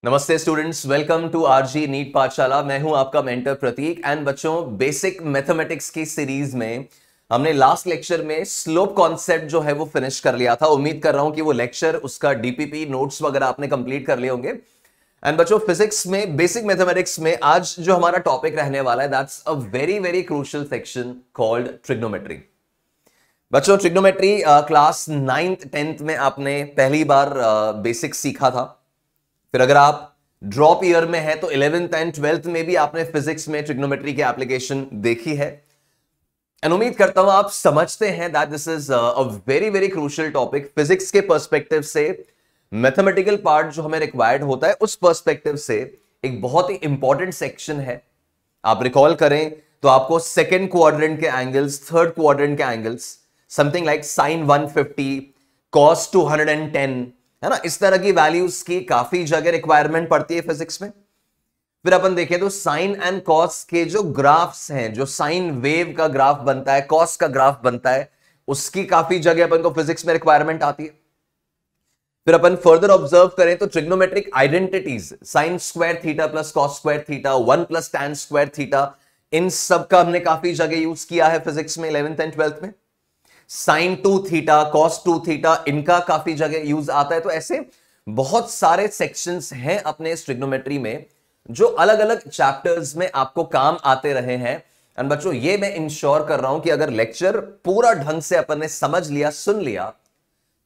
नमस्ते students, welcome to RG NEET Pathshala. मैं हूं आपका मेंटर प्रतीक। एंड बच्चों, बेसिक मैथमेटिक्स की सीरीज में हमने लास्ट लेक्चर में स्लोप कॉन्सेप्ट जो है वो फिनिश कर लिया था। उम्मीद कर रहा हूं कि वो लेक्चर, उसका डीपीपी नोट्स वगैरह आपने कंप्लीट कर लिए होंगे। एंड बच्चों, फिजिक्स में, बेसिक मैथमेटिक्स में आज जो हमारा टॉपिक रहने वाला है, that's a very very crucial section called trigonometry. बच्चों, ट्रिग्नोमेट्री क्लास 9th 10th में आपने पहली बार बेसिक सीखा था। फिर अगर आप ड्रॉप ईयर में है तो 11th एंड 12th में भी आपने फिजिक्स में ट्रिग्नोमेट्री की एप्लीकेशन देखी है। एंड उम्मीद करता हूं आप समझते हैं that this is a very very crucial topic. Physics के पर्सपेक्टिव से मैथमेटिकल पार्ट जो हमें रिक्वायर्ड होता है, उस पर्सपेक्टिव से एक बहुत ही इंपॉर्टेंट सेक्शन है। आप रिकॉल करें तो आपको सेकेंड क्वाड्रेंट के एंगल्स, थर्ड क्वाड्रेंट के angles, something like sine 150, cos 210, है ना, इस तरह की वैल्यूज की काफी जगह रिक्वायरमेंट पड़ती है फिजिक्स में। फिर अपन देखें तो साइन एंड कॉस के जो ग्राफ्स हैं, जो साइन वेव का ग्राफ बनता है, कॉस का ग्राफ बनता है, उसकी काफी जगह अपन को फिजिक्स में रिक्वायरमेंट आती है। फिर अपन फर्दर ऑब्जर्व करें तो trigonometric identities, sine square theta plus cos square theta, 1 plus tan square theta, इन सब का हमने काफी जगह यूज किया है फिजिक्स में 11th एंड 12th में। साइन 2 थीटा, कॉस 2 थीटा, इनका काफी जगह यूज आता है। तो ऐसे बहुत सारे सेक्शंस हैं अपने इस ट्रिग्नोमेट्री में जो अलग अलग चैप्टर्स में आपको काम आते रहे हैं। एंड बच्चों, ये मैं इंश्योर कर रहा हूं कि अगर लेक्चर पूरा ढंग से अपन ने समझ लिया, सुन लिया,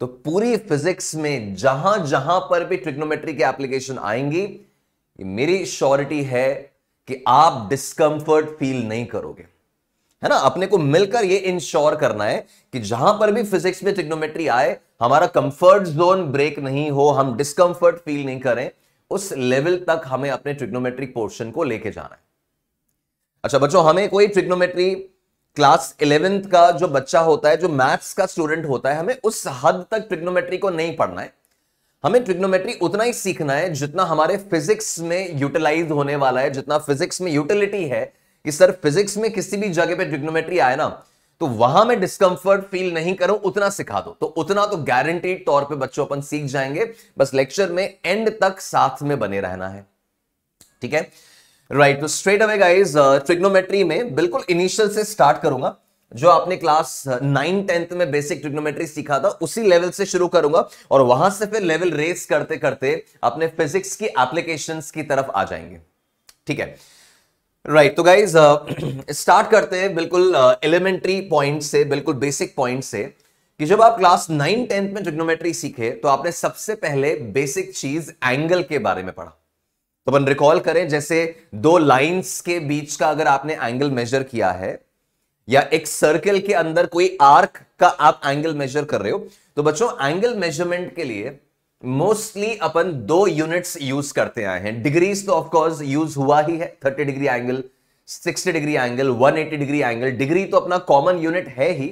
तो पूरी फिजिक्स में जहां जहां पर भी ट्रिग्नोमेट्री की एप्लीकेशन आएंगी, मेरी श्योरिटी है कि आप डिस्कंफर्ट फील नहीं करोगे, है ना। अपने को मिलकर ये इंश्योर करना है कि जहां पर भी फिजिक्स में ट्रिग्नोमेट्री आए, हमारा कंफर्ट जोन ब्रेक नहीं हो, हम डिस्कंफर्ट फील नहीं करें। उस लेवल तक हमें अपने ट्रिग्नोमेट्रिक पोर्शन को लेके जाना है। अच्छा बच्चों, हमें कोई ट्रिग्नोमेट्री क्लास 11th का जो बच्चा होता है, जो मैथ्स का स्टूडेंट होता है, हमें उस हद तक ट्रिग्नोमेट्री को नहीं पढ़ना है। हमें ट्रिग्नोमेट्री उतना ही सीखना है जितना हमारे फिजिक्स में यूटिलाइज होने वाला है, जितना फिजिक्स में यूटिलिटी है कि सर फिजिक्स में किसी भी जगह पे ट्रिग्नोमेट्री आए ना, तो वहां में डिस्कंफर्ट फील नहीं करूं, उतना सिखा दो। तो उतना तो गारंटीड तौर पे बच्चों अपन सीख जाएंगे। बस लेक्चर में एंड तक साथ में बने रहना है, ठीक है। राइट, तो स्ट्रेट अवे गाइस, ट्रिग्नोमेट्री में बिल्कुल इनिशियल से स्टार्ट करूंगा। जो आपने क्लास 9 10th में बेसिक ट्रिग्नोमेट्री सीखा था, उसी लेवल से शुरू करूंगा और वहां से फिर लेवल रेस करते करते अपने फिजिक्स की एप्लीकेशंस की तरफ आ जाएंगे, ठीक है। राइट, तो गाइज स्टार्ट करते हैं बिल्कुल एलिमेंट्री पॉइंट से, बिल्कुल बेसिक पॉइंट से, कि जब आप क्लास 9 10th में ट्रिग्नोमेट्री सीखे तो आपने सबसे पहले बेसिक चीज एंगल के बारे में पढ़ा। तो अपन रिकॉल करें, जैसे दो लाइंस के बीच का अगर आपने एंगल मेजर किया है, या एक सर्कल के अंदर कोई आर्क का आप एंगल मेजर कर रहे हो, तो बच्चों एंगल मेजरमेंट के लिए मोस्टली अपन 2 यूनिट्स यूज करते आए हैं। डिग्रीज तो ऑफ कोर्स यूज हुआ ही है, 30 degree angle, 60 degree angle, 180 degree angle, degree तो अपना कॉमन यूनिट है ही।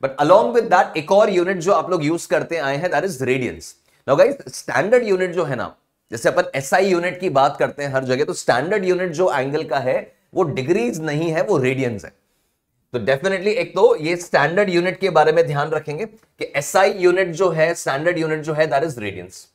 बट अलोंग विद दैट एक और यूनिट जो आप लोग यूज करते आए हैं, that is radians. Now guys, standard unit जो है ना, जैसे अपन एसआई यूनिट की बात करते हैं हर जगह, तो स्टैंडर्ड यूनिट जो एंगल का है वो डिग्रीज नहीं है, वो रेडियंस है। तो डेफिनेटली एक तो ये स्टैंडर्ड यूनिट के बारे में ध्यान रखेंगे कि एसआई यूनिट जो है, स्टैंडर्ड यूनिट जो है, दैट इज रेडियंस।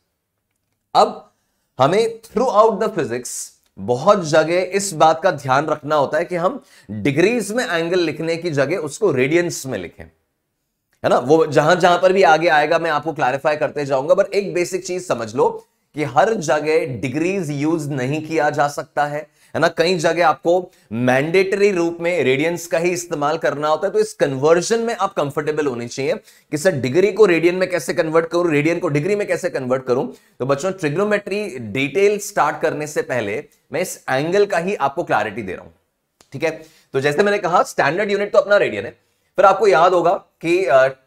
अब हमें थ्रू आउट द फिजिक्स बहुत जगह इस बात का ध्यान रखना होता है कि हम डिग्रीज में एंगल लिखने की जगह उसको रेडियंस में लिखें, है ना। वो जहां जहां पर भी आगे आएगा मैं आपको क्लैरिफाई करते जाऊंगा। बट एक बेसिक चीज समझ लो कि हर जगह डिग्रीज यूज नहीं किया जा सकता है ना। कई जगह आपको मैंडेटरी रूप में रेडियंस का ही इस्तेमाल करना होता है। तो इस कन्वर्जन में आप कंफर्टेबल होनी चाहिए कि सर डिग्री को रेडियन में कैसे कन्वर्ट करूं, रेडियन को डिग्री में कैसे कन्वर्ट करूं। तो बच्चों, ट्रिग्नोमेट्री डिटेल स्टार्ट करने से पहले मैं इस एंगल का ही आपको क्लैरिटी दे रहा हूं, ठीक है। तो जैसे मैंने कहा, स्टैंडर्ड यूनिट तो अपना रेडियन है। फिर आपको याद होगा कि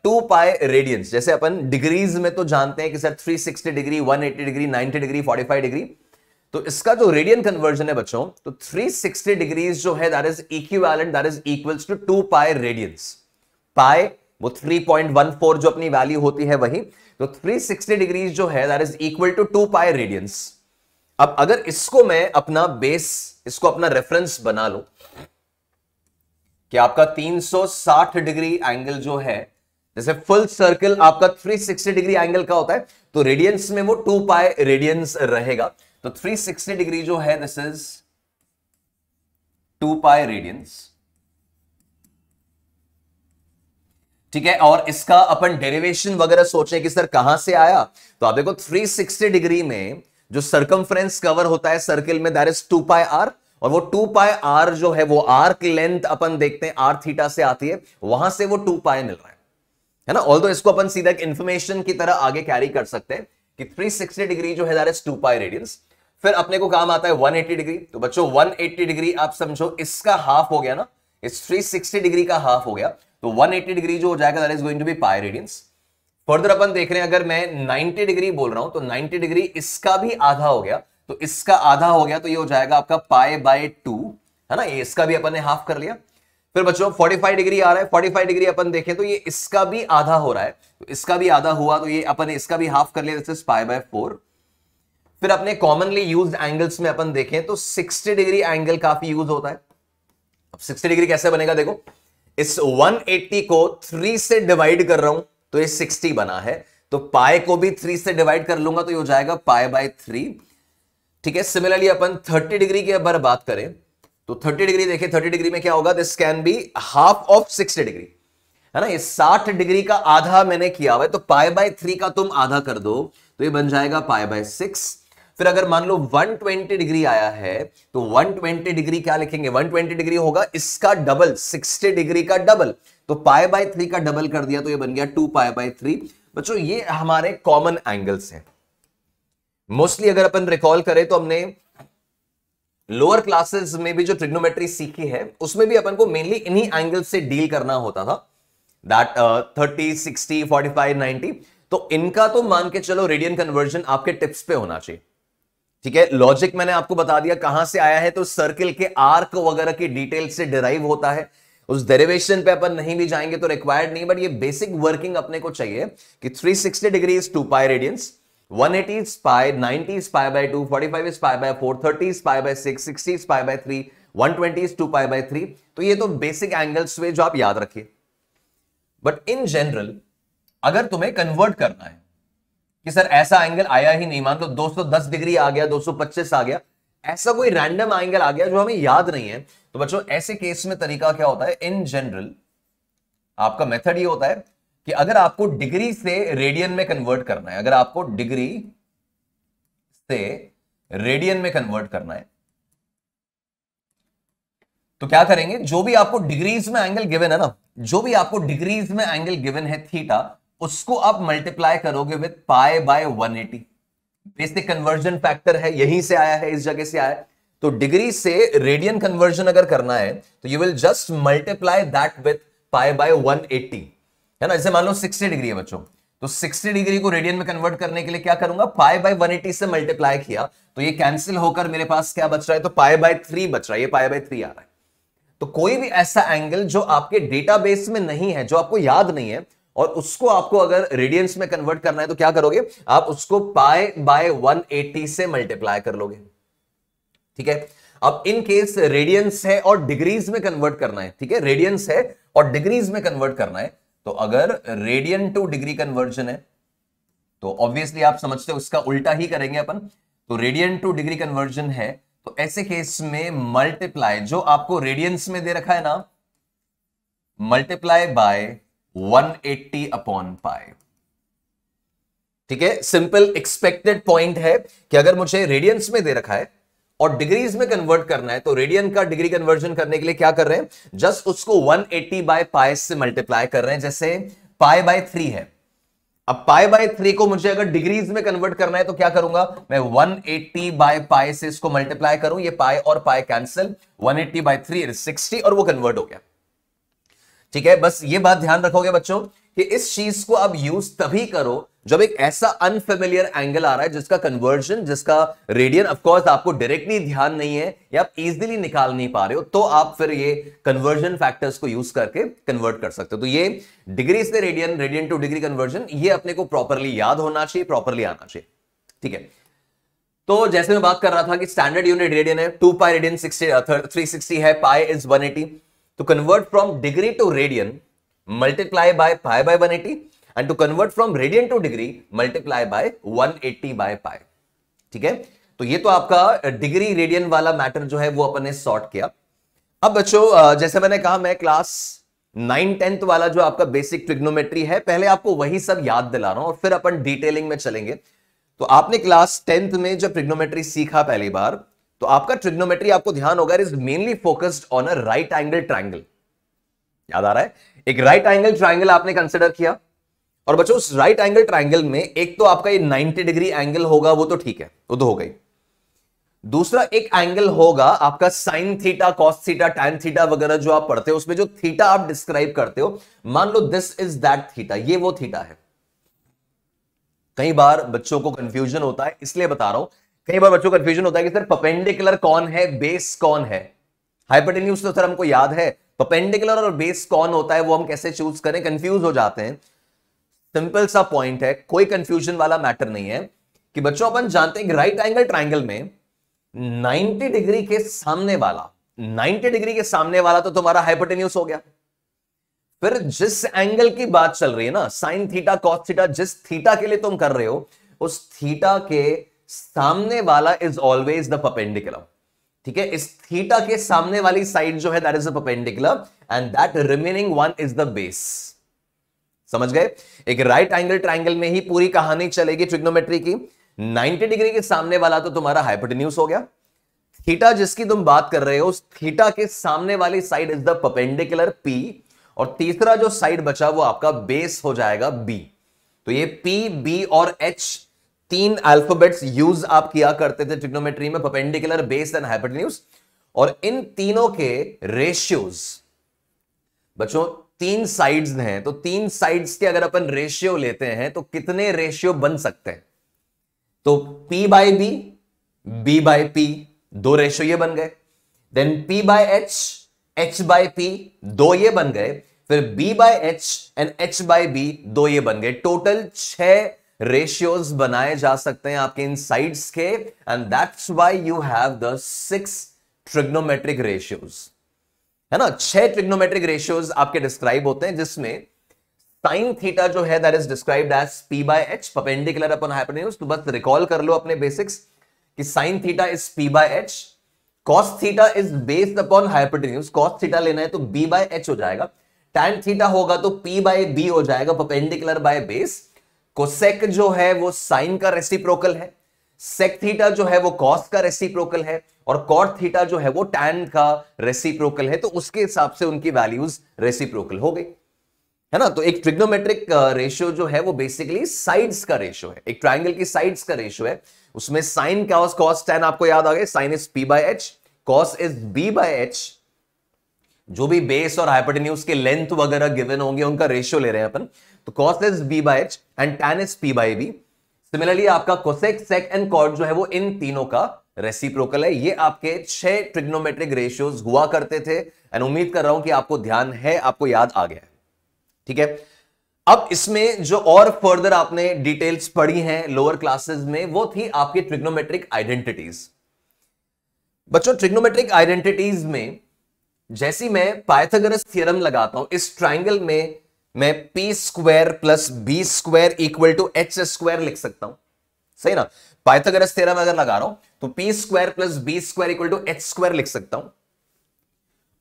2 पाई रेडियंस, जैसे अपन डिग्रीज में तो जानते हैं कि sir 360 degree, 180 degree, 90 degree, 45 degree. तो इसका जो रेडियन कन्वर्जन है बच्चों, तो 360 डिग्रीज जो है, that is equivalent, that is equals to 2 pi radians. Pi वो 3.14 जो अपनी वैल्यू होती है वही। तो 360 डिग्रीज जो है, that is equal to 2 pi radians. अब अगर इसको मैं अपना बेस, इसको अपना रेफरेंस बना लूं कि आपका 360 डिग्री एंगल जो है, जैसे फुल सर्कल आपका 360 डिग्री एंगल का होता है, तो रेडियंस में वो 2 पाई रेडियंस रहेगा। तो 360 डिग्री जो है दिस इज 2 पाई रेडियंस, ठीक है। और इसका अपन डेरिवेशन वगैरह सोचें कि सर कहां से आया, तो आप देखो 360 डिग्री में जो सर्कमफ्रेंस कवर होता है सर्किल में दैट इज 2 पाई आर, और वो 2 पाई आर जो है वो आर्क लेंथ अपन देखते हैं आर थीटा से आती है, वहां से वो 2 पाई मिल रहा है ना। ऑल्दो इसको अपन सीधा एक इंफॉर्मेशन की तरह आगे कैरी कर सकते हैं कि 360 डिग्री जो है दैट इज 2 पाई रेडियंस। फिर अपने को काम आता है 180 डिग्री, तो बच्चों 180 डिग्री आप समझो इसका हाफ हो गया ना, इस 360 डिग्री का हाफ हो गया, तो 180 डिग्री जो हो जाएगा that is going to be pi radians. Further अपन देख रहे हैं अगर मैं 90 डिग्री बोल रहा हूं तो 90 डिग्री इसका भी आधा हो गया, तो इसका आधा हो गया तो ये हो जाएगा आपका पाई बाय 2, है ना, ये इसका भी अपन ने हाफ कर लिया। फिर बच्चों 45 डिग्री आ रहा है, 45 डिग्री अपन देखें तो ये इसका भी आधा हो रहा है, तो इसका भी आधा हुआ तो ये अपन ने इसका भी हाफ कर लिया, दिस इज पाई बाय 4। फिर अपने कॉमनली यूज्ड एंगल्स में अपन देखें तो 60 डिग्री एंगल काफी यूज होता है। अब 60 डिग्री कैसे बनेगा, देखो इस 180 को 3 से डिवाइड कर रहा हूं तो ये 60 बना है, तो पाई को भी 3 से डिवाइड कर लूंगा तो ये हो जाएगा पाई बाय 3, ठीक है। सिमिलरली अपन 30 डिग्री की अगर बात करें तो 30 डिग्री देखिए, 30 डिग्री में क्या होगा, this can be half of 60 degree, है ना, ये 60 डिग्री का आधा मैंने किया हुआ है, तो पाई बाय 3 का तुम आधा कर दो तो ये बन जाएगा पाई बाय 6। फिर अगर मान लो 120 डिग्री आया है तो 120 डिग्री क्या लिखेंगे, 120 डिग्री होगा इसका डबल, 60 डिग्री का डबल, तो पाई बाय 3 का डबल कर दिया तो ये बन गया 2 पाई बाय 3। बच्चों ये हमारे कॉमन एंगल्स हैं। मोस्टली अगर अपन रिकॉल करें तो हमने लोअर क्लासेस में भी जो ट्रिग्नोमेट्री सीखी है उसमें भी अपन को मेनली इन्हीं एंगल्स से डील करना होता था, दैट 30, 60, 45, 90। तो इनका तो मान के चलो रेडियन कन्वर्जन आपके टिप्स पे होना चाहिए, ठीक है। लॉजिक मैंने आपको बता दिया कहां से आया है, तो सर्किल के आर्क वगैरह की डिटेल से डिराइव होता है, उस डेरिवेशन पे अपन नहीं भी जाएंगे तो रिक्वायर्ड नहीं, बट ये बेसिक वर्किंग अपने को चाहिए कि 360 degree is 2 pi radiance, 180 is pi, 90 is pi by 2, 45 is pi by 4, 30 is pi by 6, 60 is pi by 3, 120 is 2 pi by 3। तो ये तो बेसिक एंगल्स हुए जो आप याद रखिए। बट इन जनरल अगर तुम्हें कन्वर्ट करना है कि सर ऐसा एंगल आया ही नहीं, मान लो 210 डिग्री आ गया, 225 आ गया, ऐसा कोई रैंडम एंगल आ गया जो हमें याद नहीं है, तो बच्चों ऐसे केस में तरीका क्या होता है, इन जनरल आपका मेथड ये होता है कि अगर आपको डिग्री से रेडियन में कन्वर्ट करना है, अगर आपको डिग्री से रेडियन में कन्वर्ट करना है तो क्या करेंगे, जो भी आपको डिग्रीज में एंगल गिवन है ना, जो भी आपको डिग्रीज में एंगल गिवन है थीटा, उसको आप मल्टीप्लाई करोगे with pi by 180। Basic conversion factor है, यहीं से आया है, इस जगह से आया है। तो डिग्री से रेडियन कन्वर्जन अगर करना है तो you will just multiply that with pi by 180, है ना। जैसे मान लो 60 डिग्री है बच्चों, तो 60 डिग्री को रेडियन में कन्वर्ट करने के लिए क्या करूंगा, पाई बाय 180 से मल्टीप्लाई किया तो ये कैंसिल होकर मेरे पास क्या बच रहा है, तो पाई बाय 3 बच रहा है, ये पाई बाय 3 आ रहा है। तो कोई भी ऐसा एंगल जो आपके डेटाबेस में नहीं है, जो आपको याद नहीं है, और उसको आपको अगर रेडियंस में कन्वर्ट करना है तो क्या करोगे, आप उसको पाई बाय 180 से मल्टीप्लाई कर लोगे, ठीक है। अब इन केस रेडियंस है और डिग्रीज में कन्वर्ट करना है, ठीक है, रेडियंस है और डिग्रीज में कन्वर्ट करना है, तो अगर रेडियन टू डिग्री कन्वर्जन है तो ऑब्वियसली आप समझते हो उसका उल्टा ही करेंगे अपन। तो रेडियन टू डिग्री कन्वर्जन है तो ऐसे केस में मल्टीप्लाई, जो आपको रेडियंस में दे रखा है ना, मल्टीप्लाई बाय 180 अपॉन पाई, ठीक है। सिंपल एक्सपेक्टेड पॉइंट है कि अगर मुझे रेडियंस में दे रखा है और डिग्रीज में कन्वर्ट करना है तो रेडियन का डिग्री कन्वर्जन करने के लिए क्या कर रहे हैं, जस्ट उसको 180 बाय पाई से मल्टीप्लाई कर रहे हैं। जैसे पाई बाय 3 है, अब पाई बाय 3 को मुझे अगर डिग्रीज में कन्वर्ट करना है तो क्या करूंगा, मैं 180 बाय पाई से इसको मल्टीप्लाई करूं, ये पाई और पाई कैंसिल, 180 बाय 3 60 और वो कन्वर्ट हो गया, ठीक है। बस ये बात ध्यान रखोगे बच्चों कि इस चीज को आप यूज तभी करो जब एक ऐसा अनफेमिलियर एंगल आ रहा है जिसका कन्वर्जन, जिसका रेडियन ऑफ कोर्स आपको डायरेक्टली ध्यान नहीं है या आप इजीली निकाल नहीं पा रहे हो, तो आप फिर ये कन्वर्जन फैक्टर्स को यूज करके कन्वर्ट कर सकते हो। तो ये डिग्री से radian, radian to degree conversion, ये अपने को प्रॉपरली याद होना चाहिए, प्रॉपरली आना चाहिए, ठीक है। तो जैसे मैं बात कर रहा था कि स्टैंडर्ड यूनिट रेडियन है, 2 पाई रेडियन 360 है, पाई इज 180। तो convert from degree to radian multiply by pi by 180, and to convert from radian to degree multiply by 180 by pi, ठीक है। तो ये तो आपका डिग्री रेडियन वाला मैटर जो है वो अपन ने सॉर्ट किया। अब बच्चों जैसे मैंने कहा, मैं क्लास 9-10 वाला जो आपका बेसिक ट्रिग्नोमेट्री है, पहले आपको वही सब याद दिला रहा हूं और फिर अपन डिटेलिंग में चलेंगे। तो आपने क्लास 10th में जब ट्रिग्नोमेट्री सीखा पहली बार, तो आपका ट्रिग्नोमेट्री आपको ध्यान होगा is mainly focused on a right angle triangle. याद आ रहा है? एक राइट एंगल ट्रायंगल आपने कंसिडर किया, और बच्चों उस राइट एंगल ट्रायंगल में एक तो आपका ये 90 डिग्री एंगल होगा, वो तो ठीक है, वो तो हो गई। दूसरा एक एंगल होगा आपका sign theta, cos theta, tan theta वगैरह जो आप पढ़ते हो, उसमें जो थीटा आप डिस्क्राइब करते हो, मान लो दिस इज दैट थीटा, ये वो थीटा है। कई बार बच्चों को कंफ्यूजन होता है, इसलिए बता रहा हूं, कई बार बच्चों को कंफ्यूजन होता है कि सर परपेंडिकुलर कौन है, बेस कौन है। हाइपोटेन्यूज तो सर हमको याद है, परपेंडिकुलर और बेस कौन होता है वो हम कैसे चूज करें, कंफ्यूज हो जाते हैं। सिंपल सा पॉइंट है, कोई कंफ्यूजन वाला मैटर नहीं है कि बच्चों अपन जानते हैं कि राइट एंगल ट्रायंगल में 90 डिग्री के सामने वाला, 90 डिग्री के सामने वाला तो तुम्हारा हाइपोटेन्यूज हो गया। फिर जिस एंगल की बात चल रही है ना, साइन थीटा, कॉस थीटा, जिस थीटा के लिए तुम कर रहे हो, उस थीटा के सामने वाला इज ऑलवेज द परपेंडिकुलर। ठीक है, इस थीटा के सामने वाली साइड जो है that is the perpendicular and that remaining one is the base. समझ गए? एक राइट एंगल ट्रायंगल में ही पूरी कहानी चलेगी ट्रिग्नोमेट्री की। 90 डिग्री के सामने वाला तो तुम्हारा हाइपोटेन्यूज हो गया। थीटा जिसकी तुम बात कर रहे हो, उस थीटा के सामने वाली side is the perpendicular P, और तीसरा जो साइड बचा वो आपका बेस हो जाएगा B। तो ये P, B और H तीन अल्फाबेट्स यूज आप किया करते थे ट्रिग्नोमेट्री में, परपेंडिकुलर, बेस एंड हाइपोटेन्यूज। और इन तीनों के रेशियोज, बच्चों तीन साइड्स हैं, तो तीन साइड्स के अगर अपन रेशियो लेते हैं तो कितने रेशियो बन सकते हैं? तो P by B, B by P, दो रेशियो ये बन गए। Then P by H, H by P, दो ये बन गए। फिर B by H and H by B, दो ये बन गए। टोटल 6 रेशियोज बनाए जा सकते हैं आपके इन साइड्स के, and that's why you have the 6 trigonometric ratios, है ना। 6 ट्रिग्नोमेट्रिक रेशियोज आपके डिस्क्राइब होते हैं, जिसमें साइन थीटा जो है that is described as P by H, perpendicular upon hypotenuse. तो बस रिकॉल कर लो अपने बेसिक्स कि sine theta is P by H, cos theta is base upon hypotenuse, cos theta लेना है तो B बाय H हो जाएगा। टैन थीटा होगा तो P बाय B हो जाएगा, परपेंडिकुलर बाय बेस। कोसेक जो है वो साइन का रेसिप्रोकल है, सेक थीटा जो है वो कॉस का रेसिप्रोकल है, और कॉट थीटा जो है वो टैन का रेसिप्रोकल है। तो उसके हिसाब से उनकी वैल्यूज रेसिप्रोकल हो गई, है ना। तो एक ट्रिग्नोमेट्रिक रेशियो जो है वो बेसिकली साइड्स का रेशियो है, एक ट्रायंगल की साइड्स का रेशियो है। उसमें साइन, कॉस, कॉस, टैन आपको याद आ गए। Sine is P by H, cos is B by H। जो भी बेस और हाइपोटेन्यूज के लेंथ वगैरह गिवन होंगे उनका रेशियो ले रहे हैं अपन, तो cos is B by H and tan is P by B। Similarly आपका कोसेक, सेक एंड कॉट जो है वो इन तीनों का रेसिप्रोकल है। ये आपके 6 ट्रिग्नोमेट्रिक रेशियोज हुआ करते थे, एंड उम्मीद कर रहा हूं कि आपको ध्यान है, आपको याद आ गया है। ठीक है, अब इसमें जो और फर्दर आपने डिटेल्स पढ़ी हैं लोअर क्लासेस में, वो थी आपकी ट्रिग्नोमेट्रिक आइडेंटिटीज। बच्चों ट्रिग्नोमेट्रिक आइडेंटिटीज में जैसी मैं पाइथागोरस थ्योरम लगाता हूं, इस ट्राइंगल में मैं P square plus B square equal to H square लिख सकता हूं, सही ना। पाइथागोरस थ्योरम अगर लगा रहा हूं तो P square plus B square equal to H square लिख सकता हूं।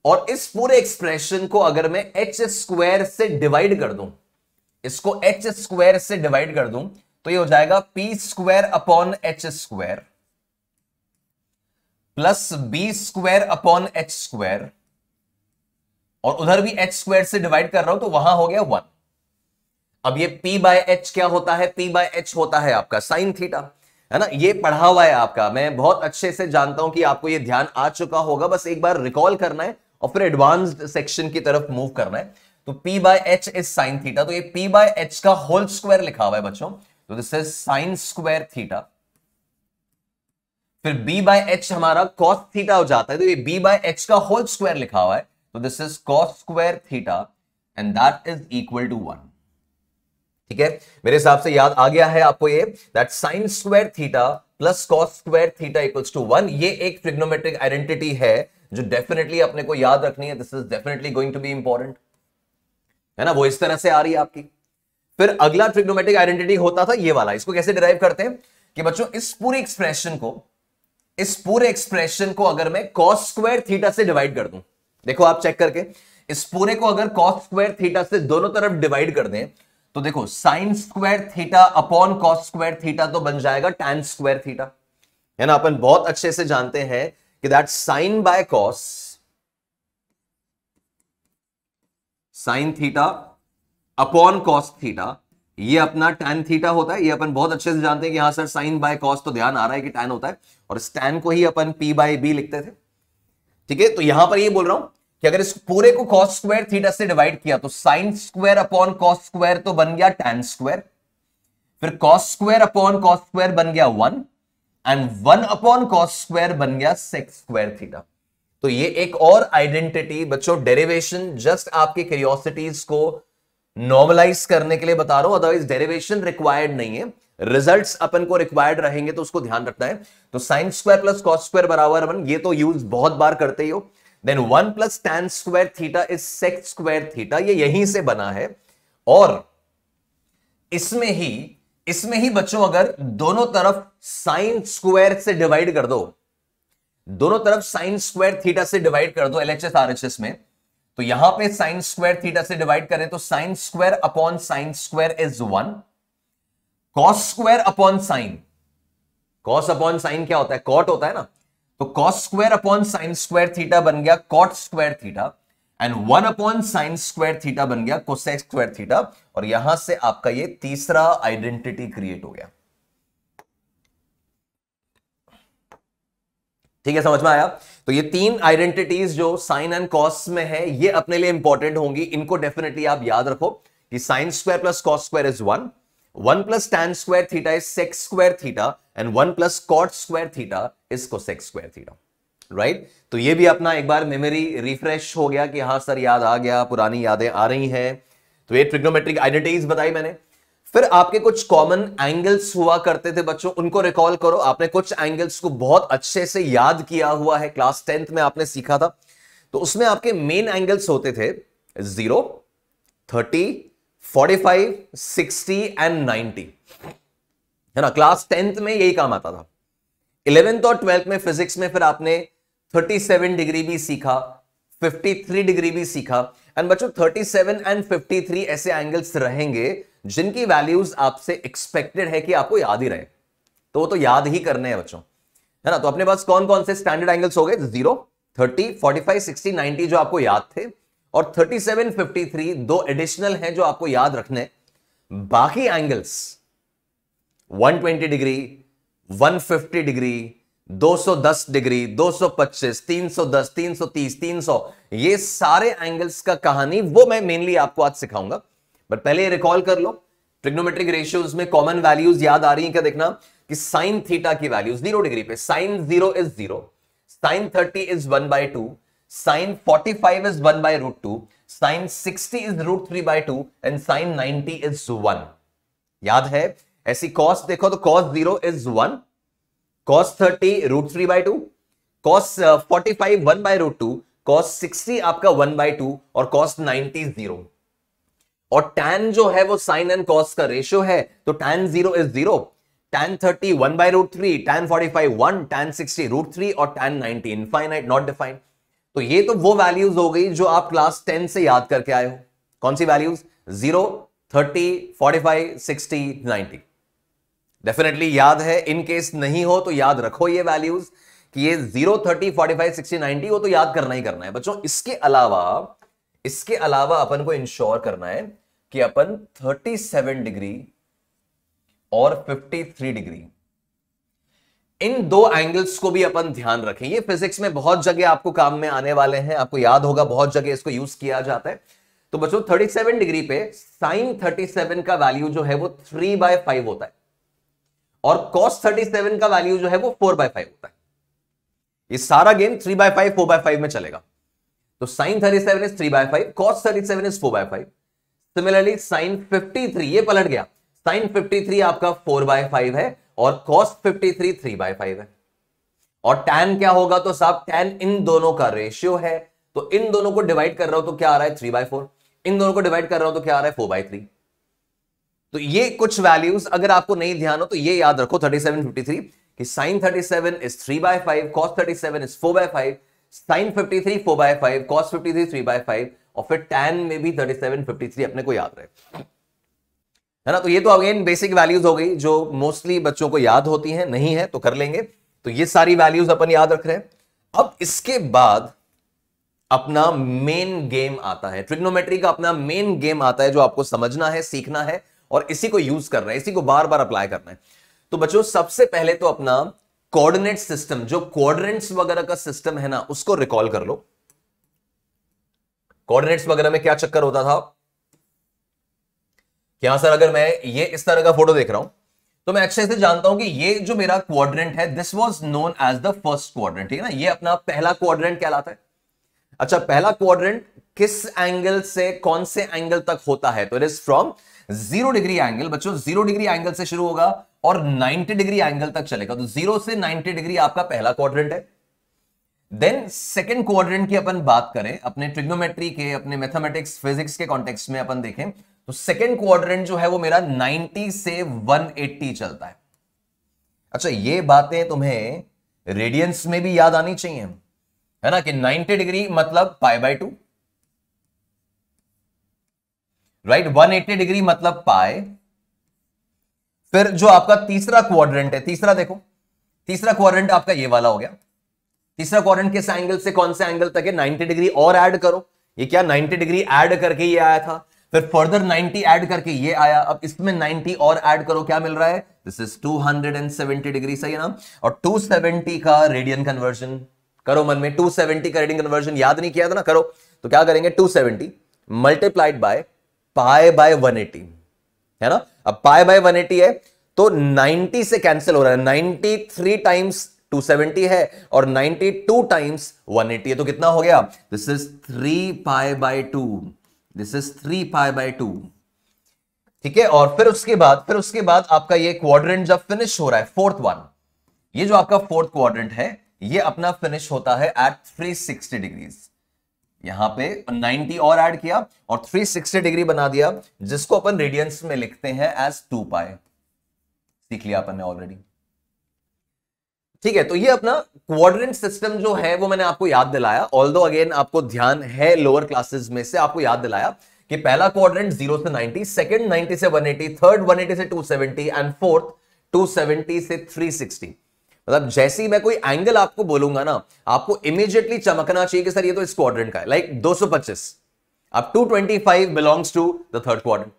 और इस पूरे एक्सप्रेशन को अगर मैं H स्क्वायर से डिवाइड कर दूं, इसको H स्क्वायर से डिवाइड कर दूं, तो ये हो जाएगा P square upon H square plus B square upon H square, और उधर भी H स्क्वायर से डिवाइड कर रहा हूं तो वहां हो गया 1। अब ये P बाय H क्या होता है? P बाय H होता है आपका साइन थीटा, है ना। ये पढ़ा हुआ है आपका, मैं बहुत अच्छे से जानता हूं कि आपको ये ध्यान आ चुका होगा, बस एक बार रिकॉल करना है और फिर एडवांस्ड सेक्शन की तरफ मूव करना है। तो P by H is sine theta, तो ये P बाय H का होल स्क्वायर लिखा हुआ है बच्चों, तो this is sine square theta. फिर B बाय H हमारा कॉस थीटा हो जाता है, तो ये B बाय H का होल स्क्वायर लिखा हुआ है, तो this is cos square theta and that is equal to 1। ठीक है, मेरे हिसाब से याद आ गया है आपको ये, that sine square theta plus cos square theta equals to 1। ये एक ट्रिग्नोमेट्रिक आइडेंटिटी है जो डेफिनेटली अपने को याद रखनी है, this is definitely going to be important, है ना। वो इस तरह से आ रही है आपकी। फिर अगला ट्रिग्नोमेट्रिक आइडेंटिटी होता था ये वाला, इसको कैसे डिराइव करते हैं कि बच्चों इस पूरी एक्सप्रेशन को इस पूरे एक्सप्रेशन को अगर मैं cos स्क्वायर थीटा से डिवाइड कर दूं, देखो आप चेक करके, इस पूरे को अगर cos स्क्वायर थीटा से दोनों तरफ डिवाइड कर दें तो देखो sin square theta upon cos square theta तो बन जाएगा tan स्क्वायर थीटा, है ना। अपन बहुत अच्छे से जानते हैं कि that sin by cos, sin theta upon cos theta, ये अपना tan थीटा होता है। ये अपन बहुत अच्छे से जानते हैं कि यहां सर sin बाय cos, तो ध्यान आ रहा है कि tan होता है, और इस tan को ही अपन p बाय b लिखते थे, ठीक है। तो यहां पर ये बोल रहा हूं कि अगर इस पूरे को cos स्क्वायर थीटा से डिवाइड किया तो sin square upon cos square तो बन गया tan स्क्वायर, फिर cos square upon cos square बन गया 1, एंड 1 अपॉन cos स्क्वायर बन गया sec स्क्वायर थीटा। तो ये एक और आइडेंटिटी बच्चों, डेरिवेशन जस्ट आपके क्यूरियोसिटीज को नॉर्मलाइज करने के लिए बता रहा हूं, अदरवाइज डेरिवेशन रिक्वायर्ड नहीं है, रिजल्ट्स अपन को रिक्वायर्ड रहेंगे तो उसको ध्यान रखना है। तो sin square plus cos square बराबर 1, ये तो यूज बहुत बार करते ही हो। Then 1 plus tan square theta is sec square theta, ये यहीं से बना है। और इसमें ही बच्चों अगर दोनों तरफ sin स्क्वायर से डिवाइड कर दो, दोनों तरफ sin स्क्वायर थीटा से डिवाइड कर दो LHS RHS में, तो यहां पे sin स्क्वायर थीटा से डिवाइड करें तो sin square upon sin square is 1, cos square upon sin, cos upon sin क्या होता है, cot होता है ना, तो cos square upon sin square theta बन गया cot square theta, and 1 upon sin square theta बन गया cosec स्क्वायर थीटा, और यहां से आपका ये तीसरा आइडेंटिटी क्रिएट हो गया। ठीक है, समझ में आया। तो ये तीन आइडेंटिटीज जो साइन एंड कॉस में है, ये अपने लिए इंपॉर्टेंट होंगी, इनको डेफिनेटली आप याद रखो कि sine square plus cos square is 1, 1 plus tan square theta is sec square theta, and 1 plus cot square theta is cosec square theta, right. तो ये भी अपना एक बार मेमोरी रिफ्रेश हो गया कि हाँ सर याद आ गया, पुरानी यादें आ रही हैं। तो ये ट्रिग्नोमेट्रिक आइडेंटिटीज बताई मैंने। फिर आपके कुछ कॉमन एंगल्स हुआ करते थे बच्चों, उनको रिकॉल करो। आपने कुछ एंगल्स को बहुत अच्छे से याद किया हुआ है, क्लास 10th में आपने सीखा था। तो उसमें आपके मेन एंगल्स होते थे 0, 30, 45, 60 एंड 90, है ना। क्लास 10th में यही काम आता था। 11th और 12th में फिजिक्स में फिर आपने 37 डिग्री भी सीखा, 53 डिग्री भी सीखा। एंड बच्चों 37 एंड 53 ऐसे एंगल्स रहेंगे जिनकी वैल्यूज आपसे एक्सपेक्टेड है कि आपको याद ही रहे, तो वो तो याद ही करने हैं बच्चों, है ना। तो अपने पास कौन कौन से स्टैंडर्ड एंगल्स हो गए, 0, 30, 45, 60, 90 जो आपको याद थे, और 37, 53 दो एडिशनल हैं जो आपको याद रखने। बाकी एंगल्स 120 डिग्री, 150 डिग्री, 210 डिग्री, 225, 310, 330, 300, ये सारे एंगल्स का कहानी वो मैं मेनली आपको आज सिखाऊंगा। बट पहले रिकॉल कर लो, ट्रिग्नोमेट्रिक रेशियोज में कॉमन वैल्यूज याद आ रही हैं क्या, देखना कि साइन थीटा की वैल्यू 0 डिग्री पे sine 0 is 0, sine 30 is 1/2, sine 45 is 1/√2, sine 60 is √3/2, and sine 90 is 1। याद है ऐसी कॉस देखो तो cos 0 is 1, cos 30 √3/2, cos 45 1/√2, cos 60 आपका 1/2, और cos 90 0। और tan जो है वो sin एंड cos का रेशियो है, तो tan 0 is 0, tan 30 1/√3, tan 45 1, tan 60 √3, और tan 90 इनफाइनाइट नॉट डिफाइंड। तो ये तो वो वैल्यूज हो गई जो आप क्लास 10 से याद करके आए हो। कौन सी वैल्यूज, 0, 30, 45, 60, 90 डेफिनेटली याद है। इन केस नहीं हो तो याद रखो ये वैल्यूज कि ये 0, 30, 45, 60, 90 वो तो याद करना ही करना है बच्चों। इसके अलावा अपन को इंश्योर करना है कि अपन 37 डिग्री और 53 डिग्री इन दो एंगल्स को भी अपन ध्यान रखें। ये फिजिक्स में बहुत जगह आपको काम में आने वाले हैं, आपको याद होगा बहुत जगह इसको यूज किया जाता है। तो बच्चों 37 डिग्री पे साइन 37 का वैल्यू जो है वो 3/5 होता है, और cos 37 का वैल्यू जो है वो 4/5 होता है। ये सारा गेम 3/5 4/5 में चलेगा। तो sin 37 is 3/5, cos 37 is 4/5। Similarly sin 53 ये पलट गया, sin 53 आपका 4/5 है और cos 53 3/5 है। और tan क्या होगा, तो साहब tan इन दोनों का रेशियो है, तो इन दोनों को डिवाइड कर रहा हूं तो क्या आ रहा है 3/4, इन दोनों को डिवाइड कर रहा हूं तो क्या आ रहा है 4/3। तो ये कुछ वैल्यूज अगर आपको नहीं ध्यान हो तो ये याद रखो 37 53 कि sin 37 is 3/5, cos 37 is 4/5, sin 53 4/5, cos 53 3/5, और फिर tan में भी 37 53 अपने को याद रहे, है ना। तो ये तो अगेन बेसिक वैल्यूज हो गई जो मोस्टली बच्चों को याद होती हैं, नहीं है तो कर लेंगे। तो ये सारी वैल्यूज अपन याद रख रहे हैं। अब इसके बाद अपना मेन गेम आता है, ट्रिग्नोमेट्री का अपना मेन गेम आता है जो आपको समझना है, सीखना है और इसी को यूज करना है, इसी को बार बार अप्लाई करना है। तो बच्चों सबसे पहले तो अपना कोऑर्डिनेट सिस्टम, जो क्वाड्रेंट्स वगैरह का सिस्टम है ना, उसको रिकॉल कर लो। कोऑर्डिनेट्स वगैरह में क्या चक्कर होता था कि यहां सर अगर मैं ये इस तरह का फोटो देख रहा हूं तो मैं अच्छे से जानता हूं कि ये जो मेरा क्वाड्रेंट है, this was known as the first quadrant, ठीक है ना, ये अपना पहला क्वाड्रेंट कहलाता है। अच्छा, पहला क्वाड्रेंट किस एंगल से कौन से एंगल तक होता है, तो it is from 0 degree angle. बच्चों 0 डिग्री एंगल से शुरू होगा और 90 डिग्री एंगल तक चलेगा, तो 0 से 90 डिग्री आपका पहला क्वाड्रेंट है। देन सेकंड क्वाड्रेंट की अपन बात करें अपने ट्रिग्नोमेट्री के, अपने मैथमेटिक्स फिजिक्स के कॉन्टेक्स्ट में अपन देखें तो सेकंड क्वाड्रेंट जो है वो मेरा 90 से 180 चलता है। अच्छा, ये बातें तुम्हें रेडियंस में भी याद आनी चाहिए, है ना, कि 90 डिग्री मतलब π/2, राइट, 180 डिग्री मतलब पाई। फिर जो आपका तीसरा क्वाड्रेंट है, तीसरा देखो, तीसरा क्वाड्रेंट आपका ये वाला हो गया। तीसरा क्वाड्रेंट किस एंगल से कौन से एंगल तक है, 90 डिग्री और ऐड करो, ये क्या 90 डिग्री ऐड करके ये आया था, फिर फर्दर 90 ऐड करके ये आया, अब इसमें 90 और ऐड करो, क्या मिल रहा है, दिस इज 270 डिग्री, सही है ना। और 270 का रेडियन कन्वर्जन करो मन में, 270 का रेडियन कन्वर्जन याद नहीं किया था ना, करो। तो क्या करेंगे, 270 मल्टीप्लाइड बाय π/180, है ना। अब π/180 है तो 90 से कैंसिल हो रहा है, 93 टाइम्स 270 है और 92 टाइम्स 180 है, तो कितना हो गया, दिस इज 3π/2, दिस इज 3π/2, ठीक है। और फिर उसके बाद आपका ये क्वाड्रेंट जब फिनिश हो रहा है, फोर्थ वन, ये जो आपका फोर्थ क्वाड्रेंट है ये अपना फिनिश होता है एट 360 डिग्रीज। यहां पे 90 और ऐड किया और 360 डिग्री बना दिया, जिसको अपन रेडियंस में लिखते हैं एज 2π। सीख लिया अपन ने ऑलरेडी, ठीक है। तो ये अपना क्वाड्रेंट सिस्टम जो है वो मैंने आपको याद दिलाया, ऑल्दो अगेन आपको ध्यान है लोअर क्लासेस में से आपको याद दिलाया कि पहला क्वाड्रेंट 0 से 90, सेकंड 90 से 180, थर्ड 180 से 270 एंड फोर्थ 270 से 360। मतलब जैसे ही मैं कोई एंगल आपको बोलूंगा ना, आपको इमीडिएटली चमकना चाहिए कि सर ये तो इस क्वाड्रेंट का है, लाइक 225, अब 225 belongs to the third quadrant.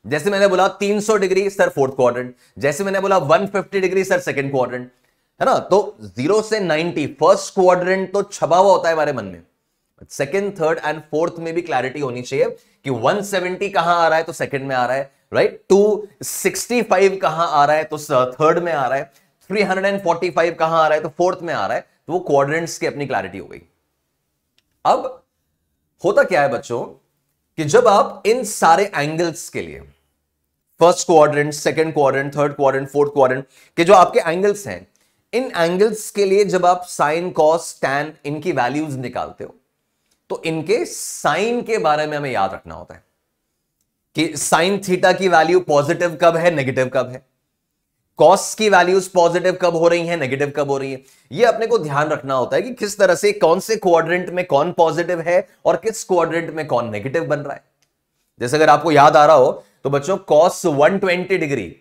जैसे मैंने बोला 300 डिग्री सर फोर्थ क्वाड्रेंट, जैसे मैंने बोला 150 डिग्री सर सेकंड क्वाड्रेंट, है ना। तो 0 से 90 फर्स्ट क्वाड्रेंट तो छपा हुआ होता है हमारे मन में, सेकंड थर्ड एंड फोर्थ में भी क्लैरिटी होनी चाहिए कि 170 कहां आ रहा है तो सेकंड में आ रहा है, राइट, 265 कहां आ रहा है तो थर्ड में आ रहा है, 345 कहां आ रहा है तो फोर्थ में आ रहा है, तो वो क्वाड्रेंट्स की अपनी क्लैरिटी हो गई। अब होता क्या है बच्चों कि जब आप इन सारे एंगल्स के लिए first quadrant, second quadrant, third quadrant, fourth quadrant के जो आपके एंगल्स हैं, इन एंगल्स के लिए जब आप साइन, कॉस, टैन इनकी वैल्यूज निकालते हो तो इनके साइन के बारे में हमें याद रखना होता है कि साइन थीटा की वैल्यू पॉजिटिव कब है, नेगेटिव कब है, कॉस की वैल्यूज पॉजिटिव कब हो रही हैं, नेगेटिव कब हो रही है। ये अपने को ध्यान रखना होता है कि किस तरह से कौन से क्वाड्रेंट में कौन पॉजिटिव है और किस क्वाड्रेंट में कौन नेगेटिव बन रहा है। जैसे अगर आपको याद आ रहा हो तो बच्चों cos 120 डिग्री,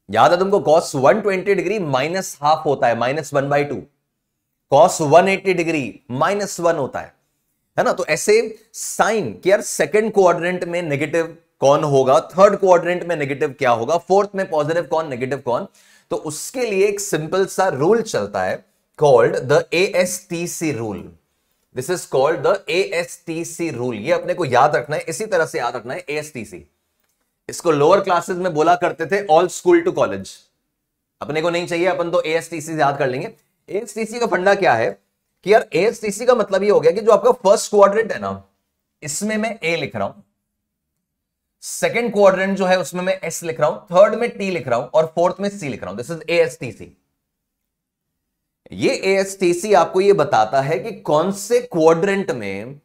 याद है तुमको, cos 120 डिग्री -½ होता है, -1/2। cos 180 डिग्री -1 होता है ना। तो ऐसे साइन कि यार सेकंड क्वाड्रेंट में नेगेटिव कौन होगा, थर्ड क्वाड्रेंट में नेगेटिव क्या होगा, फोर्थ में पॉजिटिव कौन, नेगेटिव कौन, तो उसके लिए एक सिंपल सा रूल चलता है called the ASTC rule. This is called the ASTC rule. ये अपने को याद रखना है, इसी तरह से याद रखना है ASTC। इसको लोअर क्लासेस में बोला करते थे ऑल स्कूल टू कॉलेज, अपने को नहीं चाहिए, अपन तो ASTC से याद कर लेंगे। ASTC का फंडा क्या है कि यार ASTC का मतलब ये हो गया कि जो आपका फर्स्ट क्वाड्रेंट है ना, इसमें मैं A लिख रहा हूं, सेकेंड क्वाड्रेंट जो है उसमें मैं S लिख रहा हूं, थर्ड में T लिख रहा हूं और फोर्थ में C लिख रहा हूं। This is ASTC। ये ASTC आपको ये बताता है कि कौन से क्वाड्रेंट में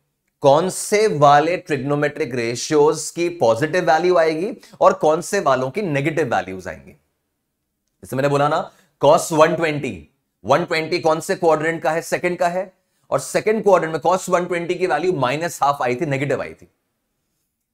कौन से वाले ट्रिग्नोमेट्रिक रेशियोज की पॉजिटिव वैल्यू आएगी और कौन से वालों की नेगेटिव वैल्यूज आएंगी। जैसे मैंने बोला ना, cos 120, 120 कौन से क्वाड्रेंट का है? सेकंड का है, और सेकंड क्वाड्रेंट में cos 120 की वैल्यू -½ आई थी, नेगेटिव आई थी।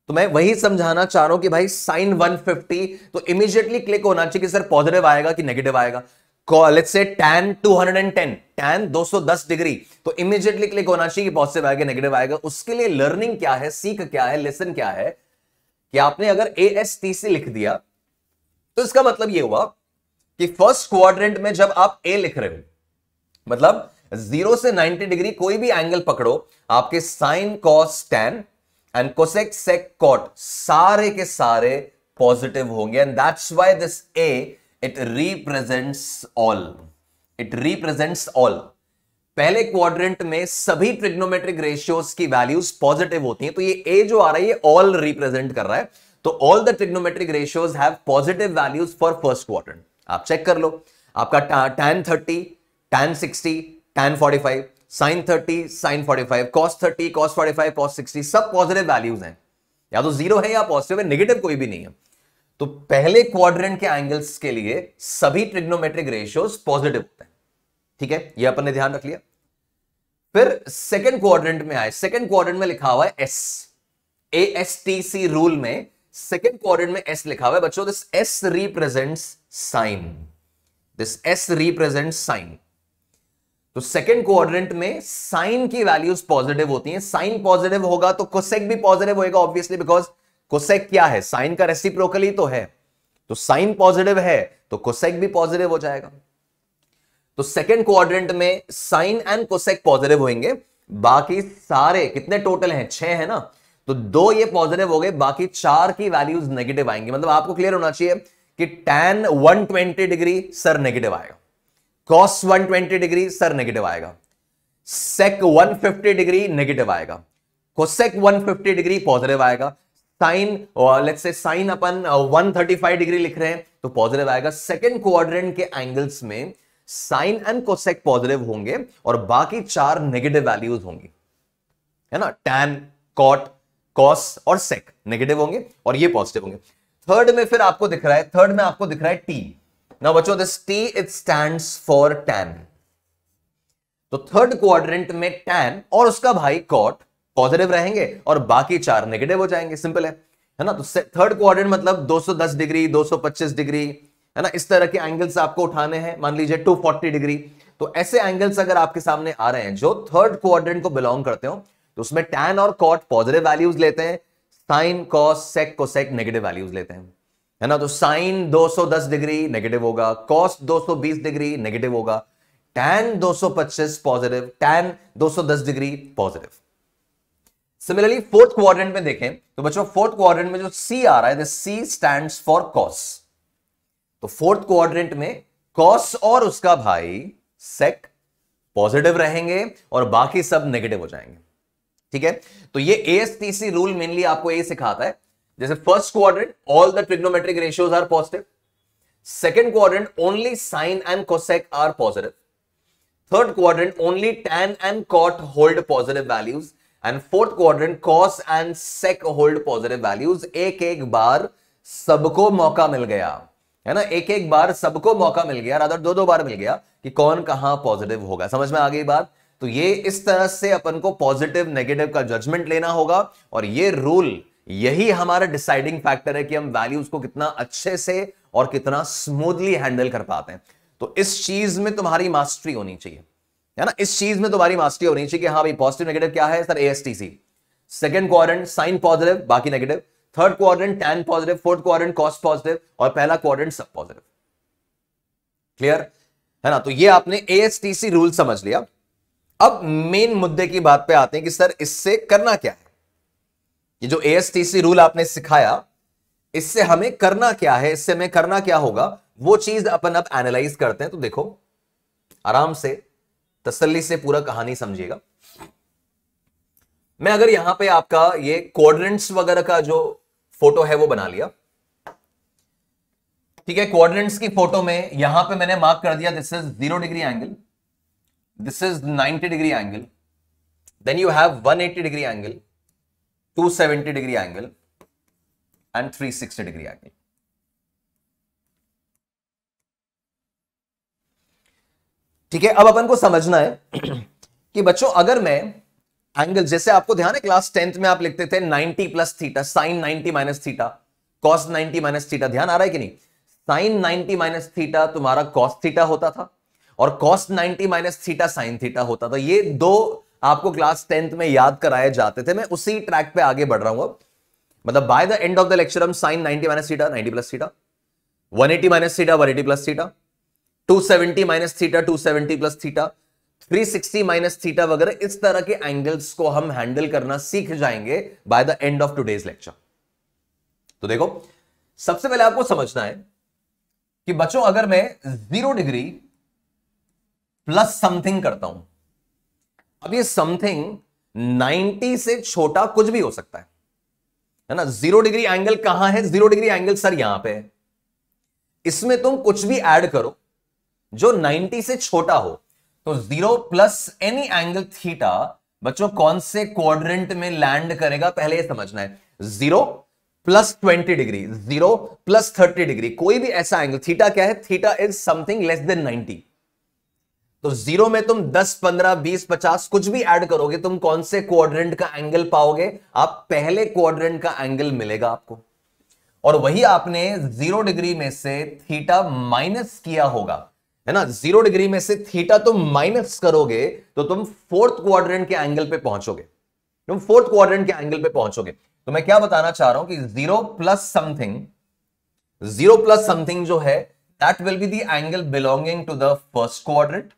तो मैं वही समझाना चाह रहा हूं कि भाई sin 150 तो इमीडिएटली क्लिक होना चाहिए कि सर पॉजिटिव आएगा कि नेगेटिव आएगा। Let's say tan 210, tan 210 degree, तो इमीडिएटली क्लिक होना चाहिए कि पॉजिटिव आएगा नेगेटिव आएगा। उसके लिए लर्निंग क्या है, सीख क्या है, लेसन क्या है कि आपने अगर ASTC लिख दिया तो इसका मतलब यह हुआ कि फर्स्ट क्वाड्रेंट में जब आप A लिख रहे हो, मतलब 0 से 90 डिग्री कोई भी एंगल पकड़ो, आपके sine cos tan and cosec sec cot सारे के सारे पॉजिटिव होंगे, and that's why this A it represents all, it represents all. पहले क्वाड्रेंट में सभी ट्रिग्नोमेट्रिक रेशियोज की वैल्यूज पॉजिटिव होती हैं, तो ये A जो आ रहा है ये ऑल रिप्रेजेंट कर रहा है, तो all the trigonometric ratios have positive values for first quadrant. आप चेक कर लो, आपका tan 30, tan 60, tan 45, sin 30, sin 45, cos 30, cos 45, cos 60 सब पॉजिटिव वैल्यूज हैं, या तो जीरो है या पॉजिटिव है, नेगेटिव कोई भी नहीं है। तो पहले क्वाड्रेंट के एंगल्स के लिए सभी ट्रिग्नोमेट्रिक रेशियोज पॉजिटिव होते हैं, ठीक है, ये अपन ने ध्यान रख लिया। फिर सेकंड क्वाड्रेंट में आए, सेकंड क्वाड्रेंट में लिखा हुआ है S, ASTC रूल में सेकंड क्वाड्रेंट में S लिखा हुआ है बच्चों, this S represents sine, this S represents sine. तो सेकंड क्वाड्रेंट में साइन की वैल्यूज पॉजिटिव होती हैं, साइन पॉजिटिव होगा तो कोसेक भी पॉजिटिव होगा ऑब्वियसली, बिकॉज कोसेक क्या है, साइन का रेसिप्रोकल ही तो है, तो साइन पॉजिटिव है तो कोसेक भी पॉजिटिव हो जाएगा। तो सेकंड क्वाड्रेंट में साइन एंड कोसेक पॉजिटिव होंगे, बाकी सारे कितने टोटल हैं, 6 है ना, तो 2 ये पॉजिटिव हो गए, बाकी 4 की वैल्यूज नेगेटिव आएंगी। मतलब आपको क्लियर होना चाहिए कि tan 120 डिग्री सर नेगेटिव आएगा, cos 120 डिग्री सर नेगेटिव आएगा, sec 150 डिग्री नेगेटिव आएगा, cosec 150 डिग्री पॉजिटिव आएगा, साइन लेट्स से साइन अपन 135 डिग्री लिख रहे हैं तो पॉजिटिव आएगा। सेकंड क्वाड्रेंट के एंगल्स में साइन एंड कोसेक पॉजिटिव होंगे और बाकी 4 नेगेटिव वैल्यूज होंगी, है ना, tan, cot, cos और sec नेगेटिव होंगे और ये पॉजिटिव होंगे। थर्ड में फिर आपको दिख रहा है, थर्ड में आपको दिख रहा है T। नाउ बच्चों this T it stands for tan। तो थर्ड क्वाड्रेंट में tan और उसका भाई cot पॉजिटिव रहेंगे और बाकी 4 नेगेटिव हो जाएंगे, सिंपल है ना। तो थर्ड क्वाड्रेंट मतलब 210 डिग्री, 225 डिग्री, है ना, इस तरह के एंगल्स आपको उठाने हैं, मान लीजिए 240 डिग्री। तो ऐसे एंगल्स अगर आपके सामने आ रहे हैं जो थर्ड क्वाड्रेंट को बिलोंग करते हो, तो उसमें tan और cot पॉजिटिव वैल्यूज लेते हैं, sine cos sec cosec negative values लेते हैं, है ना। तो साइन 210 डिग्री नेगेटिव होगा, cos 220 डिग्री नेगेटिव होगा, tan 225 positive, tan 210 degree positive. Similarly fourth quadrant में देखें तो बच्चों फोर्थ क्वाड्रेंट में जो C आ रहा है, C स्टैंड्स फॉर cos। तो फोर्थ क्वाड्रेंट में cos और उसका भाई sec पॉजिटिव रहेंगे और बाकी सब नेगेटिव हो जाएंगे, ठीक है। तो ये ASTC रूल मेनली आपको ये सिखाता है, जैसे first quadrant all the trigonometric ratios are positive, second quadrant only sine and cosec are positive, third quadrant only tan and cot hold positive values, and fourth quadrant cos and sec hold positive values. एक एक बार सबको मौका मिल गया, है ना, एक एक बार सबको मौका मिल गया, रादर 2-2 बार मिल गया कि कौन कहां पॉजिटिव होगा। समझ में आ गई बात? तो ये इस तरह से अपन को पॉजिटिव नेगेटिव का जजमेंट लेना होगा, और ये रूल यही हमारा डिसाइडिंग फैक्टर है कि हम वैल्यूज को कितना अच्छे से और कितना स्मूथली हैंडल कर पाते हैं। तो इस चीज में तुम्हारी मास्टरी होनी चाहिए, है ना, इस चीज में तुम्हारी मास्टरी होनी चाहिए कि हाँ भाई पॉजिटिव नेगेटिव क्या है sir, ASTC। Second quadrant sine positive बाकी negative, third quadrant tan positive, fourth quadrant cos positive और पहला क्वाड्रेंट सब पॉजिटिव। क्लियर है ना। तो ये आपने ASTC रूल समझ लिया। अब मेन मुद्दे की बात पे आते हैं कि सर इससे करना क्या है। ये जो ASTC रूल आपने सिखाया इससे हमें करना क्या है, इससे हमें करना क्या होगा, वो चीज अपन अब एनालाइज करते हैं। तो देखो आराम से तसल्ली से पूरा कहानी समझिएगा। मैं अगर यहां पे आपका ये क्वाड्रेंट्स वगैरह का जो फोटो है वो बना लिया, ठीक है, क्वाड्रेंट्स की फोटो में यहां पे मैंने मार्क कर दिया this is 0 degree angle, this is 90 degree angle, then you have 180 degree angle, 270 degree angle and 360 degree angle. ठीक है, अब अपन को समझना है कि बच्चों अगर मैं एंगल, जैसे आपको ध्यान है क्लास 10th में आप लिखते थे 90 plus theta, sine 90 minus theta, cos 90 minus theta, ध्यान आ रहा है कि नहीं? साइन 90 माइनस थीटा तुम्हारा कॉस थीटा होता था और cos 90 minus theta sine theta होता था। ये दो आपको क्लास 10th में याद कराए जाते थे। मैं उसी ट्रैक पे आगे बढ़ रहा हूं। मतलब by the end of the lecture हम sine 90 minus theta 90 plus theta, 180 minus theta 180 plus theta, 270 minus theta 270 plus theta, 360 minus theta वगैरह इस तरह के एंगल्स को हम हैंडल करना सीख जाएंगे bye the end of today's lecture. तो देखो, सबसे पहले आपको समझना है कि बच्चों अगर मैं 0 डिग्री प्लस समथिंग करता हूं, अब ये समथिंग 90 से छोटा कुछ भी हो सकता है ना। 0 डिग्री एंगल कहां है? 0 डिग्री एंगल सर यहां पे है। इसमें तुम कुछ भी ऐड करो जो 90 से छोटा हो, तो 0 प्लस एनी एंगल थीटा बच्चों कौन से क्वाड्रेंट में लैंड करेगा, पहले ये समझना है। 0 प्लस 20 डिग्री, 0 प्लस 30 डिग्री, कोई भी ऐसा एंगल, थीटा क्या है? Theta is something less than 90। तो 0 में तुम 10, 15, 20, 50 कुछ भी ऐड करोगे, तुम कौन से क्वाड्रेंट का एंगल पाओगे? आप पहले क्वाड्रेंट का एंगल मिलेगा आपको। और वही आपने 0 डिग्री में से थीटा माइनस किया होगा, है ना। 0 डिग्री में से थीटा तुम माइनस करोगे तो तुम फोर्थ क्वाड्रेंट के एंगल पे पहुंचोगे, तुम फोर्थ क्वाड्रेंट के एंगल पे पहुंचोगे। तो मैं क्या बताना चाह रहा हूं कि 0 प्लस समथिंग जो है, that will be the angle belonging to the first quadrant,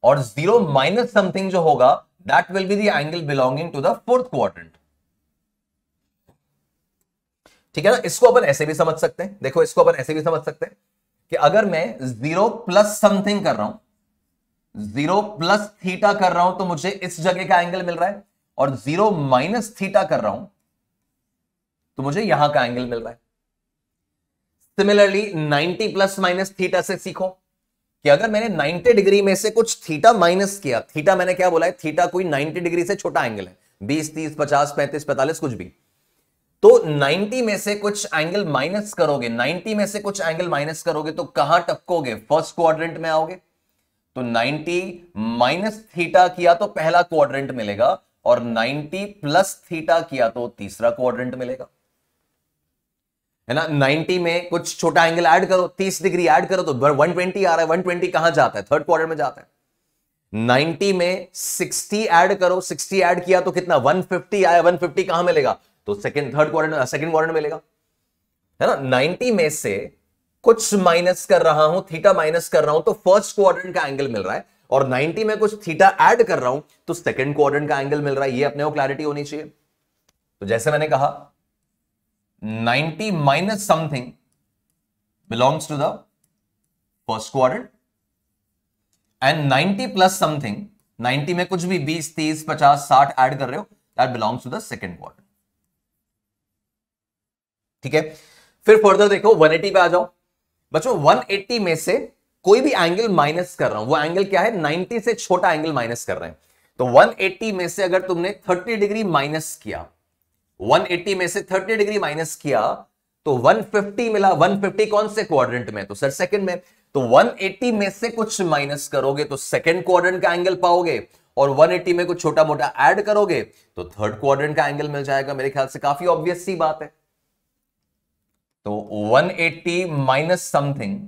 और 0 माइनस समथिंग जो होगा, that will be the angle belonging to the fourth quadrant. ठीक है ना। इसको अपन ऐसे भी समझ सकते हैं, देखो इसको अपन ऐसे भी समझ सकते हैं कि अगर मैं 0 प्लस समथिंग कर रहा हूं, 0 प्लस थीटा कर रहा हूं, तो मुझे इस जगह का एंगल मिल रहा है, और 0 माइनस थीटा कर रहा हूं तो मुझे यहां का एंगल मिल रहा है। सिमिलरली 90 प्लस माइनस थीटा से सीखो कि अगर मैंने 90 डिग्री में से कुछ थीटा माइनस किया, थीटा मैंने क्या बोला है? थीटा कोई 90 डिग्री से छोटा एंगल है, 20, 30, 50, 35, 45 कुछ भी। तो 90 में से कुछ एंगल माइनस करोगे, 90 में से कुछ एंगल माइनस करोगे तो कहां टपकोगे? फर्स्ट क्वाड्रेंट में आओगे। तो 90 माइनस थीटा किया तो पहला क्वाड्रेंट मिलेगा, और 90 प्लस थीटा किया तो तीसरा क्वाड्रेंट मिलेगा, है ना। 90 में कुछ छोटा एंगल ऐड करो, 30 डिग्री ऐड करो तो 120 आ रहा है। 120 कहां जाता है? थर्ड क्वाड्रेंट में जाता है। 90 में 60 ऐड करो, 60 ऐड किया तो कितना? 150 आया। 150 कहां मिलेगा? तो सेकंड क्वाड्रेंट मिलेगा, है ना। 90 में से कुछ माइनस कर रहा हूं, थीटा माइनस कर रहा हूं, तो फर्स्ट क्वाड्रेंट का एंगल मिल रहा है, और 90 में कुछ थीटा ऐड कर रहा हूं तो सेकंड क्वाड्रेंट का एंगल मिल रहा है। ये अपने को क्लैरिटी होनी चाहिए। तो जैसे मैंने कहा 90 minus something belongs to the first quadrant, and 90 plus something, 90 में कुछ भी 20, 30, 50, 60 ऐड कर रहे हो, that belongs to the second quadrant. ठीक है। फिर फर्दर देखो 180 पे आ जाओ बच्चों। 180 में से कोई भी एंगल माइनस कर रहा हूं, वो एंगल क्या है? 90 से छोटा एंगल माइनस कर रहे हैं। तो 180 में से अगर तुमने 30 डिग्री माइनस किया, 180 में से 30 डिग्री माइनस किया तो 150 मिला। 150 कौन से क्वाड्रेंट में? तो सर सेकंड में। तो 180 में से कुछ माइनस करोगे तो सेकंड क्वाड्रेंट का एंगल पाओगे, और 180 में कुछ छोटा मोटा ऐड करोगे तो थर्ड क्वाड्रेंट का एंगल मिल जाएगा। मेरे ख्याल से काफी ऑब्वियस सी बात है। तो 180 minus something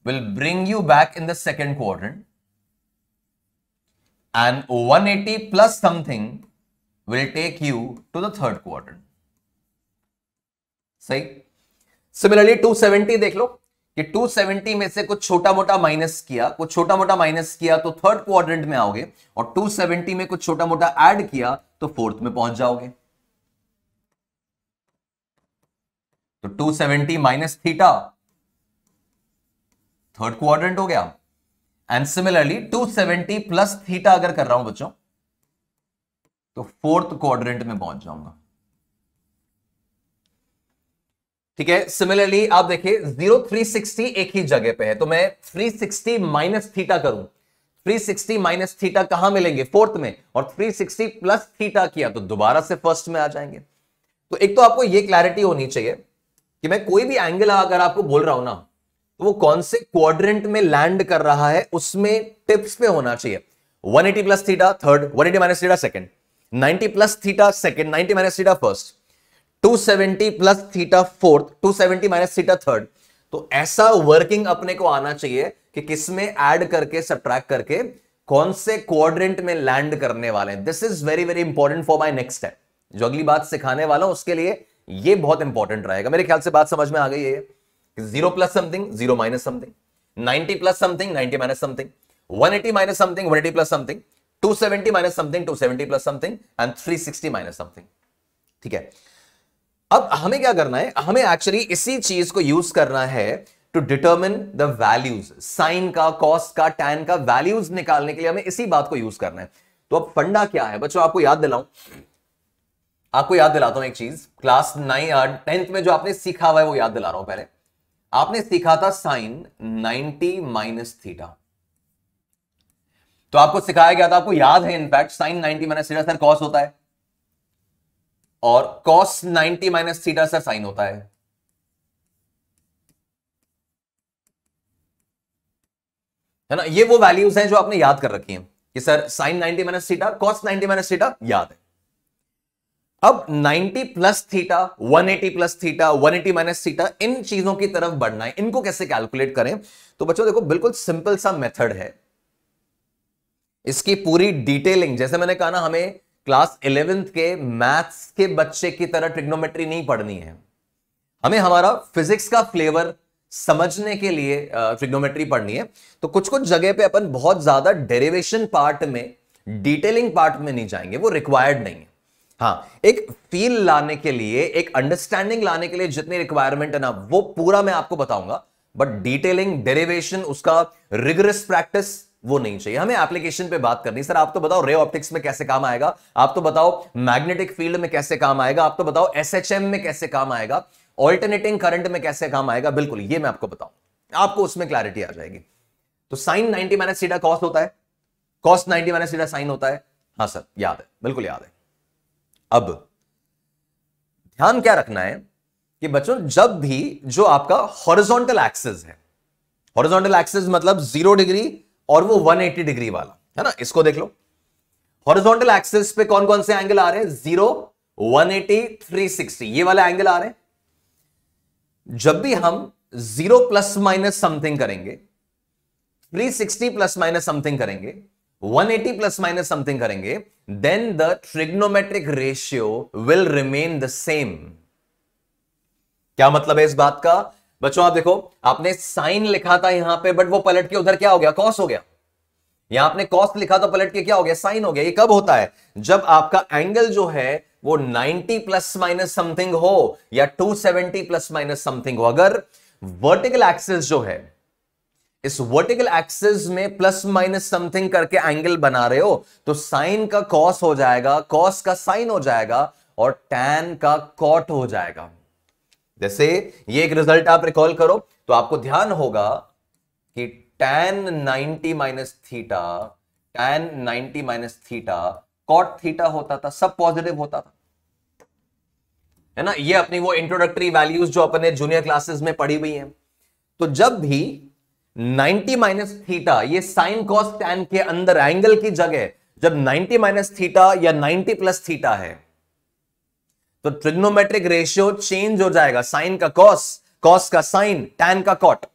will bring you back in the second quadrant, and 180 plus something will take you to the third quadrant. सही। सिमिलरली 270 देख लो कि 270 में से कुछ छोटा मोटा माइनस किया, तो थर्ड क्वाड्रेंट में आओगे, और 270 में कुछ छोटा मोटा ऐड किया तो फोर्थ में पहुंच जाओगे। तो 270 माइनस थीटा थर्ड क्वाड्रेंट हो गया, एंड सिमिलरली 270 प्लस थीटा अगर कर रहा हूं बच्चों तो फोर्थ क्वाड्रेंट में पहुंच जाऊंगा। ठीक है। सिमिलरली आप देखिए 0, 360 एक ही जगह पे है, तो मैं 360 माइनस थीटा करूं, 360 माइनस थीटा कहां मिलेंगे? फोर्थ में। और 360 प्लस थीटा किया तो दोबारा से फर्स्ट में आ जाएंगे। तो एक तो आपको यह क्लैरिटी होनी चाहिए कि मैं कोई भी एंगल अगर आपको बोल रहा हूं ना तो वो कौन से क्वाड्रेंट में लैंड कर रहा है उसमें टिप्स पे होना चाहिए। 180 plus theta third, 180 minus theta second, 90 plus theta second, 90 minus theta first, 270 plus theta fourth, 270 minus theta third. तो ऐसा वर्किंग अपने को आना चाहिए कि किसमें ऐड करके सब्ट्रैक्ट करके कौन से क्वाड्रेंट में लैंड करने वाले हैं। This is very very important for my next step, जो अगली बात सिखाने वाला हूं उसके लिए ये बहुत इंपॉर्टेंट रहेगा। मेरे ख्याल से बात समझ में आ गई है। 0 plus something, 0 minus something, 90 plus something, 90 minus something, 180 minus something, 180 plus something, 270 minus something, 270 plus something and 360 minus something. ठीक है, अब हमें क्या करना है, हमें एक्चुअली इसी चीज को यूज करना है to determine the values, sine का, कॉस का, टैन का वैल्यूज निकालने के लिए हमें इसी बात को यूज करना है। तो अब फंडा क्या है बच्चों, आपको याद दिलाता हूं एक चीज। क्लास 10th में जो आपने सीखा हुआ है वो याद दिला रहा हूं। पहले आपने सीखा था साइन 90 माइनस थीटा। तो आपको सिखाया गया था, आपको याद है in fact, sine 90 minus theta sir cos होता है और cos 90 minus theta sir sine होता है ना। ये वो वैल्यूज हैं जो आपने याद कर रखी हैं कि sir sine 90 minus theta, cos 90 minus theta याद है। अब 90 plus theta, 180 plus theta, 180 minus theta, इन चीजों की तरफ बढ़ना है। इनको कैसे कैलकुलेट करें? तो बच्चों देखो, बिल्कुल सिंपल सा मेथड है। इसकी पूरी डिटेलिंग, जैसे मैंने कहा ना, हमें क्लास 11th के मैथ्स के बच्चे की तरह ट्रिग्नोमेट्री नहीं पढ़नी है। हमें हमारा फिजिक्स का फ्लेवर समझने के लिए ट्रिग्नोमेट्री पढ़नी है। तो कुछ कुछ जगह पे अपन बहुत ज्यादा डेरिवेशन पार्ट में, डिटेलिंग पार्ट में नहीं जाएंगे, वो रिक्वायर्ड नहीं है। हाँ, एक फील लाने के लिए, एक अंडरस्टैंडिंग लाने के लिए जितनी रिक्वायरमेंट है ना, वो पूरा मैं आपको बताऊंगा। बट डिटेलिंग, डेरिवेशन, उसका रिगरस प्रैक्टिस वो नहीं चाहिए। हमें एप्लीकेशन पे बात करनी। सर आप तो बताओ रे ऑप्टिक्स में कैसे काम आएगा, आप तो बताओ मैग्नेटिक फील्ड में कैसे काम आएगा, आप तो बताओ एसएचएम में कैसे काम आएगा, ऑल्टरनेटिंग करंट में कैसे काम आएगा। बिल्कुल, ये मैं आपको बताऊं, आपको उसमें क्लैरिटी आ जाएगी। तो साइन 90 माइनस थीटा कॉस होता है, कॉस 90 माइनस थीटा साइन होता है। हाँ सर याद है, बिल्कुल याद है। अब ध्यान क्या रखना है कि बच्चों, जब भी जो आपका हॉरिजॉन्टल एक्सिस है, हॉरिजॉन्टल एक्सिस मतलब 0 डिग्री और वो 180 डिग्री वाला है ना, इसको देख लो। हॉरिजॉन्टल एक्सिस पे कौन कौन से एंगल आ रहे हैं? 0, 180, 360, ये वाले एंगल आ रहे हैं। जब भी हम 0 प्लस माइनस समथिंग करेंगे, 360 प्लस माइनस समथिंग करेंगे, 180 प्लस माइनस समथिंग करेंगे, then the trigonometric ratio will remain the same. क्या मतलब है इस बात का? बच्चों आप देखो, आपने साइन लिखा था यहां पे, बट वो पलट के उधर क्या हो गया? कॉस हो गया। यहां आपने कॉस लिखा था, पलट के क्या हो गया? साइन हो गया। ये कब होता है? जब आपका एंगल जो है वो 90 प्लस माइनस समथिंग हो या 270 प्लस माइनस समथिंग हो। अगर वर्टिकल एक्सिस जो है, इस वर्टिकल एक्सिस में प्लस माइनस समथिंग करके एंगल बना रहे हो, तो साइन का कॉस हो जाएगा, कॉस का साइन हो जाएगा और टैन का कॉट हो जाएगा। जैसे ये एक रिजल्ट आप रिकॉल करो तो आपको ध्यान होगा कि tan 90 minus theta, tan 90 minus theta cot theta होता था, सब पॉजिटिव होता था, है ना। ये अपनी वो इंट्रोडक्टरी वैल्यूज जो अपने जूनियर क्लासेस में पढ़ी हुई हैं। तो जब भी 90 माइनस थीटा, ये साइन कॉस टैन के अंदर एंगल की जगह जब 90 माइनस थीटा या 90 प्लस थीटा है, तो ट्रिग्नोमेट्रिक रेशियो चेंज हो जाएगा। साइन का कॉस, कॉस का साइन, टैन का कॉट।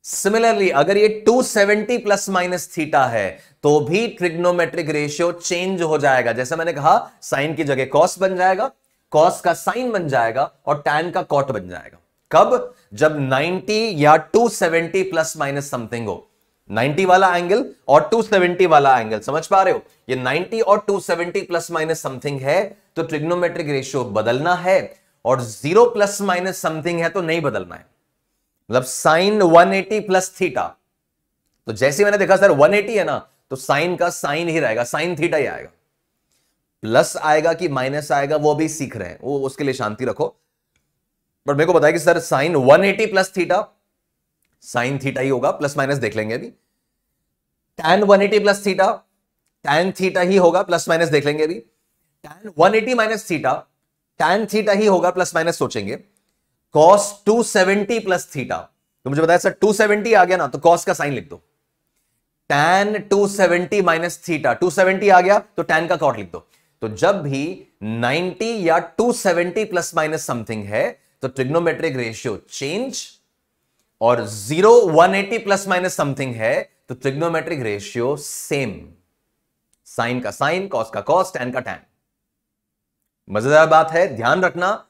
सिमिलरली अगर ये 270 प्लस माइनस थीटा है तो भी ट्रिग्नोमेट्रिक रेशियो चेंज हो जाएगा। जैसे मैंने कहा, साइन की जगह कॉस बन जाएगा, कॉस का साइन बन जाएगा और टैन का कॉट बन जाएगा। कब? जब 90 या 270 प्लस माइनस समथिंग हो। 90 वाला एंगल और 270 वाला एंगल, समझ पा रहे हो? ये 90 और 270 प्लस माइनस समथिंग है तो ट्रिग्नोमेट्रिक रेशियो बदलना है, और 0 प्लस माइनस समथिंग है तो नहीं बदलना है। मतलब साइन 180 प्लस थीटा, तो जैसे मैंने देखा सर 180 है ना, तो साइन का साइन ही रहेगा, साइन थीटा ही आएगा। प्लस आएगा कि माइनस आएगा वो भी सीख रहे हैं, वो उसके लिए शांति रखो। पर मेरे को बताया कि sir sine 180 plus theta, sine theta ही होगा, प्लस माइनस देख लेंगे अभी। tan 180 plus theta, tan theta ही होगा, प्लस माइनस देख लेंगे अभी। tan 180 minus theta, tan theta ही होगा, प्लस माइनस सोचेंगे। cos 270 प्लस थीटा, तो मुझे बताया सर 270 आ गया ना, तो cos का साइन लिख दो, tan 270 माइनस थीटा, 270 आ गया तो tan का cot लिख दो। तो जब भी 90 या 270 प्लस माइनस समथिंग है तो ट्रिग्नोमेट्रिक रेशियो चेंज, और 0 180 प्लस माइनस समथिंग है तो ट्रिग्नोमेट्रिक रेशियो सेम, साइन का साइन, कॉस का कॉस, टैन का टैन। मजेदार बात है, ध्यान रखना,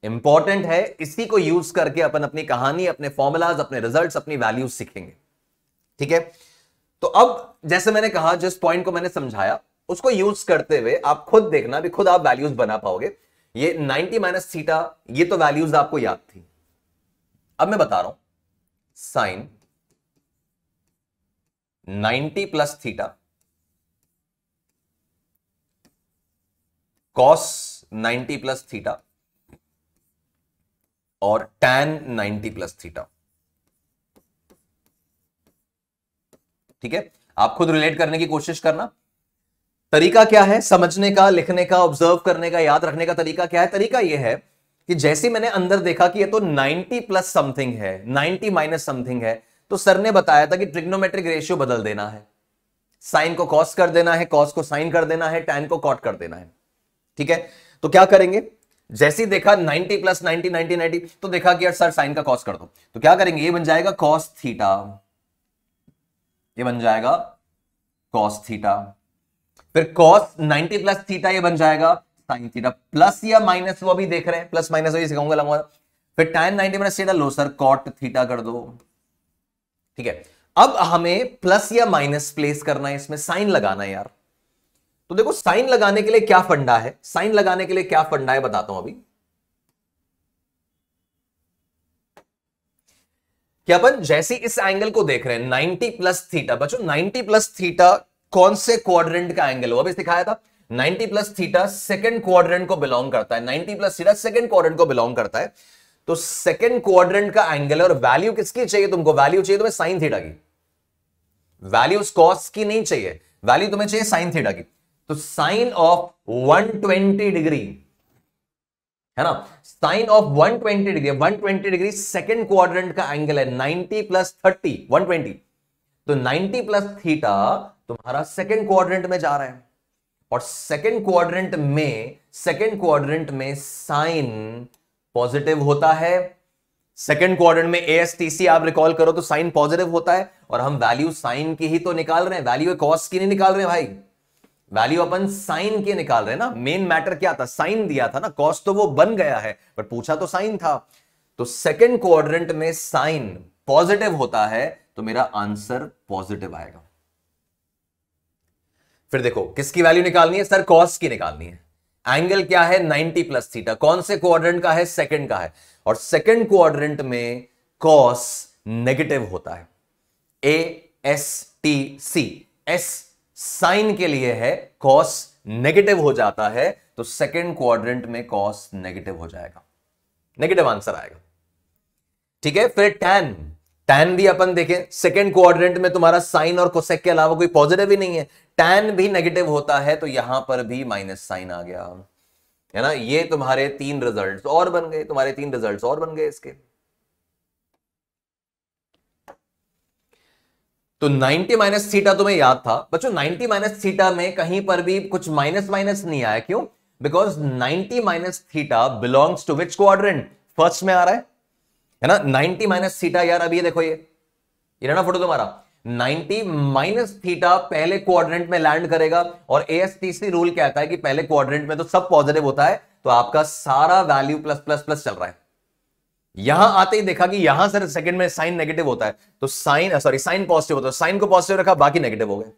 इंपॉर्टेंट है, इसी को यूज करके अपन अपनी कहानी, अपने फॉर्मूलाज, अपने रिजल्ट्स, अपनी वैल्यूज सीखेंगे। ठीक है, तो अब जैसे मैंने कहा, जिस पॉइंट को मैंने समझाया उसको यूज करते हुए आप खुद देखना भी, खुद आप वैल्यूज बना पाओगे। ये 90 माइनस थीटा, ये तो वैल्यूज आपको याद थी। अब मैं बता रहा हूं, sine 90 plus theta, cos 90 plus theta और tan 90 प्लस थीटा। ठीक है, आप खुद रिलेट करने की कोशिश करना। तरीका क्या है समझने का, लिखने का, ऑब्जर्व करने का, याद रखने का तरीका क्या है? तरीका यह है कि जैसे मैंने अंदर देखा कि ये तो 90 प्लस समथिंग है, 90 माइनस समथिंग है, तो सर ने बताया था कि ट्रिग्नोमेट्रिक रेशियो बदल देना है, साइन को कॉस कर देना है, कॉस को साइन कर देना है, टैन को कॉट कर देना है। ठीक है, तो क्या करेंगे, जैसे ही देखा 90 प्लस 90 90 90, तो देखा कि यार सर साइन का कॉस कर दो, तो क्या करेंगे, ये बन जाएगा कॉस थीटा, ये बन जाएगा कॉस थीटा, फिर कॉस 90 प्लस थीटा ये बन जाएगा साइन थीटा, प्लस या माइनस वो भी देख रहे हैं, प्लस माइनस वही सिखाऊंगा लंबा। फिर tan 90 माइनस थीटा, लो सर कॉट थीटा कर दो। ठीक है, अब हमें प्लस या माइनस प्लेस करना है, इसमें साइन लगाना है यार। तो देखो साइन लगाने के लिए क्या फंडा है, साइन लगाने के लिए क्या फंडा है बताता हूं अभी। कि अपन जैसे इस एंगल को देख रहे हैं 90 प्लस थीटा, बच्चों 90 प्लस थीटा कौन से क्वाड्रेंट का एंगल हो, अभी सिखाया था। 90 प्लस थीटा सेकंड क्वाड्रेंट को बिलोंग करता है, 90 प्लस थीटा सेकंड क्वाड्रेंट को बिलोंग करता है। तो सेकंड क्वाड्रेंट का एंगल, और वैल्यू किसकी चाहिए तुमको, वैल्यू चाहिए तुम्हें साइन थीटा की, वैल्यू कॉस की नहीं चाहिए, वैल्यू तुम्हें चाहिए साइन थीटा की। तो साइन ऑफ 120 डिग्री है ना, sine of 120 degree, 120 degree second quadrant का एंगल है, 90 प्लस 30 120, तो 90 प्लस थीटा तुम्हारा सेकंड क्वाड्रेंट में जा रहा है, और सेकंड क्वाड्रेंट में साइन पॉजिटिव होता है। सेकंड क्वाड्रेंट में एएसटीसी आप रिकॉल करो तो साइन पॉजिटिव होता है, और हम वैल्यू साइन की ही तो निकाल रहे हैं, वैल्यू कॉस की नहीं निकाल रहे हैं भाई, वैल्यू अपन साइन के निकाल रहे हैं ना। मेन मैटर क्या था, साइन दिया था ना, कॉस तो वो बन गया है, पर पूछा तो साइन था। तो सेकंड क्वाड्रेंट में साइन पॉजिटिव होता है, तो मेरा आंसर पॉजिटिव आएगा। फिर देखो किसकी वैल्यू निकालनी है सर, कॉस की निकालनी है। एंगल क्या है 90 प्लस थीटा, कौन से क्वाड्रेंट का है, सेकंड का है, और सेकंड क्वाड्रेंट में कॉस नेगेटिव होता है, ASTC, एस साइन के लिए है, कॉस नेगेटिव हो जाता है, तो सेकंड क्वाड्रेंट में कॉस नेगेटिव हो जाएगा, नेगेटिव आंसर आएगा। ठीक है, फिर टैन भी अपन देखें, सेकंड क्वाड्रेंट में तुम्हारा साइन और कोसेक के अलावा कोई पॉजिटिव ही नहीं है, टैन भी नेगेटिव होता है, तो यहां पर भी माइनस साइन आ गया, है ना। ये तुम्हारे 3 रिजल्ट्स और बन गए, तुम्हारे 3 रिजल्ट्स और बन गए इसके। तो 90 माइनस थीटा तुम्हें याद था बच्चों, 90 माइनस थीटा में कहीं पर भी कुछ माइनस माइनस नहीं आया, क्यों, because 90 minus theta belongs to which quadrant, first में आ रहा है ना। 90 माइनस थीटा यार, अभी ये देखो, ये ना फोटो तुम्हारा 90 माइनस थीटा पहले क्वाड्रेंट में लैंड करेगा, और एएसटीसी रूल कहता है कि पहले क्वाड्रेंट में तो सब पॉजिटिव होता है, तो आपका सारा वैल्यू प्लस प्लस प्लस चल रहा है। यहां आते ही देखा कि यहां सर सेकंड में साइन नेगेटिव होता है, तो साइन पॉजिटिव होता है, साइन को पॉजिटिव रखा, बाकी नेगेटिव हो गए।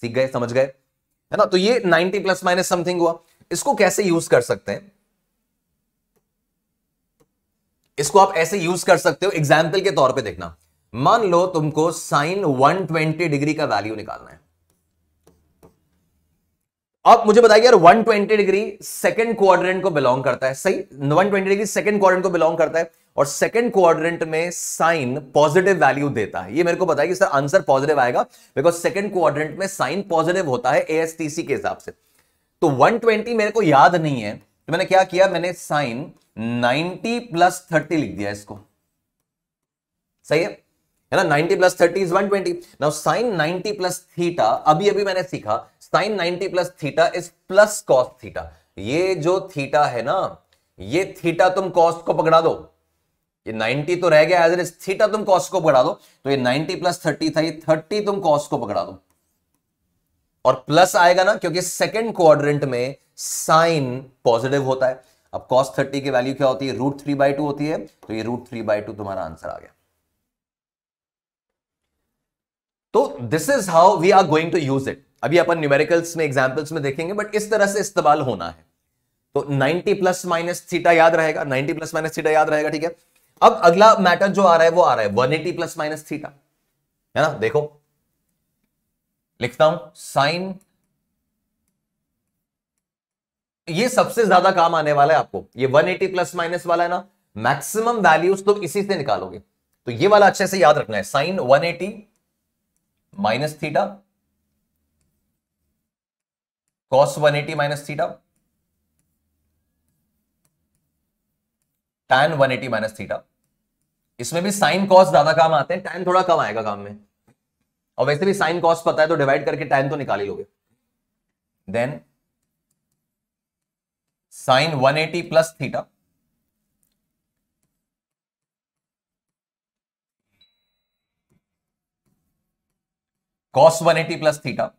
सीख गए, समझ गए, है ना। तो ये 90 प्लस माइनस समथिंग हुआ। इसको कैसे यूज कर सकते हैं, इसको आप ऐसे यूज कर सकते हो, एग्जाम्पल के तौर पे देखना। मान लो तुमको साइन 120 डिग्री का वैल्यू निकालना है। अब मुझे बताइए यार 120 डिग्री सेकंड क्वाड्रेंट को बिलोंग करता है, सही, 120 डिग्री सेकंड क्वाड्रेंट को बिलोंग करता है, और सेकंड क्वाड्रेंट में साइन पॉजिटिव वैल्यू देता है। ये मेरे को बताइए कि सर आंसर पॉजिटिव आएगा, बिकॉज सेकंड क्वाड्रेंट में साइन पॉजिटिव होता है एएसटीसी के हिसाब से। तो 120 मेरे को याद नहीं है, तो मैंने क्या किया, मैंने साइन 90 प्लस 30 लिख दिया इसको, सही है ना। 90 plus 30 is 120। Now sine 90 plus theta, अभी मैंने सीखा sine 90 plus theta is plus cos theta. ये जो थीटा है ना, ये थीटा तुम कॉस को पकड़ा दो, ये 90 तो रह गया एज इट इज, थीटा तुम कॉस को पकड़ा दो, तो ये 90 प्लस 30 था, ये 30 तुम कॉस को पकड़ा दो, और प्लस आएगा ना, क्योंकि सेकंड क्वाड्रेंट में साइन पॉजिटिव होता है। अब कॉस 30 की वैल्यू क्या होती है, √3/2 होती है, तो ये √3/2 तुम्हारा आंसर आ गया। तो this is how we are going to use it. अभी अपन न्यूमेरिकल्स में एग्जांपल्स में देखेंगे, बट इस तरह से इस्तेमाल होना है। तो 90 प्लस माइनस थीटा याद रहेगा, 90 प्लस माइनस थीटा याद रहेगा, ठीक है। अब अगला मैटर जो आ रहा है वो आ रहा है 180 प्लस माइनस थीटा, है ना। देखो लिखता हूं साइन, ये सबसे ज्यादा काम आने वाला है आपको, ये 180 प्लस माइनस वाला है ना, मैक्सिमम वैल्यूज तुम इसी से निकालोगे, तो ये वाला अच्छे से याद रखना है। Sine 180 minus theta, cos 180 minus theta, tan 180 minus theta. इसमें भी साइन कॉस ज्यादा काम आते हैं, tan थोड़ा कम आएगा काम में, और वैसे भी साइन कॉस पता है तो डिवाइड करके tan तो निकाल ही लोगे। Then sine 180 plus theta, cos 180 plus theta,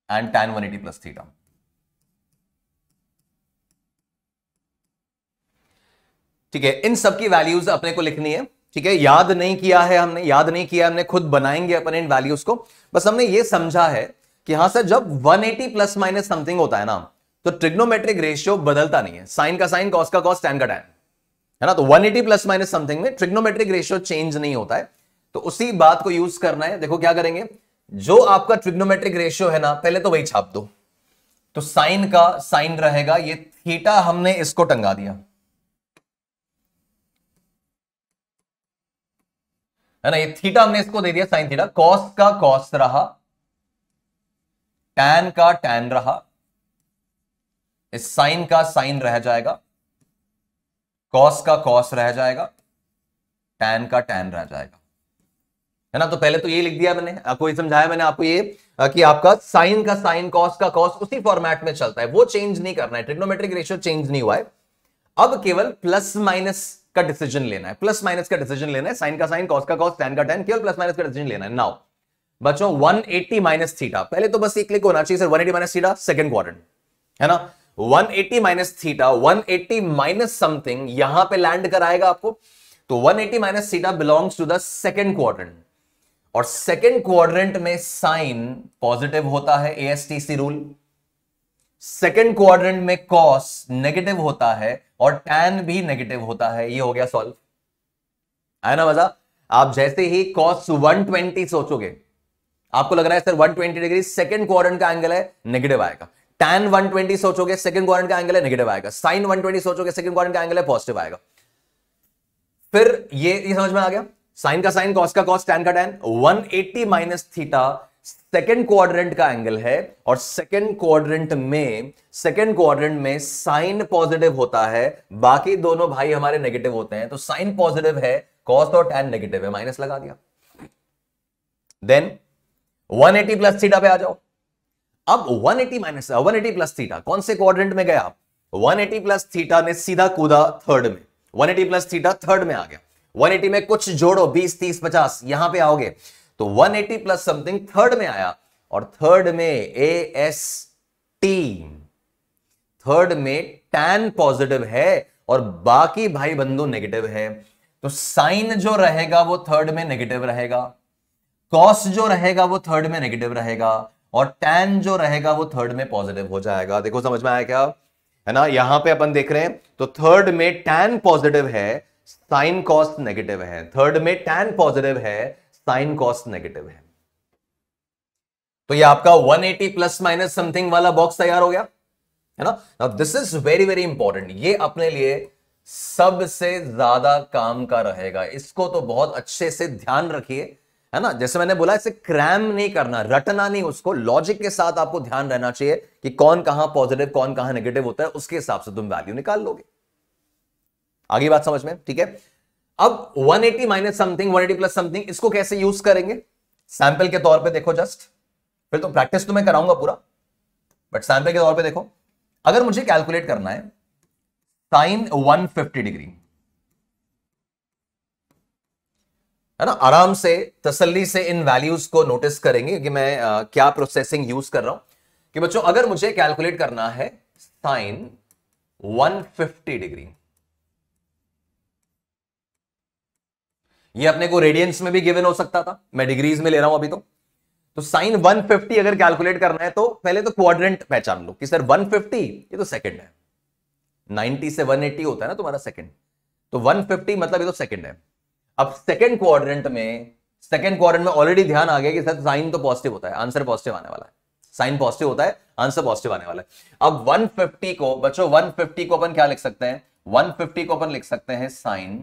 and tan 180 plus theta. ठीक है, इन सब की वैल्यूज अपने को लिखनी है, ठीक है। याद नहीं किया है हमने, खुद बनाएंगे अपन इन वैल्यूज को। बस हमने ये समझा है कि हाँ सर, जब 180 प्लस माइनस समथिंग होता है ना, तो ट्रिग्नोमेट्रिक रेशियो बदलता नहीं है, साइन का साइन, कॉस का कॉस, टैन का टैन, है ना। तो 180 प्लस माइनस समथिंग में ट्रिग्नोमेट्रिक रेशियो चेंज नहीं होता है, तो उसी बात को यूज करना है। देखो क्या करेंगे, जो आपका ट्रिग्नोमेट्रिक रेशियो है ना, पहले तो वही छाप दो। तो साइन का साइन रहेगा, ये थीटा हमने इसको टंगा दिया, है ना, ये थीटा हमने इसको दे दिया साइन थीटा। कॉस का कॉस रहा, टैन का टैन रहा, इस साइन का साइन रह जाएगा, कॉस का कॉस रह जाएगा, टैन का टैन रह जाएगा, है ना। तो पहले तो ये लिख दिया मैंने आपको, ये समझाया मैंने आपको ये कि आपका साइन का साइन, कॉस का कॉस उसी फॉर्मेट में चलता है, वो चेंज नहीं करना है, ट्रिग्नोमेट्रिक रेशियो चेंज नहीं हुआ है। अब केवल प्लस माइनस का डिसीजन लेना है, प्लस माइनस का डिसीजन लेना है, साइन का साइन, कॉस का कॉस, टैन का टैन, केवल प्लस माइनस का डिसीजन लेना है। नाउ बच्चों 180 माइनस थीटा, पहले तो बस ये क्लिक होना चाहिए sir, 180 minus theta second quadrant, है ना। 180 माइनस थीटा, 180 माइनस समथिंग यहां पे लैंड कराएगा आपको, तो 180 minus theta belongs to the second quadrant, और सेकंड क्वाड्रेंट में साइन पॉजिटिव होता है, एएसटीसी रूल। सेकंड क्वाड्रेंट में कॉस नेगेटिव होता है और टैन भी नेगेटिव होता है। ये हो गया सॉल्व, आया ना मजा। आप जैसे ही कॉस 120 सोचोगे, आपको लग रहा है सर 120 डिग्री सेकंड क्वाड्रेंट का एंगल है, नेगेटिव आएगा। टैन 120 सोचोगे, सेकंड क्वाड्रेंट का एंगल है, नेगेटिव आएगा। साइन 120 सोचोगे, सेकंड क्वाड्रेंट का एंगल है, पॉजिटिव आएगा। फिर ये समझ में आ गया, साइन का साइन, कॉस का कॉस, टैन का tan. 180 minus theta second quadrant का एंगल है, और सेकंड क्वाड्रेंट में साइन पॉजिटिव होता है, बाकी दोनों भाई हमारे नेगेटिव होते हैं। तो साइन पॉजिटिव है, कॉस और टैन नेगेटिव है, माइनस लगा दिया। देन 180 प्लस थीटा पे आ जाओ। अब 180 प्लस थीटा कौन से क्वाड्रेंट में गया? 180 प्लस थीटा ने सीधा कूदा थर्ड में, 180 प्लस थीटा थर्ड में आ गया। 180 में कुछ जोड़ो, 20, 30, 50, यहां पे आओगे तो 180 प्लस समथिंग थर्ड में आया, और थर्ड में AST, थर्ड में टैन पॉजिटिव है और बाकी भाई बंधु नेगेटिव है। तो साइन जो रहेगा वो थर्ड में नेगेटिव रहेगा, कॉस जो रहेगा वो थर्ड में नेगेटिव रहेगा, और टैन जो रहेगा वो थर्ड में पॉजिटिव हो जाएगा। देखो समझ में आया क्या? है ना, यहां पे अपन देख रहे हैं तो थर्ड में टैन पॉजिटिव है, साइन कॉस नेगेटिव है। थर्ड में टैन पॉजिटिव है, साइन कॉस नेगेटिव है। तो ये आपका 180 प्लस माइनस समथिंग वाला बॉक्स तैयार हो गया, है ना। Now this is very very important, ये अपने लिए सबसे ज्यादा काम का रहेगा, इसको तो बहुत अच्छे से ध्यान रखिए। है ना, जैसे मैंने बोला इसे क्रैम नहीं करना, रटना नहीं, उसको लॉजिक के साथ आपको ध्यान रहना चाहिए कि कौन कहां पॉजिटिव कौन कहां नेगेटिव होता है, उसके हिसाब से तुम वैल्यू निकाल लोगे। आगे बात समझ में, ठीक है। अब 180 माइनस समथिंग 180 प्लस समथिंग, इसको कैसे यूज करेंगे सैंपल के तौर पे देखो जस्ट, फिर तो प्रैक्टिस तो मैं कराऊंगा पूरा, बट सैंपल के तौर पे देखो। अगर मुझे कैलकुलेट करना है साइन 150 डिग्री, है ना, आराम से तसल्ली से इन वैल्यूज को नोटिस करेंगे कि मैं क्या प्रोसेसिंग यूज कर रहा हूं। कि बच्चों अगर मुझे कैलकुलेट करना है साइन 150 डिग्री, ये अपने को रेडियंस में भी गिवन हो सकता था, मैं डिग्रीज में ले रहा हूं अभी तो साइन 150 अगर कैलकुलेट करना है तो पहले तो क्वाड्रेंट पहचान लो कि सर 150 ये तो सेकंड है, 90 से 180 होता है ना तुम्हारा सेकंड, तो 150 मतलब ये तो सेकंड है। अब सेकंड क्वाड्रेंट में ऑलरेडी ध्यान आ गया कि सर साइन तो पॉजिटिव होता है, आंसर पॉजिटिव आने वाला है, साइन पॉजिटिव होता है आंसर पॉजिटिव आने वाला है। अब 150 को बच्चों 150 को अपन क्या लिख सकते हैं, 150 को अपन लिख सकते हैं साइन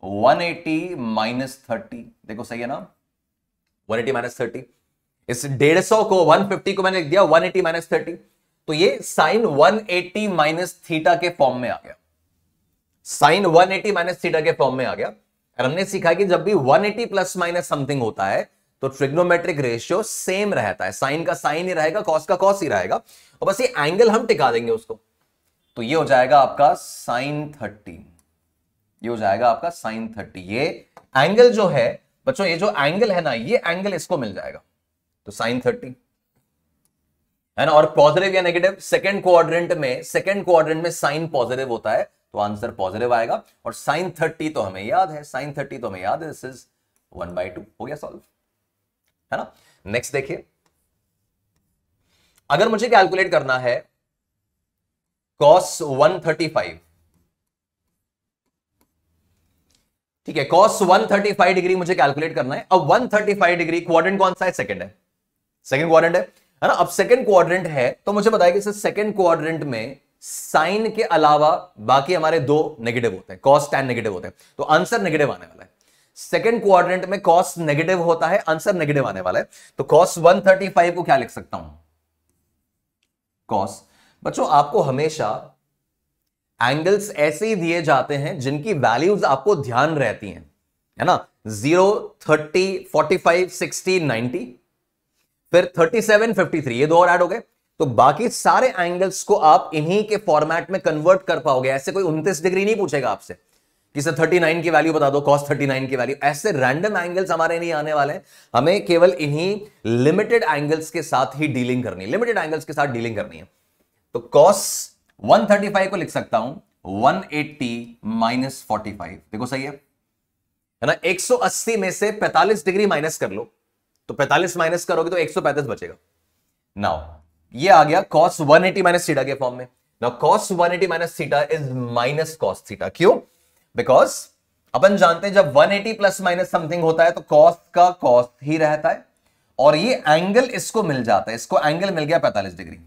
180 माइनस 30, देखो सही है ना, 180 माइनस 30, इस 150 को 150 को मैंने लिख दिया 180 माइनस 30, तो ये साइन 180 माइनस थीटा के फॉर्म में आ गया, साइन 180 माइनस थीटा के फॉर्म में आ गया। और हमने सीखा कि जब भी 180 प्लस माइनस समथिंग होता है तो ट्रिग्नोमेट्रिक रेशियो सेम रहता है, साइन का साइन ही रहेगा, कॉस का कॉस ही रहेगा, और बस ये एंगल हम टिका देंगे उसको, तो ये हो जाएगा आपका साइन 30, ये हो जाएगा आपका साइन 30। ये एंगल जो है बच्चों, ये जो एंगल है ना, ये एंगल इसको मिल जाएगा, तो साइन 30 है ना। और पॉजिटिव या नेगेटिव, सेकंड क्वाड्रेंट में साइन पॉजिटिव होता है तो आंसर पॉजिटिव आएगा, और साइन 30 तो हमें याद है, साइन 30 तो हमें याद है, दिस इज 1/2, हो गया सॉल्व, है ना। नेक्स्ट देखिए, अगर मुझे कैलकुलेट करना है cos 135, ठीक है, cos 135 डिग्री मुझे कैलकुलेट करना है। अब 135 डिग्री क्वाड्रेंट कौन सा है, सेकंड है, सेकंड क्वाड्रेंट है ना। अब सेकंड क्वाड्रेंट है तो मुझे बताया कि सेकंड क्वाड्रेंट में साइन के अलावा बाकी हमारे दो नेगेटिव होते हैं, cos tan नेगेटिव होते हैं, तो आंसर नेगेटिव आने वाला है। सेकंड क्वाड्रेंट में cos नेगेटिव होता है, आंसर नेगेटिव आने वाला है, तो cos 135 को क्या लिख सकता हूं, cos। बच्चों आपको हमेशा एंगल्स ऐसे ही दिए जाते हैं जिनकी वैल्यूज आपको ध्यान रहती हैं, है ना, 0, 30, 45, 60, 90, फिर 37, 53, ये दो और ऐड हो गए, तो बाकी सारे एंगल्स को आप इन्हीं के फॉर्मेट में कन्वर्ट कर पाओगे। ऐसे कोई 29 डिग्री नहीं पूछेगा आपसे कि सर 39 की वैल्यू बता दो, cos 39 की वैल्यू, ऐसे रैंडम एंगल्स हमारे नहीं आने वाले हैं, हमें केवल इन्हीं लिमिटेड एंगल्स के साथ ही डीलिंग करनी है, लिमिटेड एंगल्स के साथ डीलिंग करनी है। तो cos 135 को लिख सकता हूं 180 माइनस 45, देखो सही है ना, 180 में से 45 डिग्री माइनस कर लो, तो 45 माइनस करोगे तो 135 बचेगा। नाउ ये आ गया cos 180 माइनस थीटा के फॉर्म में। Now cos 180 minus theta is minus cos theta, क्यों, बिकॉज अपन जानते हैं जब 180 प्लस माइनस समथिंग होता है तो cos का cos ही रहता है, और ये एंगल इसको मिल जाता है, इसको एंगल मिल गया 45 डिग्री।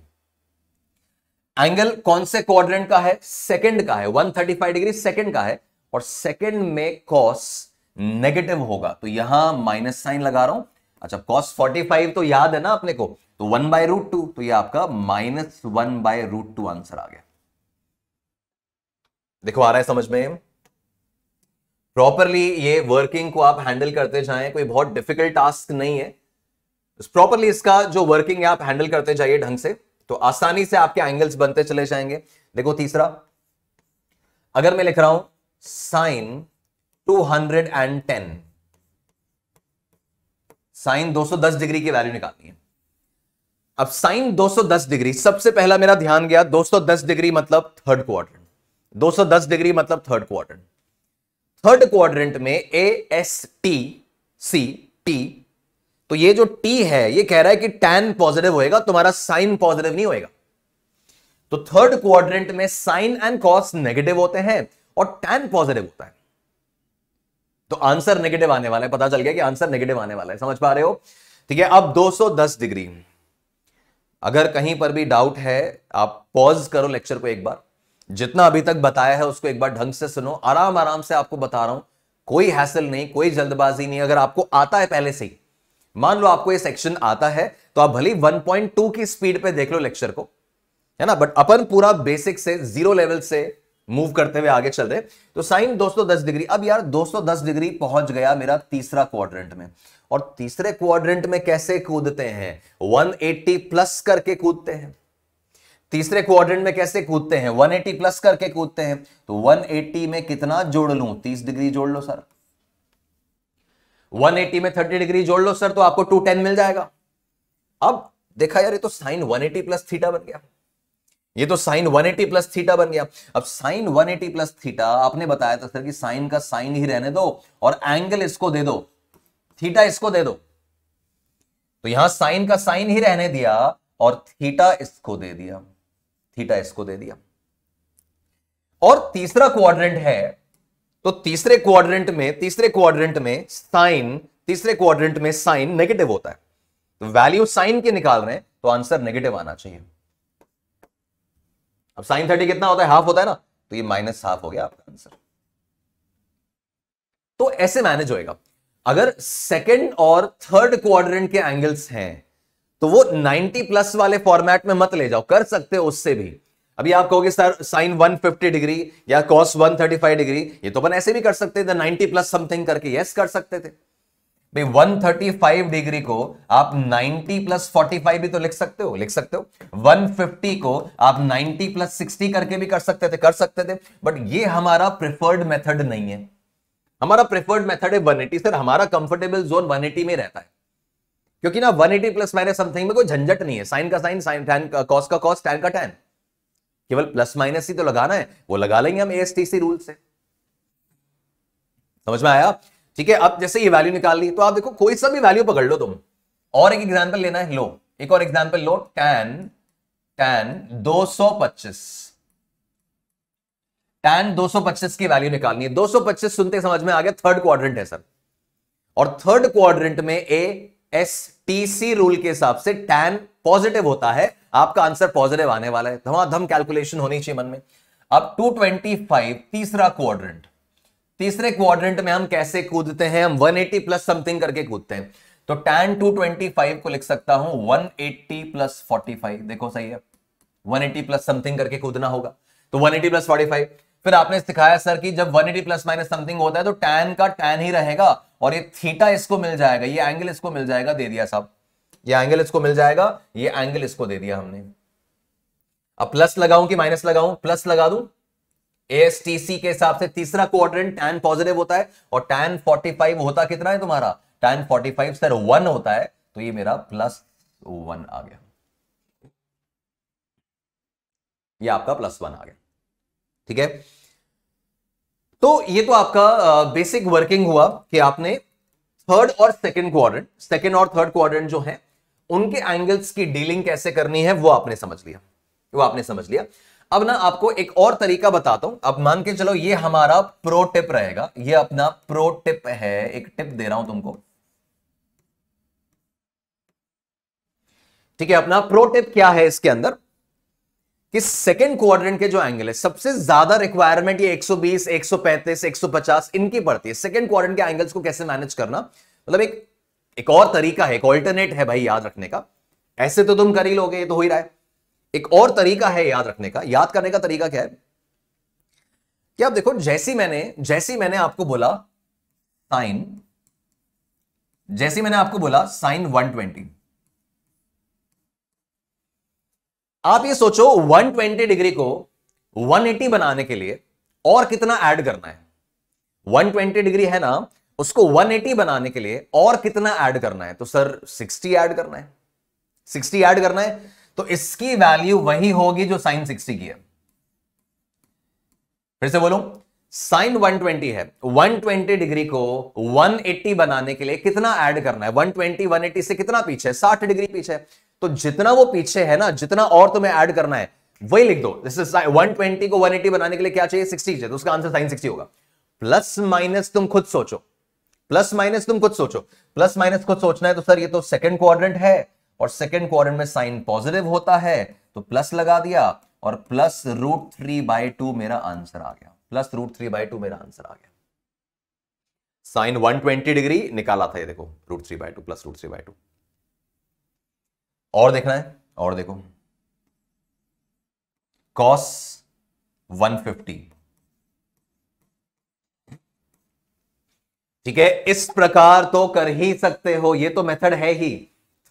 एंगल कौन से क्वाड्रेंट का है, सेकंड का है, 135 डिग्री सेकंड का है, और सेकंड में cos नेगेटिव होगा, तो यहां माइनस साइन लगा रहा हूं। अच्छा, cos 45 तो याद है ना अपने को, तो 1/√2, तो ये आपका -1/√2 आंसर आ गया। देखो आ रहा है समझ में, प्रॉपरली ये वर्किंग को आप हैंडल करते जाएं, कोई बहुत डिफिकल्ट टास्क नहीं है, प्रॉपरली इसका जो वर्किंग है आप हैंडल करते जाइए ढंग से, तो आसानी से आपके एंगल्स बनते चले जाएंगे। देखो तीसरा, अगर मैं लिख रहा हूं साइन 210, साइन 210 डिग्री की वैल्यू निकालनी है। अब साइन 210 डिग्री, सबसे पहला मेरा ध्यान गया 210 डिग्री मतलब थर्ड क्वाड्रेंट, 210 डिग्री मतलब थर्ड क्वाड्रेंट, थर्ड क्वाड्रेंट में A S T C T, तो ये जो टी है ये कह रहा है कि tan पॉजिटिव होएगा, तुम्हारा साइन पॉजिटिव नहीं होएगा। तो थर्ड क्वाड्रेंट में साइन एंड कॉस नेगेटिव होते हैं और tan पॉजिटिव होता है, तो आंसर नेगेटिव आने वाला है। पता चल गया कि आंसर नेगेटिव आने वाला है, समझ पा रहे हो, ठीक है। अब 210 डिग्री, अगर कहीं पर भी डाउट है आप पॉज करो लेक्चर को एक बार, जितना अभी तक बताया है उसको एक बार ढंग से सुनो, आराम आराम से आपको बता रहा हूं, कोई हैसल नहीं, कोई जल्दबाजी नहीं। अगर आपको आता है पहले से ही मान लो आपको ये सेक्शन आता है तो आप भले 1.2 की स्पीड पे देख लो लेक्चर को, है ना, बट अपन पूरा बेसिक से जीरो लेवल से मूव करते हुए आगे चल रहे। तो साइन 210 डिग्री, अब यार 210 डिग्री पहुंच गया मेरा तीसरा क्वाड्रेंट में, और तीसरे क्वाड्रेंट में कैसे कूदते हैं, 180 प्लस करके कूदते हैं। तीसरे क्वाड्रेंट में कैसे कूदते हैं, 180 प्लस करके कूदते हैं। तो 180 में कितना जोड़ लूं, 30 डिग्री जोड़ लो सर। 180 में 30 डिग्री जोड़ लो सर, तो आपको 210 मिल जाएगा। अब देखा यार, ये तो साइन 180 प्लस थीटा बन गया, ये तो साइन 180 प्लस थीटा बन गया। अब साइन 180 प्लस थीटा, आपने बताया था सर कि साइन का साइन ही रहने दो और एंगल इसको दे दो, थीटा इसको दे दो। तो यहां साइन का साइन ही रहने दिया और थीटा इसको दे दिया, थीटा इसको दे दिया। और तीसरा क्वाड्रेंट है, तो तीसरे क्वाड्रेंट में साइन नेगेटिव होता है। तो वैल्यू साइन के निकाल रहे हैं तो आंसर नेगेटिव आना चाहिए। अब साइन 30 कितना होता है, हाफ होता है ना, तो ये -1/2 हो गया आपका आंसर। तो ऐसे मैनेज होएगा। अगर सेकंड और थर्ड क्वाड्रेंट के एंगल्स हैं तो वो 90 प्लस वाले फॉर्मेट में मत ले जाओ, कर सकते हो उससे भी। अभी आप कहोगे सर साइन 150 डिग्री या कॉस 135 डिग्री, ये तो अपन ऐसे भी कर सकते थे 90 प्लस समथिंग करके, यस कर सकते थे भाई। 135 डिग्री को आप 90 प्लस 45 भी तो लिख सकते हो, 150 को आप 90 प्लस 60 करके भी कर सकते थे, बट ये हमारा प्रेफर्ड मेथड नहीं है। हमारा प्रेफर्ड मेथड है 180। सर हमारा कंफर्टेबल जोन 180 में रहता है, क्योंकि ना 180 प्लस माइनस समथिंग में कोई झंझट नहीं है। साइन का साइन, टैन का कॉस का कॉस, टैन का टैन, केवल प्लस माइनस ही तो लगाना है, वो लगा लेंगे हम एएसटीसी रूल से। समझ में आया? ठीक है। अब जैसे ये वैल्यू निकाल ली तो आप देखो कोई सा भी वैल्यू पकड़ लो तुम, और एक एग्जांपल लेना है, लो एक और एग्जांपल लो, टैन 225 की वैल्यू निकालनी है। 225 सुनते समझ में आ गया थर्ड क्वाड्रेंट है सर, और थर्ड क्वाड्रेंट में एएसटीसी रूल के हिसाब से टैन पॉजिटिव होता है, आपका आंसर पॉजिटिव आने वाला है। धमाधम कैलकुलेशन होनी चाहिए मन में। अब 225 तीसरे क्वाड्रेंट में हम कैसे कूदते हैं, हम 180 प्लस समथिंग करके कूदते हैं। तो टैन 225 को लिख सकता हूं 180 प्लस 45, देखो सही है, 180 प्लस समथिंग करके कूदना होगा, तो 180 प्लस 45। फिर आपने सिखाया सर कि जब 180 प्लस माइनस समथिंग होता है तो टैन का टैन ही रहेगा, और ये थीटा इसको मिल जाएगा, ये एंगल इसको मिल जाएगा, दे दिया साहब, ये एंगल इसको मिल जाएगा, ये एंगल इसको दे दिया हमने। अब प्लस लगाऊं कि माइनस लगाऊं, प्लस लगा दूं। एएसटीसी के हिसाब से तीसरा क्वाड्रेंट टैन पॉजिटिव होता है, और टैन 45 होता कितना है तुम्हारा, टैन 45 सर 1 होता है, तो ये मेरा +1 आ गया, ये आपका +1 आ गया। ठीक है, तो ये तो आपका बेसिक वर्किंग हुआ कि आपने थर्ड और सेकंड और थर्ड क्वाड्रेंट जो है उनके एंगल्स की डीलिंग कैसे करनी है वो आपने समझ लिया। अब ना आपको एक और तरीका बताता हूं। अब मान के चलो ये हमारा प्रो टिप रहेगा, ये अपना प्रो टिप है, एक टिप दे रहा हूं तुमको। ठीक है, अपना प्रो टिप क्या है इसके अंदर, कि सेकंड क्वाड्रेंट के जो एंगल है सबसे ज्यादा रिक्वायरमेंट ये 120, 135, 150 इनकी पड़ती है। सेकंड क्वाड्रेंट के एंगल्स को कैसे मैनेज करना, मतलब एक और तरीका है, एक ऑल्टरनेट है भाई याद रखने का। ऐसे तो तुम कर ही लोगे, ये तो हो ही रहा है। एक और तरीका है याद रखने का, याद करने का तरीका क्या है कि आप देखो, जैसी मैंने आपको बोला साइन 120, आप ये सोचो 120 डिग्री को 180 बनाने के लिए और कितना ऐड करना है। 120 डिग्री है ना, उसको 180 बनाने के लिए और कितना ऐड करना है, तो सर 60 ऐड करना है, 60 ऐड करना है। तो इसकी वैल्यू वही होगी जो साइन 60 की है। फिर से बोलूं, साइन 120 है, 120 डिग्री को 180 बनाने के लिए कितना ऐड करना है। 120 180 से कितना पीछे है, 60 डिग्री पीछे है। तो जितना वो पीछे है ना, जितना और तुम्हें ऐड करना है वही लिख दो। जैसे 120 को 180 बनाने के लिए क्या चाहिए, 60 चाहिए, तो उसका आंसर साइन 60 होगा। प्लस माइनस तुम खुद सोचो, प्लस माइनस खुद सोचना है। तो सर ये तो सेकंड क्वाड्रेंट है, और सेकंड क्वाड्रेंट में साइन पॉजिटिव होता है, तो प्लस लगा दिया, और +√3/2 मेरा आंसर आ गया, +√3/2 मेरा आंसर आ गया। साइन 120 डिग्री निकाला था, ये देखो √3/2 प्लस √3/2। और देखना है, और देखो cos 150, ठीक है। इस प्रकार तो कर ही सकते हो, ये तो मेथड है ही।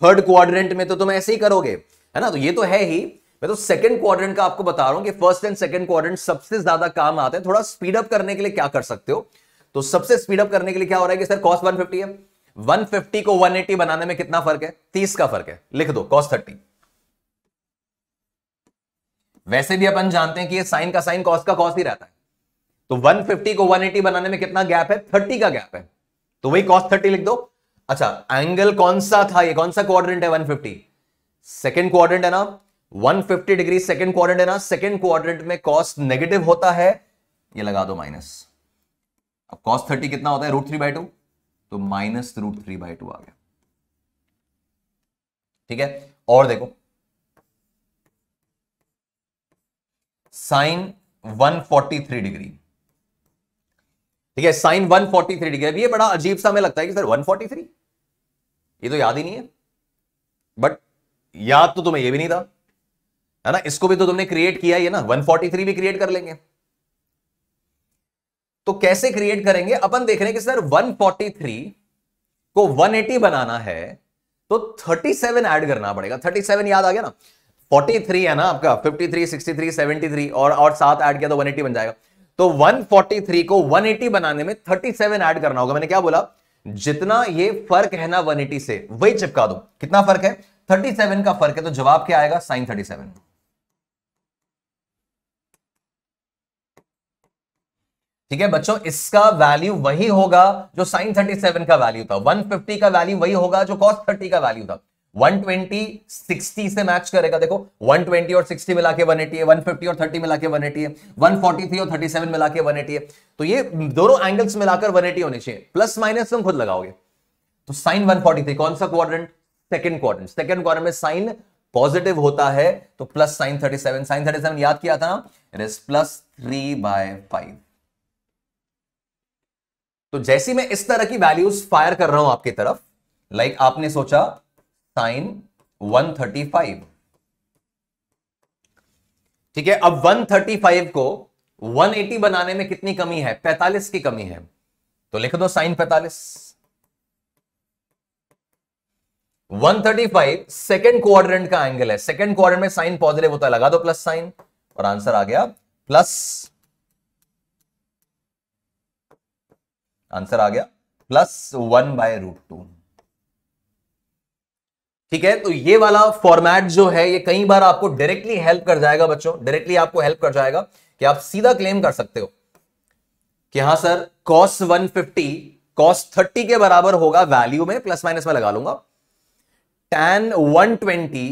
थर्ड क्वाड्रेंट में तो तुम ऐसे ही करोगे, है ना, तो ये तो है ही। मैं तो सेकंड क्वाड्रेंट का आपको बता रहा हूं कि फर्स्ट एंड सेकंड क्वाड्रेंट सबसे ज्यादा काम आते हैं। थोड़ा स्पीड अप करने के लिए क्या कर सकते हो, तो सबसे स्पीड अप करने के लिए क्या हो रहा है कि सर cos 150 है, 150 को 180 बनाने में कितना फर्क है, 30 का फर्क है, लिख दो cos 30। वैसे भी अपन जानते हैं कि ये साइन का साइन cos का cos ही रहता है, तो 150 को 180 बनाने में कितना गैप है, 30 का गैप है, तो वही cos 30 लिख दो। अच्छा, एंगल कौन सा था, ये कौन सा क्वाड्रेंट है, 150 सेकंड क्वाड्रेंट है ना, 150 डिग्री सेकंड क्वाड्रेंट है ना, सेकंड क्वाड्रेंट में cos नेगेटिव होता है, ये लगा दो माइनस। अब cos 30 कितना होता है, √3/2, तो माइनस √3/2 आ गया, ठीक है। और देखो साइन 143 डिग्री, ठीक है, साइन 143 डिग्री। अब ये बड़ा अजीब सा हमें लगता है कि सर 143, ये तो याद ही नहीं है, बट याद तो तुम्हें ये भी नहीं था, है ना, इसको भी तो तुमने क्रिएट किया ही है ना, 143 भी क्रिएट कर लेंगे। तो कैसे क्रिएट करेंगे, अपन देख रहे हैं कि सर 143 को 180 बनाना है तो 37 ऐड करना पड़ेगा। 37 याद आ गया ना, 43 है ना आपका, 53, 63, 73 और 7 ऐड किया तो 180 बन जाएगा। तो 143 को 180 बनाने में 37 ऐड करना होगा। मैंने क्या बोला, जितना ये फर्क है ना 180 से, वही चिपका दो। कितना फर्क है, 37 का फर्क है, तो जवाब क्या आएगा, साइन 37। ठीक है बच्चों, इसका वैल्यू वही होगा जो साइन 37 का वैल्यू था, 150 का वैल्यू वही होगा जो cos 30 का वैल्यू था। 120 60 से मैच करेगा, देखो 120 और 60 मिला के 180 है, 150 और 30 मिला के 180 है, 143 और 37 मिला के 180 है, तो ये दोनों एंगल्स मिलाकर 180 होने चाहिए। प्लस माइनस तुम खुद लगाओगे, तो साइन 143 कौन सा quadrant, second quadrant. Second quadrant में साइन पॉजिटिव होता है तो प्लस साइन 37। साइन 37 याद किया था ना, इट इज प्लस 3/5। तो जैसी मैं इस तरह की वैल्यूज फायर कर रहा हूं आपकी तरफ, लाइक आपने सोचा साइन 135, ठीक है। अब 135 को 180 बनाने में कितनी कमी है, 45 की कमी है, तो लिख दो साइन 45। 135 सेकेंड क्वाड्रेंट का एंगल है, सेकेंड क्वाड्रेंट में साइन पॉजिटिव होता है, लगा दो प्लस साइन, और आंसर आ गया प्लस, आंसर आ गया प्लस 1/√2। ठीक है, तो ये वाला फॉर्मेट जो है ये कई बार आपको डायरेक्टली हेल्प कर जाएगा बच्चों, डायरेक्टली आपको हेल्प कर जाएगा कि आप सीधा क्लेम कर सकते हो कि हां सर cos 150 cos 30 के बराबर होगा वैल्यू में, प्लस माइनस में लगा लूंगा। tan 120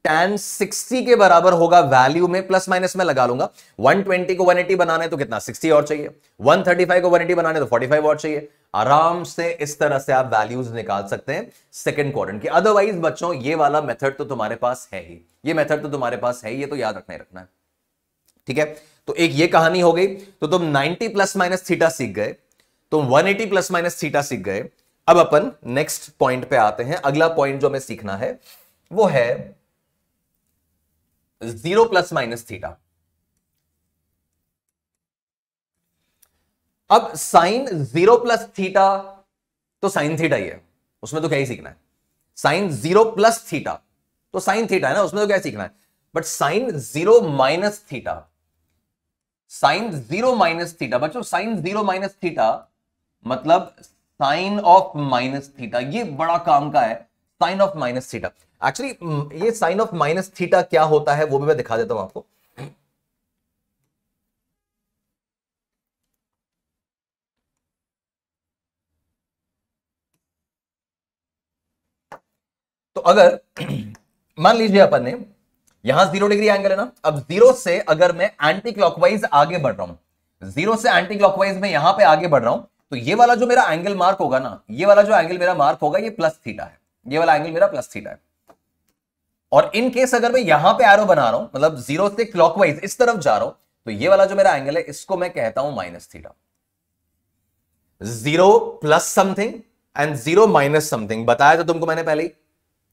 tan 60 के बराबर होगा वैल्यू में, प्लस माइनस में लगा लूंगा। 120 को 180 बनाना है तो कितना, 60 और चाहिए। 135 को 180 बनाने तो 45 और चाहिए। आराम से इस तरह से आप वैल्यूज निकाल सकते हैं सेकंड क्वाड्रेंट की। अदरवाइज बच्चों ये वाला मेथड तो तुम्हारे पास है ही, ये मेथड तो तुम्हारे पास है, ये तो याद रखना ही रखना है। ठीक है, तो एक ये कहानी हो गई। तो तुम 90 प्लस माइनस थीटा सीख गए, तुम 180 प्लस माइनस थीटा सीख गए। अब अपन नेक्स्ट पॉइंट पे आते हैं। अगला पॉइंट जो हमें सीखना है वो है 0 प्लस माइनस थीटा। अब साइन 0 प्लस थीटा तो साइन थीटा ही है, उसमें तो क्या ही सीखना है। साइन 0 प्लस थीटा तो साइन थीटा है ना, उसमें तो क्या सीखना है। But sine 0 minus theta, sine 0 minus theta बच्चों, साइन 0 माइनस थीटा मतलब साइन ऑफ माइनस थीटा। ये बड़ा काम का है, sine of minus theta. Actually ये साइन ऑफ माइनस थीटा क्या होता है वो भी मैं दिखा देता हूं आपको। तो अगर मान लीजिए अपन ने यहां 0 डिग्री एंगल है ना, अब 0 से अगर मैं एंटी क्लॉकवाइज आगे बढ़ रहा हूं, 0 से एंटी क्लॉकवाइज में यहां पे आगे बढ़ रहा हूं, तो ये वाला जो मेरा एंगल मार्क होगा ना, ये वाला जो एंगल मेरा मार्क होगा ये प्लस थीटा है, ये वाला एंगल मेरा प्लस थीटा है। और इन केस अगर मैं यहां पे एरो बना रहा हूं, मतलब 0 से क्लॉकवाइज इस तरफ जा रहा हूं, तो ये वाला जो मेरा एंगल है इसको मैं कहता हूं minus theta. 0 plus something and 0 minus something. बताया था तुमको मैंने पहले ही,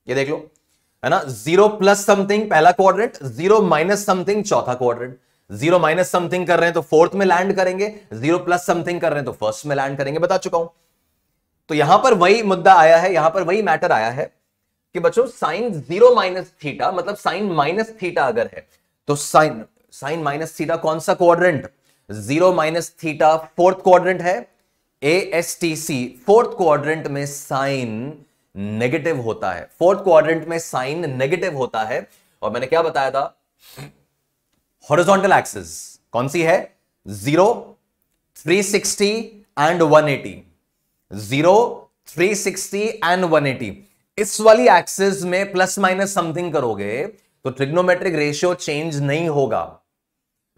ये देख लो, है ना। 0 प्लस समथिंग पहला क्वाड्रेंट, 0 माइनस समथिंग चौथा क्वाड्रेंट। 0 माइनस समथिंग कर रहे हैं तो फोर्थ में लैंड करेंगे, 0 प्लस समथिंग कर रहे हैं तो फर्स्ट में लैंड करेंगे, बता चुका हूं। तो यहां पर वही मुद्दा आया है, यहां पर वही मैटर आया है कि बच्चों साइन 0 माइनस थीटा, मतलब साइन माइनस थीटा अगर है तो साइन माइनस थीटा कौन सा quadrant? 0 minus theta fourth quadrant है। ASTC फोर्थ क्वाड्रेंट में साइन नेगेटिव होता है, फोर्थ क्वाड्रेंट में साइन नेगेटिव होता है। और मैंने क्या बताया था? हॉरिजॉन्टल एक्सिस कौन सी है? 0, 360 एंड 180। 0, 360 एंड 180। इस वाली एक्सिस में प्लस माइनस समथिंग करोगे तो ट्रिग्नोमेट्रिक रेशियो चेंज नहीं होगा।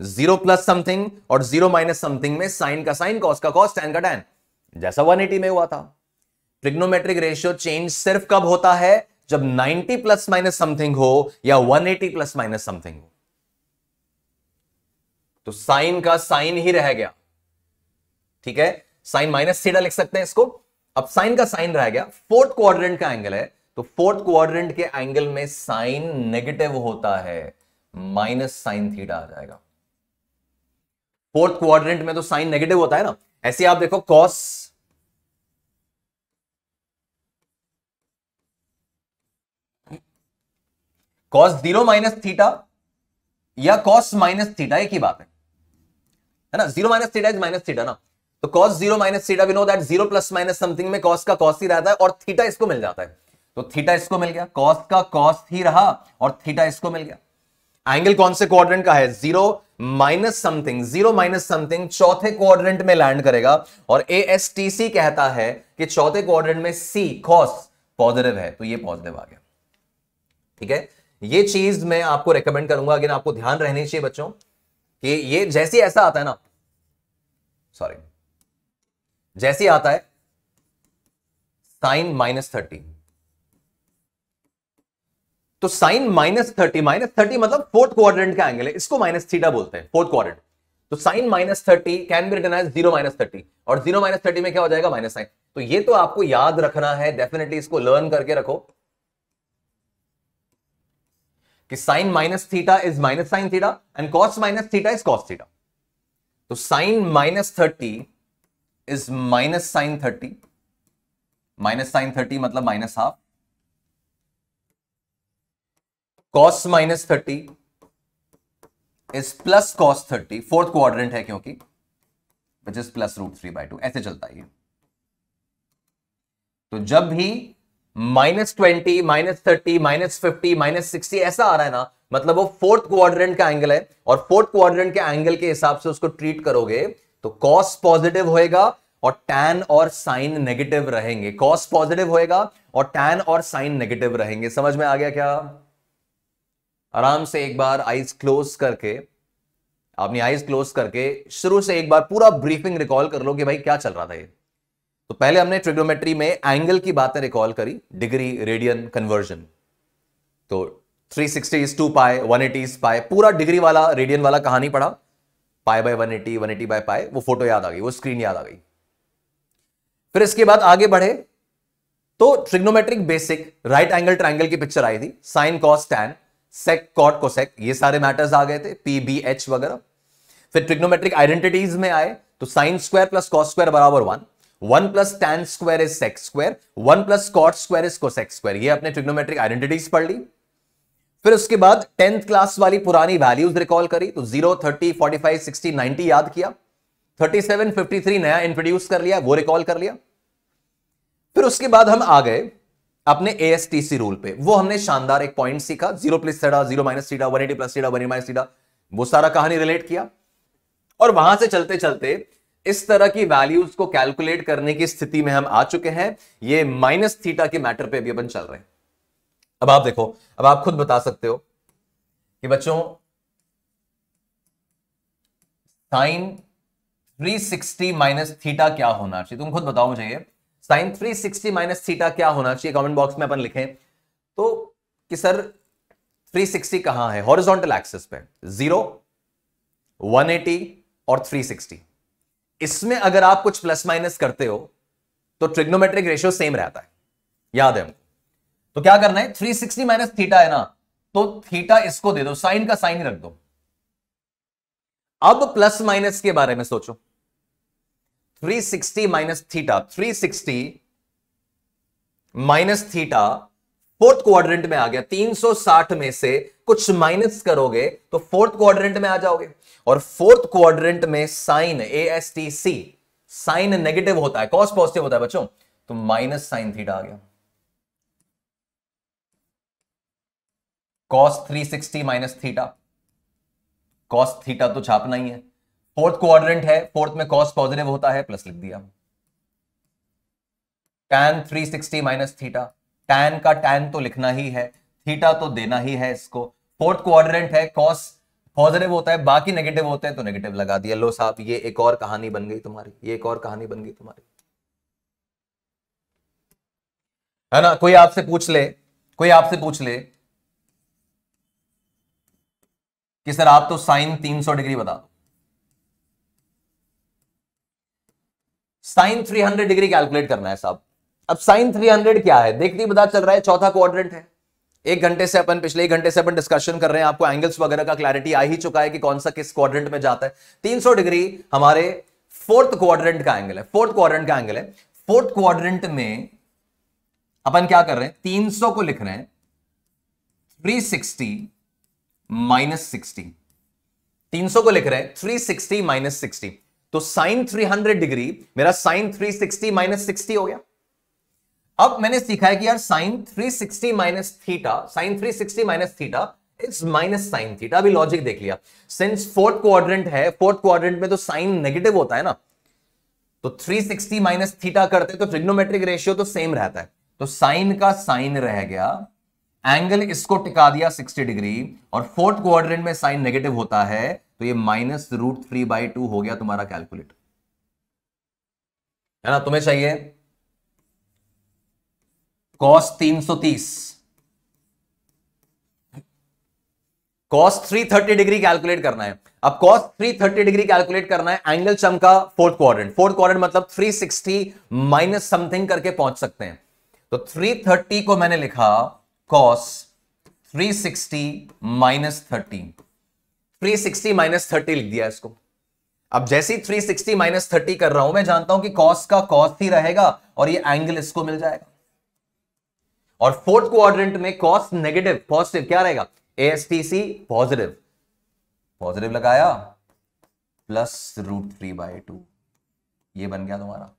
0 प्लस समथिंग और 0 माइनस समथिंग में साइन का साइन, कॉस का कॉस, टैन का टैन, जैसा 180 में हुआ था। ट्रिग्नोमेट्रिक रेशियो चेंज सिर्फ कब होता है? जब 90 प्लस माइनस समथिंग हो या 180 प्लस माइनस समथिंग हो। तो साइन का साइन ही रह गया, ठीक है। साइन माइनस थीटा लिख सकते हैं इसको। अब साइन का साइन रह गया, फोर्थ क्वाड्रेंट का एंगल है तो फोर्थ क्वाड्रेंट के एंगल में साइन नेगेटिव होता है, माइनस साइन थीटा आ जाएगा। फोर्थ क्वाड्रेंट में तो साइन नेगेटिव होता है ना। ऐसे आप देखो कॉस कॉस 0 माइनस थीटा या कॉस माइनस थीटा एक ही बात है ना। 0 minus theta is minus theta ना। तो cos 0 minus theta, we know that 0 plus minus something में कॉस का कॉस ही रहता है और थीटा इसको मिल जाता है। तो थीटा इसको मिल गया, कॉस का कॉस ही रहा और थीटा इसको मिल गया। एंगल कौन से क्वाड्रेंट का है? 0 माइनस समथिंग, 0 माइनस समथिंग चौथे क्वाड्रेंट में लैंड करेगा। और ASTC कहता है कि चौथे क्वाड्रेंट में C कॉस पॉजिटिव है, तो ये पॉजिटिव आ गया, ठीक है। ये चीज मैं आपको रेकमेंड करूंगा, अगर आपको ध्यान रहनी चाहिए बच्चों कि ये जैसे ऐसा आता है ना, सॉरी, जैसे आता है साइन -30, तो साइन -30, -30 मतलब फोर्थ क्वाड्रेंट का एंगल है, इसको माइनस थीटा बोलते हैं, फोर्थ क्वाड्रेंट। तो sine -30 can be written as 0 -30 और 0 -30 में क्या हो जाएगा? Minus sine. तो ये तो आपको याद रखना है, डेफिनेटली इसको लर्न करके रखो कि sine minus theta is minus sine theta and cos minus theta is cos theta. तो sine -30 is minus sine 30, minus sine 30 मतलब minus half. Cos -30 is plus cos 30, fourth quadrant है क्योंकि, विच इज +√3/2। ऐसे चलता है ये। तो जब भी -20, -30, -50, -60 ऐसा आ रहा है ना, मतलब वो फोर्थ क्वाड्रेंट का एंगल है और फोर्थ क्वाड्रेंट के एंगल के हिसाब से उसको ट्रीट करोगे तो कॉस पॉजिटिव होएगा और टैन और साइन नेगेटिव रहेंगे। कॉस पॉजिटिव होएगा और टैन और साइन नेगेटिव रहेंगे। समझ में आ गया क्या? आराम से एक बार आईज क्लोज करके, अपनी आईज क्लोज करके शुरू से एक बार पूरा ब्रीफिंग रिकॉल कर लो कि भाई क्या चल रहा था ये। तो पहले हमने ट्रिग्नोमेट्री में एंगल की बातें रिकॉल करी, डिग्री, रेडियन, कन्वर्जन। तो 360 इज 2 पाई, 180 इज पाई, पूरा डिग्री वाला रेडियन वाला कहानी पढ़ा, पाई बाय 180, 180 बाय पाई, वो फोटो याद आ गई, वो स्क्रीन याद आ गई। फिर इसके बाद आगे बढ़े तो trigonometric basic, right angle triangle की पिक्चर आई थी, sine cos tan, sec cot cosec, ये सारे मैटर्स आ गए थे, PBH वगैरह। फिर ट्रिग्नोमेट्रिक आइडेंटिटीज में आए तो sine square plus cos square बराबर 1, 1 plus tan square is sec square, 1 plus cot square is cosec square. ये अपने ट्रिग्नोमेट्रिक आइडेंटिटीज पढ़ ली। फिर उसके बाद 10th क्लास वाली पुरानी वैल्यूज रिकॉल करी, तो 0, 30, 45, 60, 90 याद किया। 37, 53 नया इंट्रोड्यूस कर लिया, वो रिकॉल कर लिया। फिर उसके बाद हम आ गए अपने ASTC रूल पे। वो हमने शानदार एक पॉइंट सीखा, 0 plus theta, 0 minus theta, 180 plus theta, 180 minus theta, वो सारा कहानी रिलेट किया। और वहां से चलते चलते इस तरह की वैल्यूज को कैलकुलेट करने की स्थिति में हम आ चुके हैं। ये माइनस थीटा के मैटर पे भी अपन चल रहे हैं। अब आप देखो, अब आप खुद बता सकते हो कि बच्चों साइन 360 माइनस थीटा क्या होना चाहिए? तुम खुद बताओ मुझे, ये साइन 360 माइनस थीटा क्या होना चाहिए? कमेंट बॉक्स में अपन लिखें तो कि सर 360 कहां है? हॉरिजॉन्टल एक्सिस पे 0, 180 और 360। इसमें अगर आप कुछ प्लस माइनस करते हो तो ट्रिग्नोमेट्रिक रेशियो सेम रहता है, याद है हमको। तो क्या करना है, 360 माइनस थीटा है ना, तो थीटा इसको दे दो, साइन का साइन रख दो। अब प्लस माइनस के बारे में सोचो, 360 minus theta, 360 minus theta fourth quadrant में आ गया। 360 में से कुछ माइनस करोगे तो फोर्थ क्वाड्रेंट में आ जाओगे, और फोर्थ क्वाड्रेंट में साइन ASTC, साइन नेगेटिव होता है, कॉस पॉजिटिव होता है बच्चों, तो माइनस साइन थीटा आ गया। Cos 360 minus theta, cos theta तो छापना ही है, फोर्थ क्वाड्रेंट है, फोर्थ में कॉस पॉजिटिव होता है, प्लस लिख दिया। tan 360 माइनस थीटा, tan का tan तो लिखना ही है, थीटा तो देना ही है इसको, फोर्थ क्वाड्रेंट है, कॉस पॉजिटिव होता है, बाकी नेगेटिव होते हैं तो नेगेटिव लगा दिया। लो साहब, ये एक और कहानी बन गई तुम्हारी, ये एक और कहानी बन गई तुम्हारी, है ना। कोई आपसे पूछ ले, कोई आपसे पूछ ले कि सर आप तो साइन 300 डिग्री बता दो, साइन 300 डिग्री कैलकुलेट करना है साहब। अब साइन 300 क्या है, देखते ही पता चल रहा है चौथा क्वाड्रेंट है। पिछले एक घंटे से अपन डिस्कशन कर रहे हैं, आपको एंगल्स वगैरह का क्लैरिटी आ ही चुका है कि कौन सा किस क्वाड्रेंट में जाता है। 300 डिग्री हमारे फोर्थ क्वाड्रेंट का एंगल है, फोर्थ क्वाड्रेंट का एंगल है। फोर्थ क्वाड्रेंट में अपन क्या कर रहे हैं, 300 को लिख रहे हैं 360 माइनस 60, 300 को लिख रहे हैं 360 माइनस 60, तो साइन 300 डिग्री मेरा साइन 360 माइनस 60 हो गया। अब मैंने सीखा है कि यार sine 360 minus theta, sine 360 minus theta is minus sine theta. अभी लॉजिक देख लिया, सिंस फोर्थ क्वाड्रेंट है, फोर्थ क्वाड्रेंट में तो साइन नेगेटिव होता है ना, तो 360 माइनस थीटा करते तो ट्रिग्नोमेट्रिक रेशियो तो सेम रहता है, तो साइन का साइन रह गया, एंगल इसको टिका दिया 60 डिग्री, और फोर्थ क्वाड्रेंट में साइन नेगेटिव होता है तो ये -√3/2 हो गया तुम्हारा कैलकुलेट, है ना। तुम्हें चाहिए कॉस 330, कॉस 330 डिग्री कैलकुलेट करना है। अब कॉस 330 डिग्री कैलकुलेट करना है, एंगल चमका फोर्थ क्वाड्रेंट, फोर्थ क्वाड्रेंट मतलब 360 माइनस समथिंग करके पहुंच सकते हैं, तो 330 को मैंने लिखा कॉस 360 माइनस 30, 360 माइनस 30 लिख दिया इसको। अब जैसे ही 360 माइनस 30 कर रहा हूं, मैं जानता हूं कि कॉस का कॉस ही रहेगा और ये एंगल इसको मिल जाएगा, और फोर्थ क्वाड्रेंट में कॉस नेगेटिव पॉजिटिव क्या रहेगा, ASTC पॉजिटिव, पॉजिटिव लगाया +√3/2, ये बन गया तुम्हारा।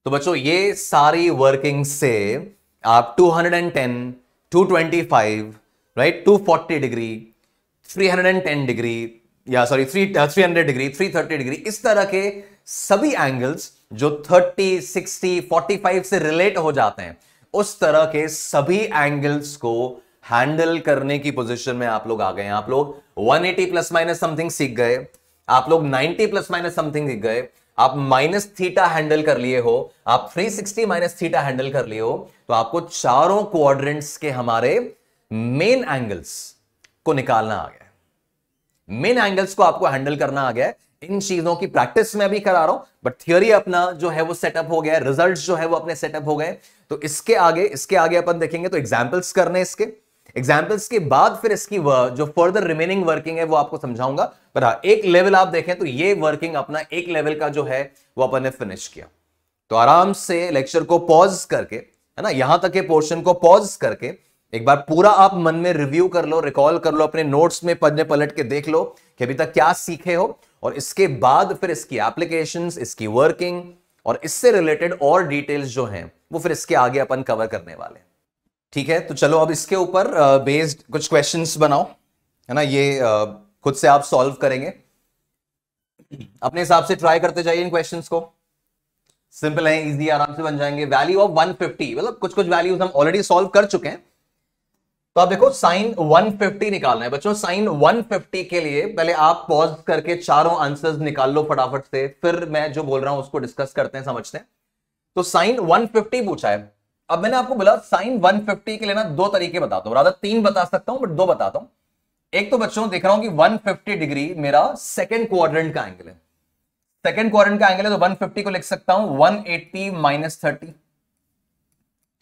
तो बच्चों ये सारी वर्किंग से आप 210, 225, राइट, 240 डिग्री, 310 डिग्री, या सॉरी 300 डिग्री, 330 डिग्री, इस तरह के सभी एंगल्स जो 30, 60, 45 से रिलेट हो जाते हैं, उस तरह के सभी एंगल्स को हैंडल करने की पोजीशन में आप लोग आ गए हैं। आप लोग 180 प्लस माइनस समथिंग सीख गए, आप लोग 90 प्लस माइनस समथिंग सीख गए, आप माइनस थीटा हैंडल कर लिए हो, आप 360 माइनस थीटा हैंडल कर लिए हो, तो आपको चारों क्वाड्रेंट्स के हमारे मेन एंगल्स को निकालना आ गया, मेन एंगल्स को आपको हैंडल करना आ गया। इन चीजों की प्रैक्टिस में अभी करा रहा हूं, बट थियोरी अपना जो है वो सेटअप हो गया, रिजल्ट्स जो है वो अपने सेटअप हो गए। तो इसके आगे अपन देखेंगे, तो एग्जांपल्स करने इसके, एग्जांपल्स के बाद फिर इसकी जो फर्दर रिमेनिंग वर्किंग है वो आपको समझाऊंगा। पर हाँ, एक लेवल आप देखें तो ये वर्किंग अपना एक लेवल का जो है वो अपन ने फिनिश किया। तो आराम से लेक्चर को पॉज करके, है ना, यहां तक के पोर्शन को पॉज करके एक बार पूरा आप मन में रिव्यू कर लो, रिकॉल कर लो, अपने नोट्स में पढ़ने पलट के देख लो कि अभी तक क्या सीखे हो, और इसके बाद फिर इसकी एप्लीकेशंस, इसकी वर्किंग और इससे रिलेटेड और डिटेल्स जो हैं वो फिर इसके आगे अपन कवर करने वाले हैं। ठीक है, तो चलो अब इसके ऊपर बेस्ड कुछ क्वेश्चंस बनाओ, है ना, ये खुद से आप सॉल्व करेंगे, अपने हिसाब से ट्राई करते जाइए इन क्वेश्चंस को। सिंपल है, इजी, आराम से बन जाएंगे। वैल्यू ऑफ 150, मतलब कुछ कुछ वैल्यूज हम ऑलरेडी सॉल्व कर चुके हैं। तो आप देखो साइन 150 निकालना है बच्चों। साइन 150 के लिए पहले आप पॉज करके चारों आंसर्स निकाल लो फटाफट से, फिर मैं जो बोल रहा हूं उसको डिस्कस करते हैं, समझते हैं। तो साइन 150 पूछा है। अब मैंने आपको बोला साइन 150 के लिए ना दो तरीके बताता हूं, रादर तीन बता सकता हूं बट दो बताता हूं। एक तो बच्चों देख रहा हूं कि 150 डिग्री मेरा सेकंड क्वाड्रेंट का एंगल है, सेकंड क्वाड्रेंट का एंगल है तो 150 को लिख सकता हूं 180 माइनस 30।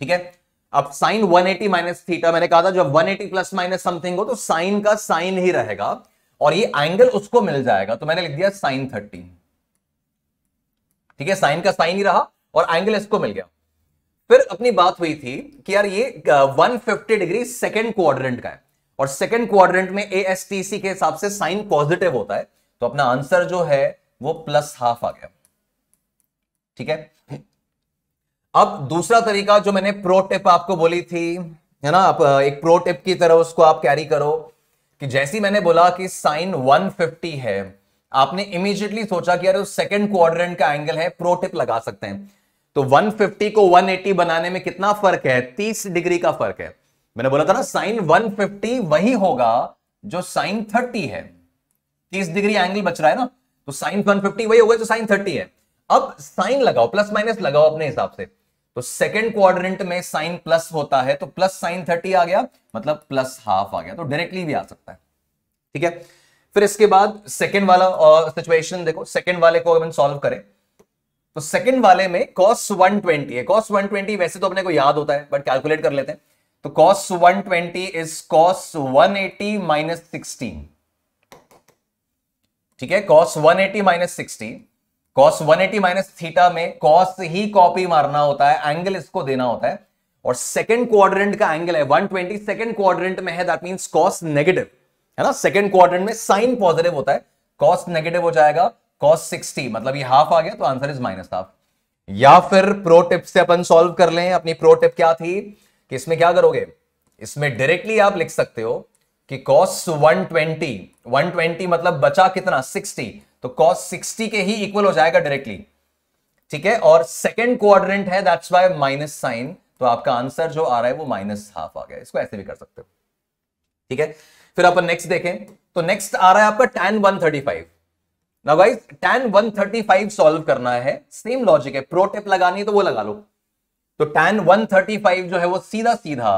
ठीक है, अब साइन 180 माइनस थीटा, मैंने कहा था जब 180 प्लस माइनस समथिंग हो तो साइन का साइन ही रहेगा और ये एंगल उसको मिल जाएगा, तो मैंने लिख दिया साइन 30। ठीक है, साइन का साइन ही रहा और एंगल इसको मिल गया। फिर अपनी बात हुई थी कि यार ये 150 डिग्री सेकंड क्वाड्रेंट का है और सेकंड क्वाड्रेंट में ASTC के हिसाब से साइन पॉजिटिव होता है, तो अपना आंसर जो है वो +½ आ गया। ठीक है, अब दूसरा तरीका जो मैंने प्रो टिप आपको बोली थी, है ना, आप एक प्रो टिप की तरह उसको आप कैरी करो कि जैसी मैंने बोला कि साइन 150 है, आपने इमीडिएटली सोचा कि यार उस सेकंड क्वाड्रेंट का एंगल है, प्रो टिप लगा सकते हैं। तो 150 को 180 बनाने में कितना फर्क है? 30 डिग्री का फर्क है। मैंने बोला था ना साइन 150 वही होगा जो साइन 30 है, 30 डिग्री एंगल बच रहा है ना, तो साइन 150 वही होगा जो साइन 30 है। अब साइन लगाओ, प्लस माइनस लगाओ अपने हिसाब से, तो सेकंड क्वाड्रेंट में साइन प्लस होता है तो प्लस साइन 30 आ गया, मतलब +½ आ गया, तो डायरेक्टली भी आ सकता है। ठीक है, फिर इसके बाद सेकंड वाला सिचुएशन देखो, सेकंड वाले को अपन सॉल्व करें तो सेकंड वाले में cos 120 है। cos 120 वैसे तो अपने को याद होता है बट कैलकुलेट कर लेते हैं, तो cos 120 इज cos 180 माइनस 16। ठीक है, cos 180 minus 16, cos 180 minus theta में cos ही कॉपी मारना होता है, एंगल इसको देना होता है, और सेकंड क्वाड्रेंट का एंगल है 120, सेकंड क्वाड्रेंट में है, दैट मींस cos नेगेटिव है ना, सेकंड क्वाड्रेंट में साइन पॉजिटिव होता है, cos नेगेटिव हो जाएगा cos 60, मतलब ये ½ आ गया, तो आंसर इज -½ या फिर प्रो टिप से अपन सॉल्व कर लें। अपनी प्रो टिप क्या थी कि इसमें क्या करोगे, इसमें डायरेक्टली आप लिख सकते हो कि cos 120 मतलब बचा कितना 60, तो cos 60 के ही इक्वल हो जाएगा डायरेक्टली। ठीक है, और सेकंड क्वाड्रेंट है दैट्स वाई माइनस साइन, तो आपका आंसर जो आ रहा है वो -½ आ गया। इसको ऐसे भी कर सकते हो। ठीक है, फिर अपन नेक्स्ट देखें तो नेक्स्ट आ रहा है आपका tan 135। Now guys tan 135 solve करना है, सेम लॉजिक है, प्रो टिप लगानी है तो वो लगा लो। तो tan 135 जो है वो सीधा सीधा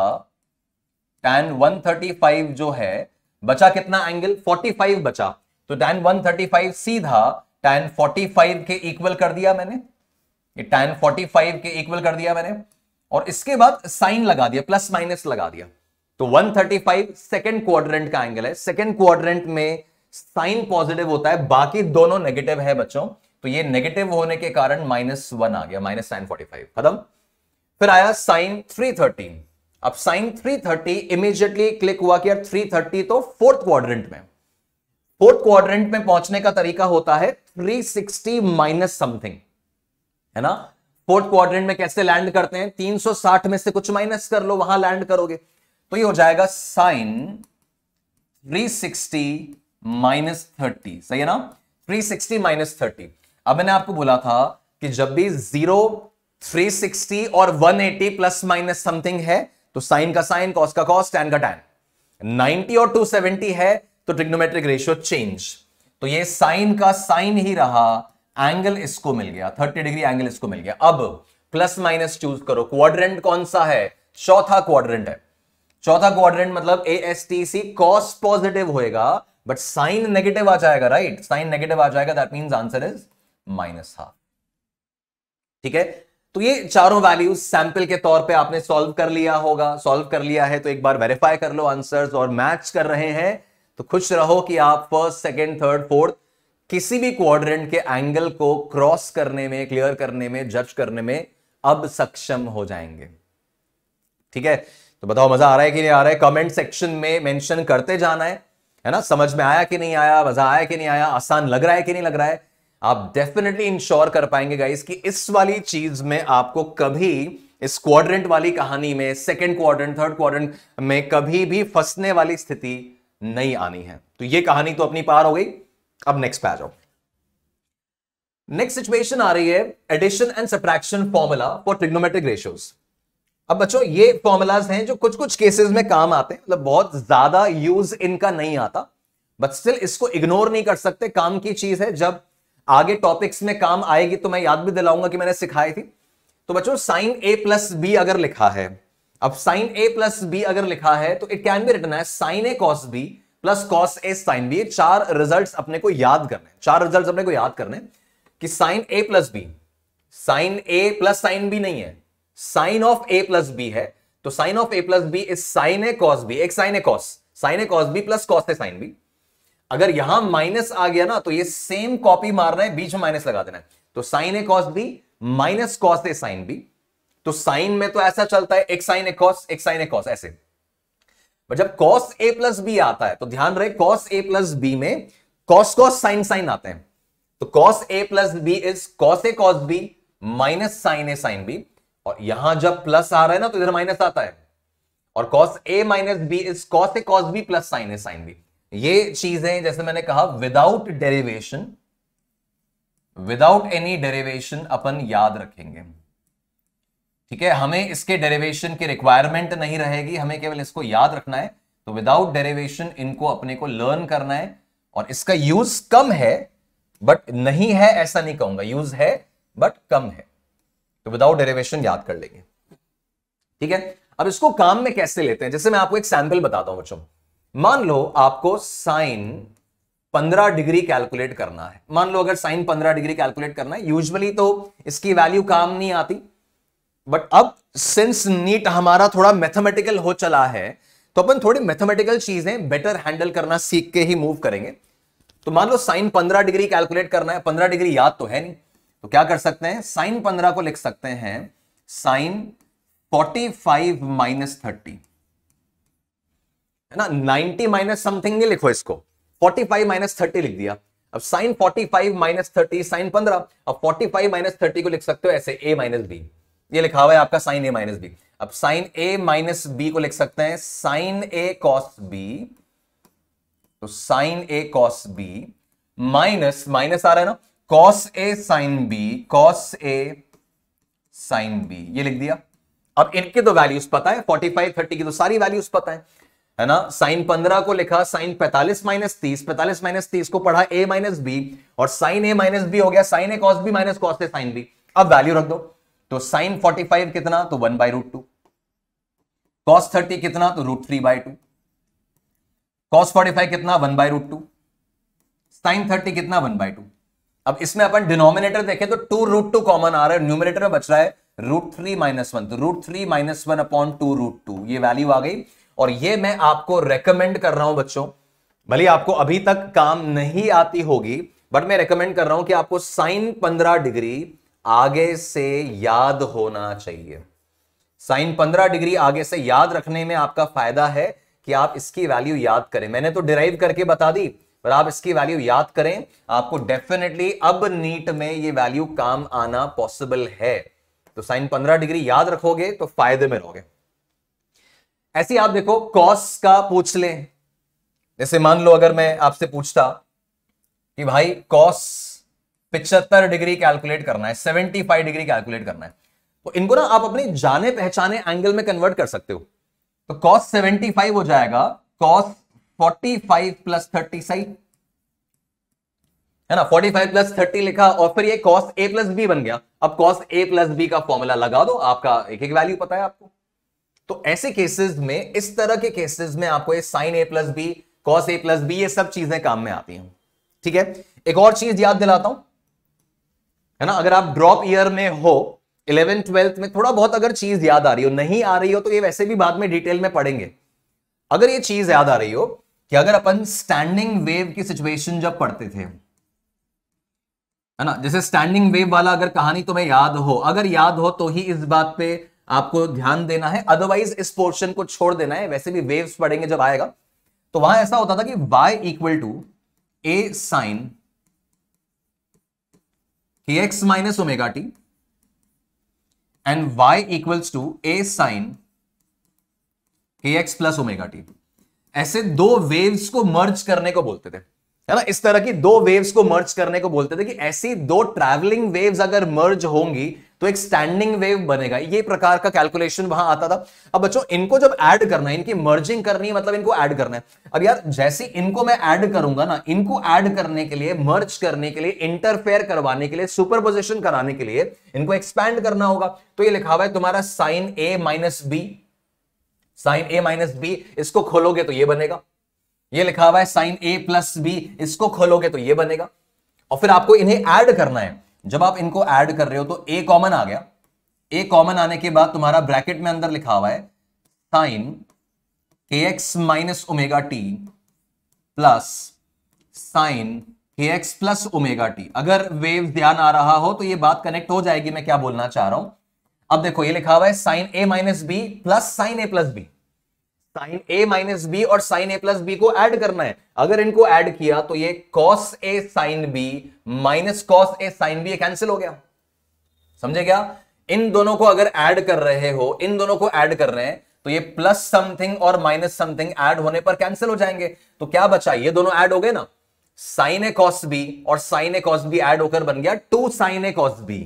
tan 135 जो है बचा कितना एंगल 45 बचा, तो tan 135 सीधा tan 45 के इक्वल कर दिया मैंने, ये tan 45 के इक्वल कर दिया मैंने, और इसके बाद साइन लगा दिया, प्लस माइनस लगा दिया। तो 135 सेकंड क्वाड्रेंट का एंगल है, सेकंड क्वाड्रेंट में साइन पॉजिटिव होता है, बाकी दोनों नेगेटिव है बच्चों, तो ये नेगेटिव होने के कारण -1 आ गया, माइनस साइन 45 खत्म। फिर आया साइन 330। अब साइन 330 इमीडिएटली क्लिक हुआ कि यार 330 तो फोर्थ क्वाड्रेंट में, फोर्थ क्वाड्रेंट में पहुंचने का तरीका होता है 360 माइनस समथिंग, है ना। फोर्थ क्वाड्रेंट में कैसे लैंड करते हैं, 360 में से कुछ माइनस कर लो, वहां लैंड करोगे, तो ये हो जाएगा साइन 360 माइनस 30, सही है ना, 360 माइनस 30। अब मैंने आपको बोला था कि जब भी 0, 360 और 180 प्लस माइनस समथिंग है तो साइन का साइन, कॉस का कॉस, टैन का टैन, 90 और 270 है तो ट्रिग्नोमेट्रिक रेशियो चेंज, तो ये साइन का साइन ही रहा, एंगल इसको मिल गया, 30 डिग्री एंगल इसको मिल गया। अब प्लस माइनस चूज करो, क्वाड्रेंट कौन सा है, चौथा क्वाड्रेंट है, चौथा क्वाड्रेंट मतलब ASTC कॉस पॉजिटिव होएगा बट साइन नेगेटिव आ जाएगा, राइट, साइन नेगेटिव आ जाएगा, दैट मींस आंसर इज -½ ठीक है, तो ये चारों वैल्यूज सैंपल के तौर पे आपने सॉल्व कर लिया होगा, सॉल्व कर लिया है तो एक बार वेरीफाई कर लो आंसर्स, और मैच कर रहे हैं तो खुश रहो कि आप फर्स्ट, सेकंड, थर्ड, फोर्थ किसी भी क्वाड्रेंट के एंगल को क्रॉस करने में, क्लियर करने में, जज करने में अब सक्षम हो जाएंगे। ठीक है, तो बताओ मजा आ रहा है कि नहीं आ रहा है, कमेंट सेक्शन में मेंशन करते जाना है ना, समझ में आया कि नहीं आया, मजा आया कि नहीं आया, आसान लग रहा है कि नहीं लग रहा है। आप डेफिनेटली इंश्योर कर पाएंगे गाइस कि इस वाली चीज में आपको कभी, इस क्वाड्रेंट वाली कहानी में, सेकंड क्वाड्रेंट, थर्ड क्वाड्रेंट में कभी भी फंसने वाली स्थिति नहीं आनी है। तो ये कहानी तो अपनी पार हो गई। अब नेक्स्ट पे आ जाओ। नेक्स्ट सिचुएशन आ रही है addition and subtraction formula for trigonometric ratios. अब बच्चों ये फॉर्मूलाज हैं जो कुछ कुछ केसेस में काम आते हैं, मतलब बहुत ज्यादा यूज इनका नहीं आता, बट स्टिल इसको इग्नोर नहीं कर सकते, काम की चीज है, जब आगे टॉपिक्स में काम आएगी तो मैं याद भी दिलाऊंगा कि मैंने सिखाई थी। तो बच्चों साइन A प्लस बी अगर लिखा है, अब साइन A प्लस बी अगर लिखा है तो it can be written as sine A cos B plus cos A sine B. चार रिजल्ट्स अपने को याद करने, चार रिजल्ट्स अपने को याद करने। कि sine A plus B, sine A plus sine B नहीं है, sine of A plus B है। तो sine of A plus B is sine A cos B, एक sine A cos B plus cos A sine B. अगर यहां minus आ गया ना तो ये सेम कॉपी मारना है, बीच में माइनस लगा देना है। तो sign A cos B minus cos A sine B. तो साइन में तो ऐसा चलता है, एक साइन ए कॉस, एक साइन ए कॉस, ऐसे। पर जब कॉस ए प्लस बी आता है तो ध्यान रहे, कॉस ए प्लस बी में कॉस कॉस साइन साइन आते हैं। तो cos A plus B is cos A cos B minus sine A sine B. और यहां जब प्लस आ रहा है ना तो इधर माइनस आता है। और cos A minus B is cos A cos B plus sine A sine B. ये चीजें जैसे मैंने कहा without derivation, without any derivation अपन याद रखेंगे। ठीक है, हमें इसके डेरिवेशन की रिक्वायरमेंट नहीं रहेगी, हमें केवल इसको याद रखना है। तो विदाउट डेरिवेशन इनको अपने को लर्न करना है। और इसका यूज कम है, बट नहीं है ऐसा नहीं कहूंगा, यूज है बट कम है। तो विदाउट डेरिवेशन याद कर लेंगे। ठीक है, अब इसको काम में कैसे लेते हैं, जैसे मैं आपको एक सैंपल बताता हूं बच्चों। मान लो आपको साइन 15 डिग्री कैलकुलेट करना है। मान लो अगर साइन 15 डिग्री कैलकुलेट करना है, यूजुअली तो इसकी वैल्यू काम नहीं आती, बट अब सिंस नीट हमारा थोड़ा मैथमेटिकल हो चला है तो अपन थोड़ी मैथमेटिकल चीजें बेटर हैंडल करना सीख के ही मूव करेंगे। तो मान लो साइन 15 डिग्री कैलकुलेट करना है, 15 डिग्री याद तो है नहीं, तो क्या कर सकते हैं, साइन 15 को लिख सकते हैं साइन 45 माइनस 30, है ना। 90 माइनस समथिंग नहीं लिखो इसको, 45 माइनस 30 लिख दिया। अब साइन 45 माइनस 30 साइन 15, अब 45 माइनस 30 को लिख सकते हो ऐसे a माइनस बी, ये लिखा हुआ है आपका साइन a माइनस बी। अब साइन a माइनस बी को लिख सकते हैं साइन a कॉस बी, तो sine a cos B minus minus आ रहा है ना, cos a sine B, cos a sine B, ये लिख दिया। अब इनके तो वैल्यूज पता है, 45 30 की तो सारी वैल्यूज पता है ना। साइन 15 को लिखा साइन 45 माइनस 30, 45 माइनस 30 को पढ़ा a माइनस बी, और साइन a माइनस बी हो गया sine a cos B minus cos a sine B. अब वैल्यू रख दो, तो साइन 45 कितना, तो 1/√2, कॉस 30 कितना, तो √3/2, कॉस 45 कितना, 1/√2, साइन 30 कितना, 1/2। अब इसमें अपन डिनोमिनेटर देखें तो 2√2 कॉमन आ रहा है, न्यूमरेटर में बच रहा है √3 - 1, तो √3 - 1/2√2, ये वैल्यू आ गई। और ये मैं आपको रेकमेंड कर रहा हूं बच्चों, भले आपको अभी तक काम नहीं आती होगी, बट मैं रेकमेंड कर रहा हूं कि आपको साइन 15 डिग्री आगे से याद होना चाहिए। साइन 15 डिग्री आगे से याद रखने में आपका फायदा है कि आप इसकी वैल्यू याद करें। मैंने तो डिराइव करके बता दी, पर आप इसकी वैल्यू याद करें, आपको डेफिनेटली अब नीट में ये वैल्यू काम आना पॉसिबल है। तो साइन 15 डिग्री याद रखोगे तो फायदे में रहोगे। ऐसे ही आप देखो कॉस का पूछ लें, जैसे मान लो अगर मैं आपसे पूछता कि भाई कॉस 75 डिग्री कैलकुलेट करना है, 75 डिग्री कैलकुलेट करना है, तो इनको ना आप अपने जाने पहचाने एंगल में कन्वर्ट कर सकते हो। तो कॉस 75 हो जाएगा कॉस 45 प्लस 30, सही है ना। 45 प्लस 30 लिखा और फिर ये कॉस a प्लस बी बन गया। अब कॉस a प्लस बी का फॉर्मूला लगा दो, आपका एक एक वैल्यू पता है आपको। तो ऐसे केसेस में, इस तरह के केसेस में आपको ये sine a plus B, cos a plus B, ये सब चीजें काम में आती हैं। ठीक है, एक और चीज याद दिलाता हूं, है ना। अगर आप ड्रॉप ईयर में हो, 11th 12th में थोड़ा बहुत अगर चीज याद आ रही हो, नहीं आ रही हो तो ये वैसे भी बाद में डिटेल में पढ़ेंगे। अगर ये चीज याद आ रही हो कि अगर अपन स्टैंडिंग वेव की सिचुएशन जब पढ़ते थे, है ना, जैसे स्टैंडिंग वेव वाला अगर कहानी तुम्हें याद हो, अगर याद हो तो ही इस बात पे आपको ध्यान देना है, अदरवाइज इस पोर्शन को छोड़ देना है। वैसे भी वेव्स पढ़ेंगे जब आएगा, तो वहां ऐसा होता था कि y equal to a sine kx minus omega t and y equals to a sine kx plus omega t. ऐसे दो वेव्स को मर्ज करने को बोलते थे, है ना। इस तरह की दो वेव्स को मर्ज करने को बोलते थे कि ऐसी दो ट्रैवलिंग वेव्स अगर मर्ज होंगी तो एक स्टैंडिंग वेव बनेगा। ये प्रकार का कैलकुलेशन वहां आता था। अब बच्चों इनको जब ऐड करना है, इनकी मर्जिंग करनी है, मतलब इनको ऐड करना है। अब यार जैसे इनको मैं ऐड करूंगा ना, इनको ऐड करने के लिए, मर्ज करने के लिए, इंटरफेयर करवाने के लिए, सुपरपोजिशन कराने के लिए इनको एक्सपैंड करना होगा। तो ये लिखा हुआ है तुम्हारा sine a minus B, sine a minus B, इसको खोलोगे तो ये बनेगा। ये लिखा हुआ है साइन a प्लस बी, इसको खोलोगे तो ये बनेगा। और फिर आपको इन्हें ऐड करना है, जब आप इनको ऐड कर रहे हो तो ए कॉमन आ गया, ए कॉमन आने के बाद तुम्हारा ब्रैकेट में अंदर लिखा हुआ है साइन के x minus omega T plus sign के एक्स प्लस ओमेगा टी। अगर वेव ध्यान आ रहा हो तो ये बात कनेक्ट हो जाएगी मैं क्या बोलना चाह रहा हूं। अब देखो ये लिखा हुआ है sign A minus B plus sine A plus B, sine A minus B और साइन ए प्लस बी को ऐड करना है। अगर इनको ऐड किया तो ये cos A sine B minus cos A sine B cancel हो गया, समझे क्या? इन दोनों को अगर ऐड कर रहे हो, इन दोनों को ऐड कर रहे हैं तो ये प्लस समथिंग और माइनस समथिंग ऐड होने पर कैंसिल हो जाएंगे। तो क्या बचा? ये दोनों ऐड हो गए ना, साइन ए कॉस बी और sine A cos B add होकर बन गया two sine A cos B.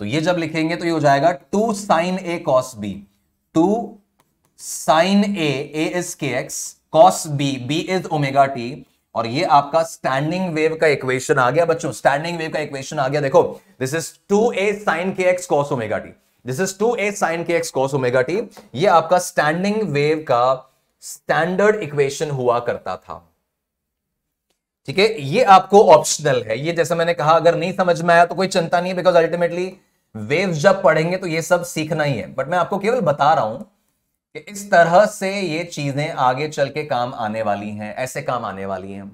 तो ये जब लिखेंगे तो ये हो जाएगा two sine A cos B, two sine A is K X, cos B, B is omega T, और ये आपका स्टैंडिंग वेव का इक्वेशन आ गया बच्चों। स्टैंडिंग वेव का इक्वेशन आ गया, देखो this is 2a sin kx cos omega T, this is 2a sin kx cos omega T. ये आपका स्टैंडिंग वेव का स्टैंडर्ड इक्वेशन हुआ करता था, ठीक है? ये आपको ऑप्शनल है, ये जैसा मैंने कहा अगर नहीं समझ में आया तो कोई चिंता नहीं है, बिकॉज अल्टीमेटली वेव्स जब पढ़ेंगे तो ये सब सीखना ही है। बट मैं आपको केवल बता रहा हूं कि इस तरह से ये चीजें आगे चल के काम आने वाली हैं, ऐसे काम आने वाली हैं,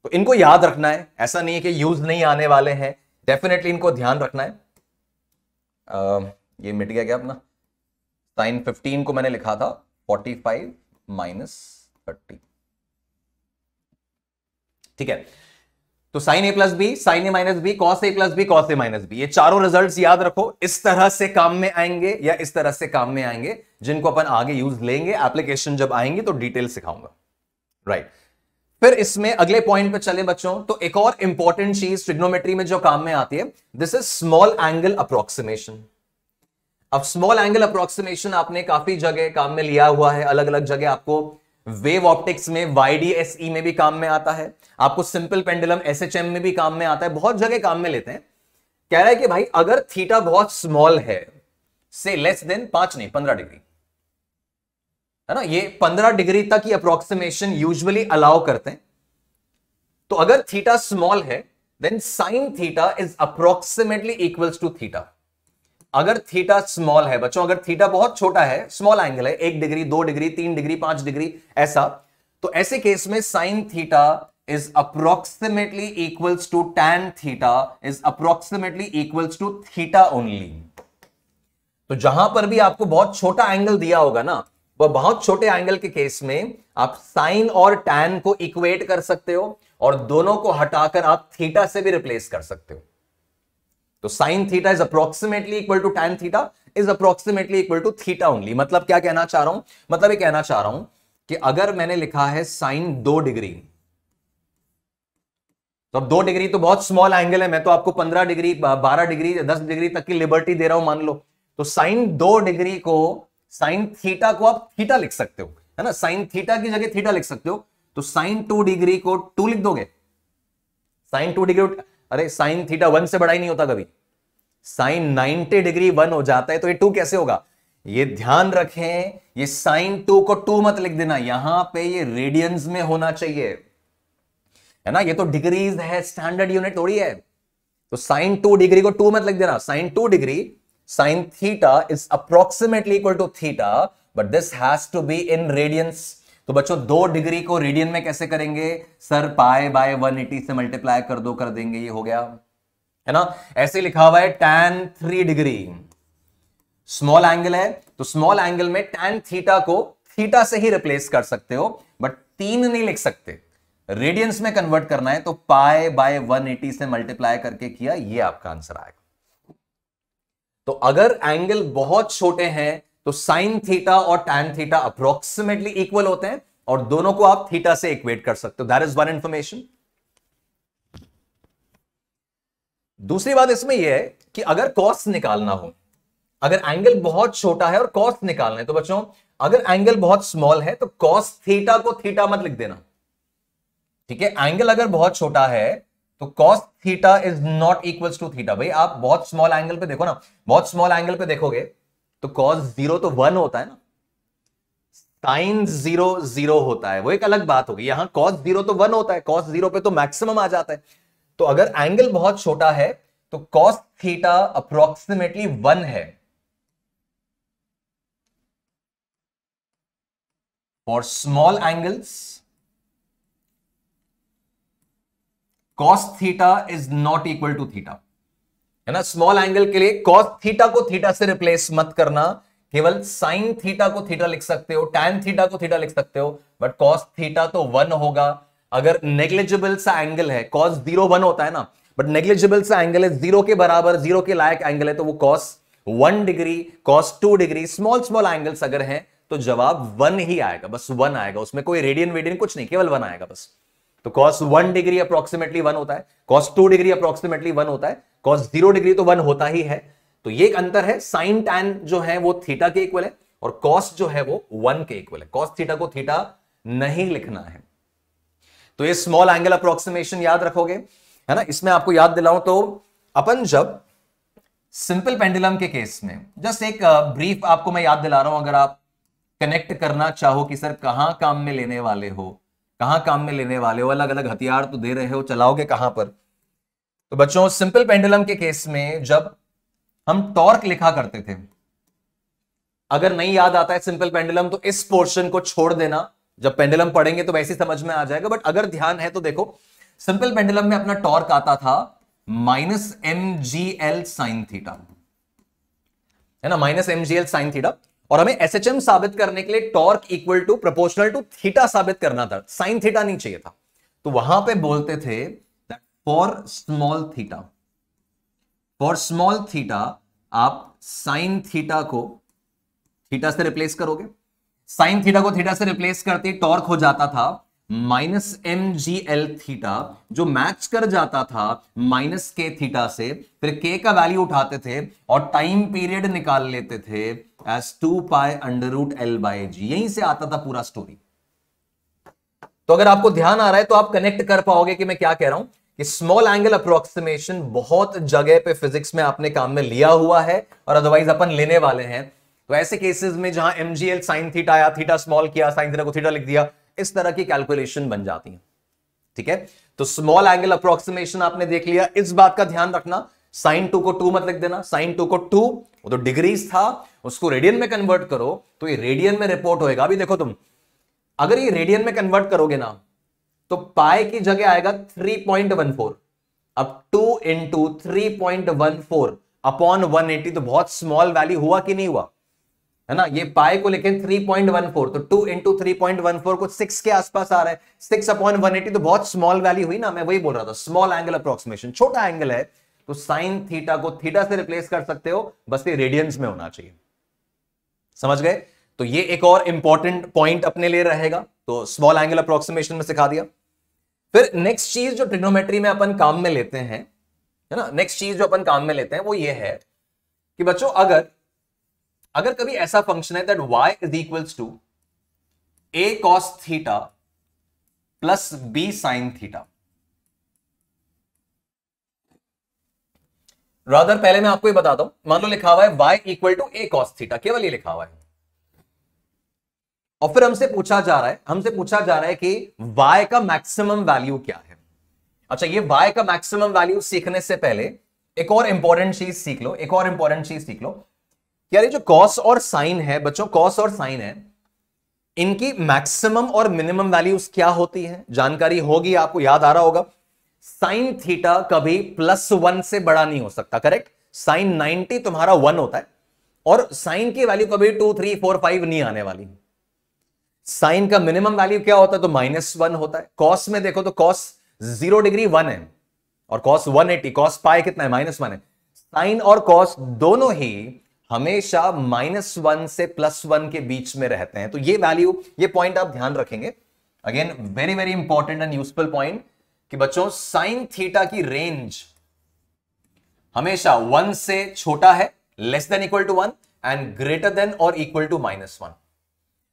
तो इनको याद रखना है। ऐसा नहीं है कि यूज नहीं आने वाले हैं, डेफिनेटली इनको ध्यान रखना है। ये मिट गया क्या अपना? साइन 15 को मैंने लिखा था 45 माइनस 30, ठीक है? तो sign A plus B, sine A minus B, cos A plus B, cos A minus B, ये चारों रिजल्ट्स याद रखो। इस तरह से काम में आएंगे या इस तरह से काम में आएंगे, जिनको अपन आगे यूज लेंगे, एप्लीकेशन जब आएंगे तो डिटेल सिखाऊंगा, राइट? फिर इसमें अगले पॉइंट पे चले बच्चों, तो एक और इंपॉर्टेंट चीज ट्रिग्नोमेट्री में जो काम में आती है, this is small angle approximation. अब स्मॉल एंगल अप्रोक्सीमेशन आपने काफी जगह काम में लिया हुआ है, अलग अलग जगह आपको वेव ऑप्टिक्स में YDSE में भी काम में आता है, आपको सिंपल पेंडुलम SHM में भी काम में आता है, बहुत जगह काम में लेते हैं। कह रहा है कि भाई अगर थीटा बहुत स्मॉल है, से लेस देन 5 नहीं 15 डिग्री, है ना, ये 15 डिग्री तक ये अप्रोक्सीमेशन यूजुअली अलाउ करते हैं। तो अगर थीटा स्मॉल है then sine theta is approximately equals to theta. अगर थीटा स्मॉल है बच्चों, अगर थीटा बहुत छोटा है, स्मॉल एंगल है, 1 डिग्री 2 डिग्री 3 डिग्री 5 डिग्री ऐसा, तो ऐसे केस में sine theta is approximately equals to tan theta is approximately equals to theta only. तो जहां पर भी आपको बहुत छोटा एंगल दिया होगा ना, वह बहुत छोटे एंगल के केस में आप साइन और टैन को इक्वेट कर सकते हो और दोनों को हटाकर आप थीटा से भी रिप्लेस कर सकते हो। तो sine theta is approximately equal to tan theta is approximately equal to theta only. मतलब क्या कहना चाह रहा हूं? मतलब ये कहना चाह रहा हूं कि अगर मैंने लिखा है साइन 2 डिग्री, तो अब 2 डिग्री तो बहुत स्मॉल एंगल है, मैं तो आपको 15 डिग्री 12 डिग्री 10 डिग्री तक की लिबर्टी दे रहा हूं मान लो। तो साइन 2 डिग्री को, साइन थीटा को आप थीटा लिख सकते हो, है ना, साइन थीटा की जगह थीटा लिख सकते हो। तो साइन 2 डिग्री को 2 लिख दोगे, साइन 2 डिग्री, अरे साइन थीटा 1 से बड़ा ही नहीं होता कभी, साइन 90 डिग्री 1 हो जाता है, तो ये 2 कैसे होगा? ये ध्यान रखें, ये साइन 2 को 2 मत लिख देना, यहां पे ये रेडियंस में होना चाहिए, है ना, ये तो डिग्रीज है, स्टैंडर्ड यूनिट थोड़ी है। तो साइन 2 डिग्री को 2 मत लिख देना, sine 2 degree sine theta is approximately equal to theta, but this has to be in radians. तो बच्चों 2 डिग्री को रेडियन में कैसे करेंगे सर? पाई बाय 180 से मल्टीप्लाई कर दो, कर देंगे, ये हो गया, है ना। ऐसे लिखा हुआ है tan 3 डिग्री, स्मॉल एंगल है तो स्मॉल एंगल में tan थीटा को थीटा से ही रिप्लेस कर सकते हो, बट 3 नहीं लिख सकते, रेडियंस में कन्वर्ट करना है तो पाई बाय 180 से मल्टीप्लाई करके किया, ये आपका आंसर आएगा। तो अगर एंगल बहुत छोटे हैं तो साइन थीटा और टैन थीटा अप्रोक्सीमेटली इक्वल होते हैं और दोनों को आप थीटा से इक्वेट कर सकते हो। That is one information. दूसरी बात इसमें यह है कि अगर कॉस निकालना हो, अगर एंगल बहुत छोटा है और कॉस निकालना है, तो बच्चों अगर एंगल बहुत स्मॉल है तो कॉस थीटा को थीटा मत लिख देना, ठीक है। एंगल अगर बहुत छोटा है तो cos theta is not equals to theta. भाई आप बहुत स्मॉल एंगल पे देखो ना, बहुत स्मॉल एंगल पे देखोगे तो कॉस 0 तो 1 होता है ना, साइन 0 0 होता है, वो एक अलग बात होगी। यहां कॉस 0 तो 1 होता है, कॉस 0 पे तो मैक्सिमम आ जाता है। तो अगर एंगल बहुत छोटा है तो कॉस थीटा अप्रोक्सीमेटली 1 है for small angles, cos theta is not equal to theta, है ना। स्मॉल एंगल के लिए कॉस थीटा को थीटा से रिप्लेस मत करना, केवल साइन थीटा को थीटा लिख सकते हो, टैन थीटा को थीटा लिख सकते हो, बट कॉस थीटा तो 1 होगा। अगर नेग्लिजिबल सा एंगल है, कॉस 0 1 होता है ना, बट नेग्लिजिबल सा एंगल है, 0 के बराबर, 0 के लायक एंगल है, तो वो cos 1 degree, cos 2 degree, small small angles अगर हैं तो जवाब 1 ही आएगा, बस 1 आएगा, उसमें कोई रेडियन वेडियन कुछ नहीं, केवल 1 आएगा बस। तो cos 1 डिग्री अप्रोक्सीमेटली 1 होता है, cos 2 डिग्री अप्रोक्सीमेटली 1 होता है, cos 0 डिग्री तो 1 होता ही है। तो ये एक अंतर है, साइन टैन जो है वो थीटा के इक्वल है और cos जो है वो 1 के इक्वल है। cos थीटा को थीटा नहीं लिखना है। तो ये स्मॉल एंगल अप्रोक्सीमेशन याद रखोगे, है ना। इसमें आपको याद दिलाऊं तो अपन जब सिंपल पेंडुलम के केस में, जस्ट एक ब्रीफ आपको मैं याद दिला रहा हूं, अगर आप कनेक्ट करना चाहो कि सर कहां काम में लेने वाले हो, कहां काम में लेने वाले हो, अलग अलग हथियार तो दे रहे हो, चलाओगे कहां पर। तो बच्चों सिंपल पेंडुलम के केस में जब हम टॉर्क लिखा करते थे, अगर नहीं याद आता है सिंपल पेंडुलम तो इस पोर्शन को छोड़ देना, जब पेंडुलम पढ़ेंगे तो वैसे समझ में आ जाएगा, बट अगर ध्यान है तो देखो सिंपल पेंडुलम में अपना टॉर्क आता था -mgl sin थीटा, है ना, -mgl sin थीटा। और हमें एसएचएम साबित करने के लिए torque equal to proportional to theta साबित करना था, साइन थीटा नहीं चाहिए था। तो वहां पे बोलते थे दैट फॉर स्मॉल थीटा आप साइन थीटा को थीटा से रिप्लेस करोगे, साइन थीटा को थीटा से रिप्लेस करते टॉर्क हो जाता था -mgl थीटा, जो मैच कर जाता था -k थीटा से, फिर k का वैल्यू उठाते थे और टाइम पीरियड निकाल लेते थे एज 2 पाई √L/g, यहीं से आता था पूरा स्टोरी। तो अगर आपको ध्यान आ रहा है तो आप कनेक्ट कर पाओगे कि मैं क्या कह रहा हूं, कि स्मॉल एंगल अप्रोक्सीमेशन बहुत जगह पे फिजिक्स में आपने काम में लिया हुआ है और अदरवाइज अपन लेने वाले हैं। तो ऐसे केसेस में जहां mgl sin थीटा या थीटा स्मॉल किया, साइन थीटा को थीटा लिख दिया, इस तरह की कैलकुलेशन बन जाती है। ठीक है, तो स्मॉल एंगल अप्रोक्सीमेशन आपने देख लिया। इस बात का ध्यान रखना, साइन 2 को 2 मत लिख देना, साइन 2 को 2 वो तो डिग्रीज था, उसको रेडियन में कन्वर्ट करो तो ये रेडियन में रिपोर्ट होएगा। अभी देखो तुम, अगर ये रेडियन में कन्वर्ट करोगे ना तो पाई की जगह आएगा 3.14। अब 2 इंटू 3.14 अपॉन 180, तो बहुत स्मॉल वैल्यू हुआ कि नहीं हुआ, है ना। ये पाई को लेके 3.14, तो 2 इंटू 3.14 को 6 के आसपास आ रहा है, 6 अपॉन 180 तो बहुत स्मॉल वैल्यू हुई ना। मैं वही बोल रहा था, स्मॉल एंगल अप्रोक्सीमेशन, छोटा एंगल है तो साइन थीटा को थीटा से रिप्लेस कर सकते हो, बस ये रेडियंस में होना चाहिए। समझ गए? तो ये एक और इंपॉर्टेंट पॉइंट अपने लिए रहेगा, तो स्मॉल एंगल अप्रोक्सीमेशन में सिखा दिया। फिर नेक्स्ट चीज जो ट्रिग्नोमेट्री में अपन काम में लेते हैं, है ना, नेक्स्ट चीज जो अपन काम में लेते हैं वो ये है कि बच्चों अगर कभी ऐसा फंक्शन है that y is equals to a cos theta plus b sin theta, rather पहले मैं आपको ये बताता हूं, मान लो लिखा हुआ है y equal to a cos theta, केवल ये लिखा हुआ है, और फिर हमसे पूछा जा रहा है कि y का मैक्सिमम वैल्यू क्या है। अच्छा, ये y का मैक्सिमम वैल्यू सीखने से पहले एक और इंपॉर्टेंट चीज सीख लो, यार ये जो कॉस और साइन है बच्चों, कॉस और साइन है, इनकी मैक्सिमम और मिनिमम वैल्यूज क्या होती है, जानकारी होगी, आपको याद आ रहा होगा। साइन थीटा कभी +1 से बड़ा नहीं हो सकता, करेक्ट। साइन 90 तुम्हारा 1 होता है और साइन की वैल्यू कभी 2 3 4 5 नहीं आने वाली। साइन का मिनिमम वैल्यू क्या होता है, तो -1 होता है। कॉस में देखो तो कॉस 0 डिग्री 1 है और कॉस 180, कॉस पाई कितना है, -1 है। साइन और कॉस दोनों ही हमेशा -1 से +1 के बीच में रहते हैं। तो ये वैल्यू, ये पॉइंट आप ध्यान रखेंगे। Again very very important and useful point कि बच्चों साइन थीटा की रेंज हमेशा 1 से छोटा है, less than equal to 1 and greater than और equal to -1।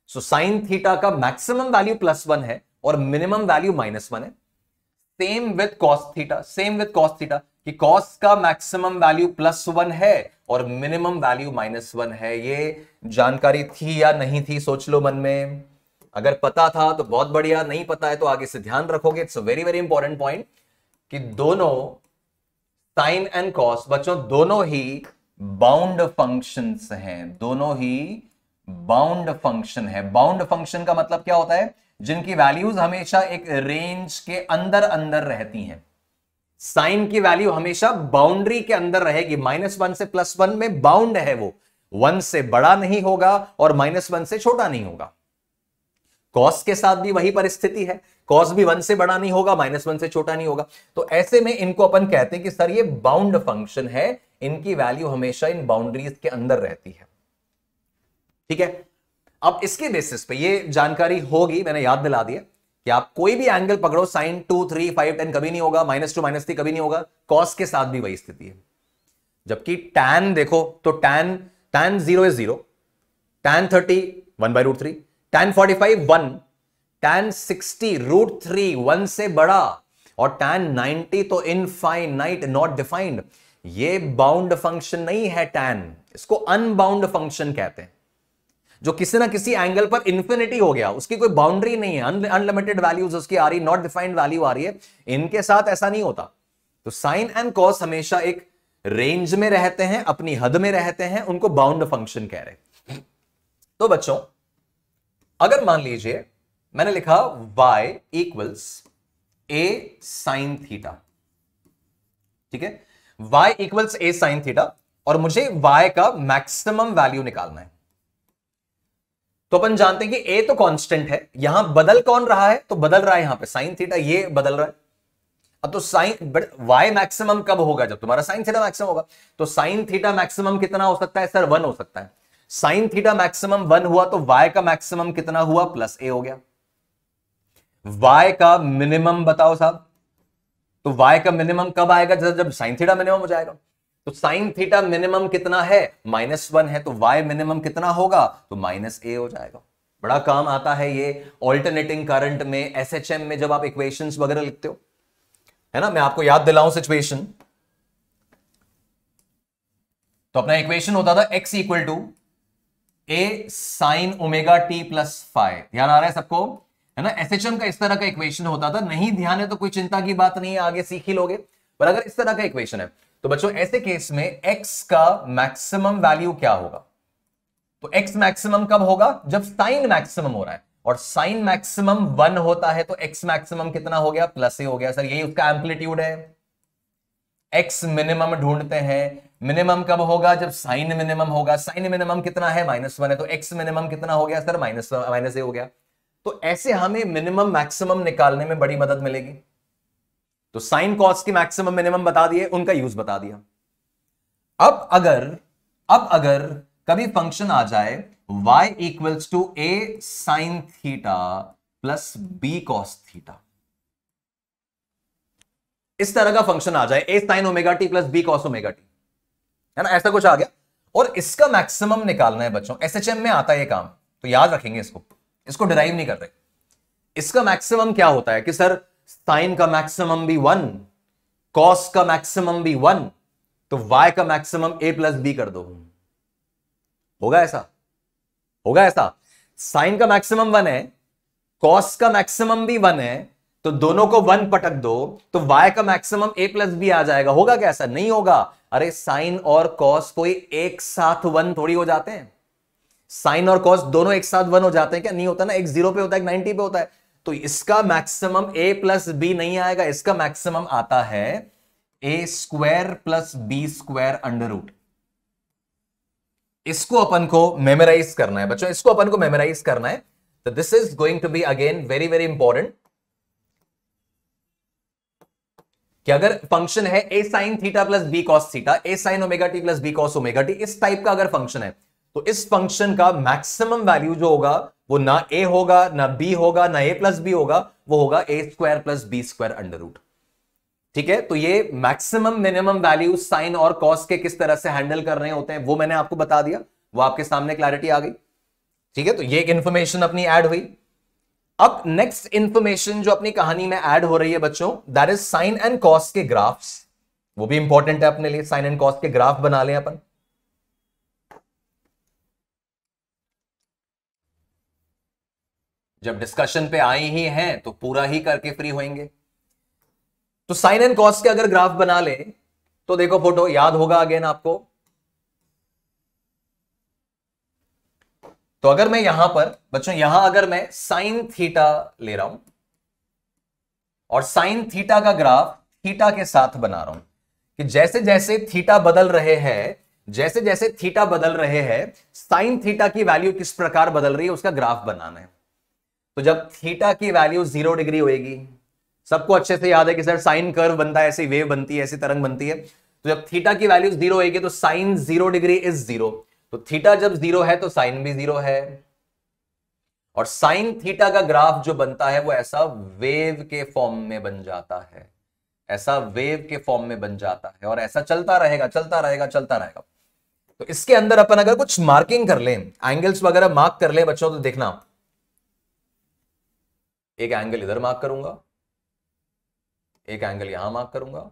So sine theta का मैक्सिमम वैल्यू +1 है और मिनिमम वैल्यू -1 है। सेम विद कॉस थीटा कि कॉस का मैक्सिमम वैल्यू +1 है और मिनिमम वैल्यू -1 है। ये जानकारी थी या नहीं थी, सोच लो मन में। अगर पता था तो बहुत बढ़िया, नहीं पता है तो आगे से ध्यान रखोगे। It's a very very important point कि दोनों साइन एंड कॉस बच्चों दोनों ही बाउंड फंक्शंस हैं, दोनों ही बाउंड फंक्शन है। बाउंड फंक्शन का मतलब क्या होता है? जिनकी वैल्यूज हमेशा एक रेंज के अंदर अंदर रहती हैं। साइन की वैल्यू हमेशा बाउंड्री के अंदर रहेगी, -1 से +1 में बाउंड है, वो 1 से बड़ा नहीं होगा और -1 से छोटा नहीं होगा। कॉस के साथ भी वही परिस्थिति है, कॉस भी 1 से बड़ा नहीं होगा, -1 से छोटा नहीं होगा। तो ऐसे में इनको अपन कहते हैं कि सर ये बाउंड फंक्शन है, इनकी वैल्यू हमेशा इन बाउंड्रीज के अंदर रहती है। ठीक है, अब इसके बेसिस पे ये जानकारी होगी, मैंने याद दिला दिया कि आप कोई भी एंगल पकड़ो, साइन 2, 3, 5, 10 कभी नहीं होगा, -2, -3 कभी नहीं होगा। कॉस के साथ भी वही स्थिति है। जबकि टैन देखो तो tan 0 is 0, tan 30 1/√3, tan 45 1, tan 60 √3 1 से बड़ा, और टैन 90 तो इनफाइनाइट नॉट डिफाइंड। ये बाउंड फंक्शन नहीं है टैन, इसको अनबाउंड फंक्शन कहते हैं। जो किसी ना किसी एंगल पर इंफिनिटी हो गया, उसकी कोई बाउंड्री नहीं है, अनलिमिटेड वैल्यूज उसकी आ रही, नॉट डिफाइंड वैल्यू आ रही है। इनके साथ ऐसा नहीं होता। तो साइन एंड कॉस हमेशा एक रेंज में रहते हैं, अपनी हद में रहते हैं, उनको बाउंड फंक्शन कह रहे हैं। तो बच्चों अगर मान लीजिए मैंने लिखा y equals a sin theta, ठीक है, y equals a sin theta, और मुझे y का मैक्सिमम वैल्यू निकालना है। तो अपन जानते हैं कि a तो कांस्टेंट है, यहां बदल कौन रहा है? तो बदल रहा है यहां पे साइन थीटा, ये बदल रहा है। अब तो साइन y मैक्सिमम कब होगा? जब तुम्हारा साइन थीटा मैक्सिमम होगा। तो साइन थीटा मैक्सिमम कितना हो सकता है सर? 1 हो सकता है। साइन थीटा मैक्सिमम 1 हुआ तो y का मैक्सिमम कितना हुआ? +a हो गया। y का मिनिमम बताओ साहब। तो y का मिनिमम कब आएगा? जब साइन थीटा मिनिमम हो जाएगा। तो साइन थीटा मिनिमम कितना है? -1 है, तो y मिनिमम कितना होगा? तो -a हो जाएगा। बड़ा काम आता है ये ऑल्टरनेटिंग करंट में, SHM में जब आप इक्वेशंस वगैरह लिखते हो, है ना। मैं आपको याद दिलाऊं सिचुएशन। तो अपना इक्वेशन होता था x equal to a sin ωt + phi। ध्यान आ रहा है सबको, है ना। SHM का इस तरह का इक्वेशन होता था। नहीं ध्यान है तो कोई चिंता की बात नहीं है, आगे सीख ही लोगे। पर अगर इस तरह का इक्वेशन है तो बच्चों ऐसे केस में x का मैक्सिमम वैल्यू क्या होगा? तो x मैक्सिमम कब होगा? जब साइन मैक्सिमम हो रहा है, और साइन मैक्सिमम 1 होता है तो x मैक्सिमम कितना हो गया? +a हो गया। सर यही उसका एम्पलीट्यूड है। x मिनिमम ढूंढते हैं, मिनिमम कब होगा? जब साइन मिनिमम होगा। साइन मिनिमम कितना है? -1 है, तो x मिनिमम कितना हो गया सर? -a हो गया। तो ऐसे हमें मिनिमम मैक्सिमम निकालने में बड़ी मदद मिलेगी। तो साइन कॉस की मैक्सिमम मिनिमम बता दिए, उनका यूज बता दिया। अब अगर कभी फंक्शन आ जाए y equals to a sin theta plus b cos theta, इस तरह का फंक्शन आ जाए, a sin ωt plus b cos ωt, है ना, ऐसा कुछ आ गया, और इसका मैक्सिमम निकालना है बच्चों। SHM में आता है ये काम, तो याद रखेंगे इसको डिराइव नहीं कर रहे। इसका मैक्सिमम क्या होता है कि सर साइन का मैक्सिमम भी 1, कॉस का मैक्सिमम भी 1, तो y का मैक्सिमम a प्लस b कर दो। होगा ऐसा? साइन का मैक्सिमम 1 है, कॉस का मैक्सिमम भी 1 है, तो दोनों को 1 पटक दो तो y का मैक्सिमम a प्लस b आ जाएगा। होगा क्या ऐसा? नहीं होगा। अरे साइन और कॉस कोई एक साथ 1 थोड़ी हो जाते हैं। साइन और कॉस दोनों एक साथ 1 हो जाते हैं क्या? नहीं होता ना, एक 0 पे होता है, एक 90 पे होता है। तो इसका मैक्सिमम a प्लस b नहीं आएगा, इसका मैक्सिमम आता है a² plus b² under root. इसको अपन को मेमोराइज करना है बच्चों, इसको अपन को मेमोराइज करना है। तो this is going to be again very very important, कि अगर फंक्शन है a sin theta plus b cos theta, a sin ωt plus b cos ωt, इस टाइप का अगर फंक्शन है, तो इस फंक्शन का मैक्सिमम वैल्यू जो होगा वो ना a होगा, ना b होगा, ना a प्लस b होगा, वो होगा a² plus b² under root. ठीक है, तो ये मैक्सिमम मिनिमम वैल्यू साइन और कॉस के किस तरह से हैंडल कर रहे होते हैं वो मैंने आपको बता दिया, वो आपके सामने क्लैरिटी आ गई। ठीक है, तो ये एक इंफॉर्मेशन अपनी ऐड हुई। अब नेक्स्ट इंफॉर्मेशन जो अपनी कहानी में ऐड हो रही है बच्चों, that is sine and cos के ग्राफ्स। वो भी इंपॉर्टेंट है अपने लिए, साइन एंड कॉस के ग्राफ बना लें अपन। जब डिस्कशन पे आए ही हैं तो पूरा ही करके फ्री होंगे। तो साइन एंड कॉस के अगर ग्राफ बना ले तो देखो फोटो याद होगा अगेन आपको। तो अगर मैं यहां पर बच्चों, यहां अगर मैं साइन थीटा ले रहा हूं और साइन थीटा का ग्राफ थीटा के साथ बना रहा हूं कि जैसे जैसे थीटा बदल रहे हैं, जैसे जैसे थीटा बदल रहे हैं, साइन थीटा की वैल्यू किस प्रकार बदल रही है उसका ग्राफ बनाना है। तो जब थीटा की वैल्यू 0 डिग्री होएगी, सबको अच्छे से याद है कि सर साइन कर्व बनता है, ऐसी वेव बनती है, ऐसी तरंग बनती है। तो जब थीटा की वैल्यू 0 होएगी तो साइन 0 डिग्री इज 0। तो थीटा जब 0 है तो साइन भी 0 है। और साइन थीटा का ग्राफ जो बनता है वो ऐसा वेव के फॉर्म में बन जाता है, ऐसा वेव के फॉर्म में बन जाता है, और ऐसा चलता रहेगा चलता रहेगा चलता रहेगा। तो इसके अंदर अपन अगर कुछ मार्किंग कर लें, एंगल्स वगैरह मार्क कर लें बच्चों, तो देखना एक एंगल इधर मार्क करूंगा, एक एंगल यहां मार्क करूंगा,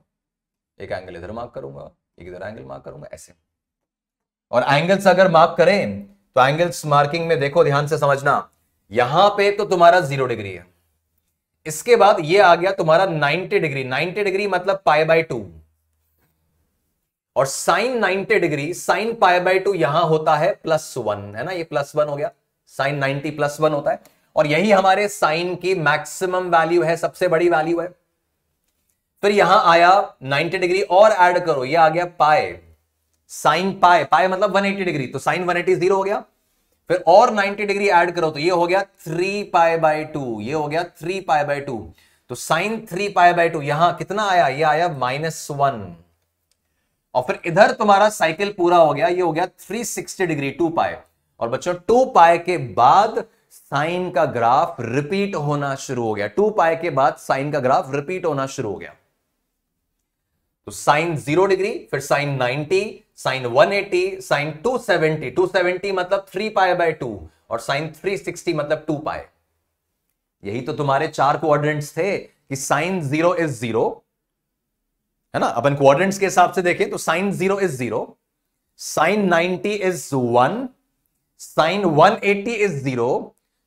एक एंगल इधर मार्क करूंगा, एक इधर एंगल मार्क करूंगा, ऐसे। और एंगल्स अगर मार्क करें तो एंगल्स मार्किंग में देखो ध्यान से समझना, यहां पे तो तुम्हारा 0 डिग्री है, इसके बाद ये आ गया तुम्हारा 90 डिग्री। 90 डिग्री मतलब π/2, और साइन 90 डिग्री, साइन π/2 यहां होता है +1, है ना, ये +1 हो गया, साइन 90 +1 होता है। और यही हमारे साइन की मैक्सिमम वैल्यू है, सबसे बड़ी वैल्यू है। फिर यहां आया 90 डिग्री और ऐड करो, ये आ गया पाई, साइन पाई मतलब 180 डिग्री, तो साइन 180 0 हो गया। फिर और 90 डिग्री ऐड करो तो ये हो गया 3π/2, ये हो गया 3π/2। तो साइन 3π/2 यहां कितना आया, ये आया -1। और फिर इधर तुम्हारा साइकिल पूरा हो गया, ये हो गया 360 डिग्री 2π। और बच्चों 2π के बाद साइन का ग्राफ रिपीट होना शुरू हो गया, 2π के बाद साइन का ग्राफ रिपीट होना शुरू हो गया। तो साइन 0 डिग्री, फिर साइन 90, साइन 180, साइन 270, 270 मतलब 3π/2, और साइन 360 मतलब 2π। यही तो तुम्हारे 4 कोऑर्डिनेट्स थे कि साइन 0 इज 0, है ना। अपन कोऑर्डिनेट्स के हिसाब से देखें तो sine 0 is 0, sine 90 is 1, sine 180 is 0,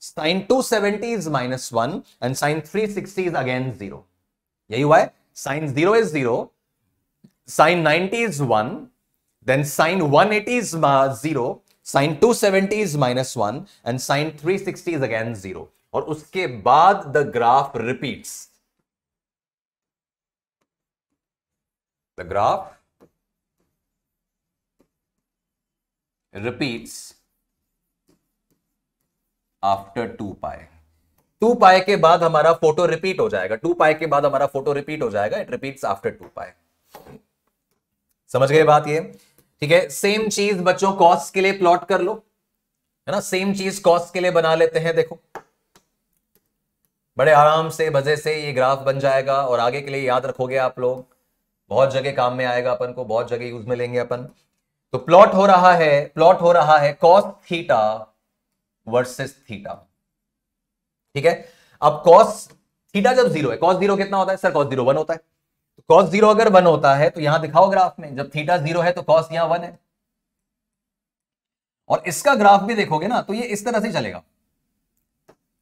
sine 270 is -1, and sine 360 is again 0। यही हुआ है, sine 0 is 0, sin 90 is 1, then sin 180 is 0, sin 270 is -1, and sin 360 is again 0. और उसके बाद the graph repeats. The graph repeats after 2π. 2π के बाद हमारा photo repeat हो जाएगा, 2π के बाद हमारा फोटो रिपीट हो जाएगा, इट रिपीट्स आफ्टर 2π। समझ गए बात ये, ठीक है। सेम चीज बच्चों कॉस के लिए प्लॉट कर लो, है ना, सेम चीज कॉस के लिए बना लेते हैं। देखो बड़े आराम से मजे से ये ग्राफ बन जाएगा, और आगे के लिए याद रखोगे आप लोग, बहुत जगह काम में आएगा अपन को, बहुत जगह यूज में लेंगे अपन। तो प्लॉट हो रहा है कॉस थीटा वर्सेस थीटा, ठीक है। अब कॉस थीटा जब 0 है, कॉस 0 कितना होता है सर, कॉस 0 1 होता है। कॉस 0 अगर 1 होता है तो यहां दिखाओ ग्राफ में, जब थीटा 0 है तो कॉस यहां 1 है। और इसका ग्राफ भी देखोगे ना तो ये इस तरह से चलेगा,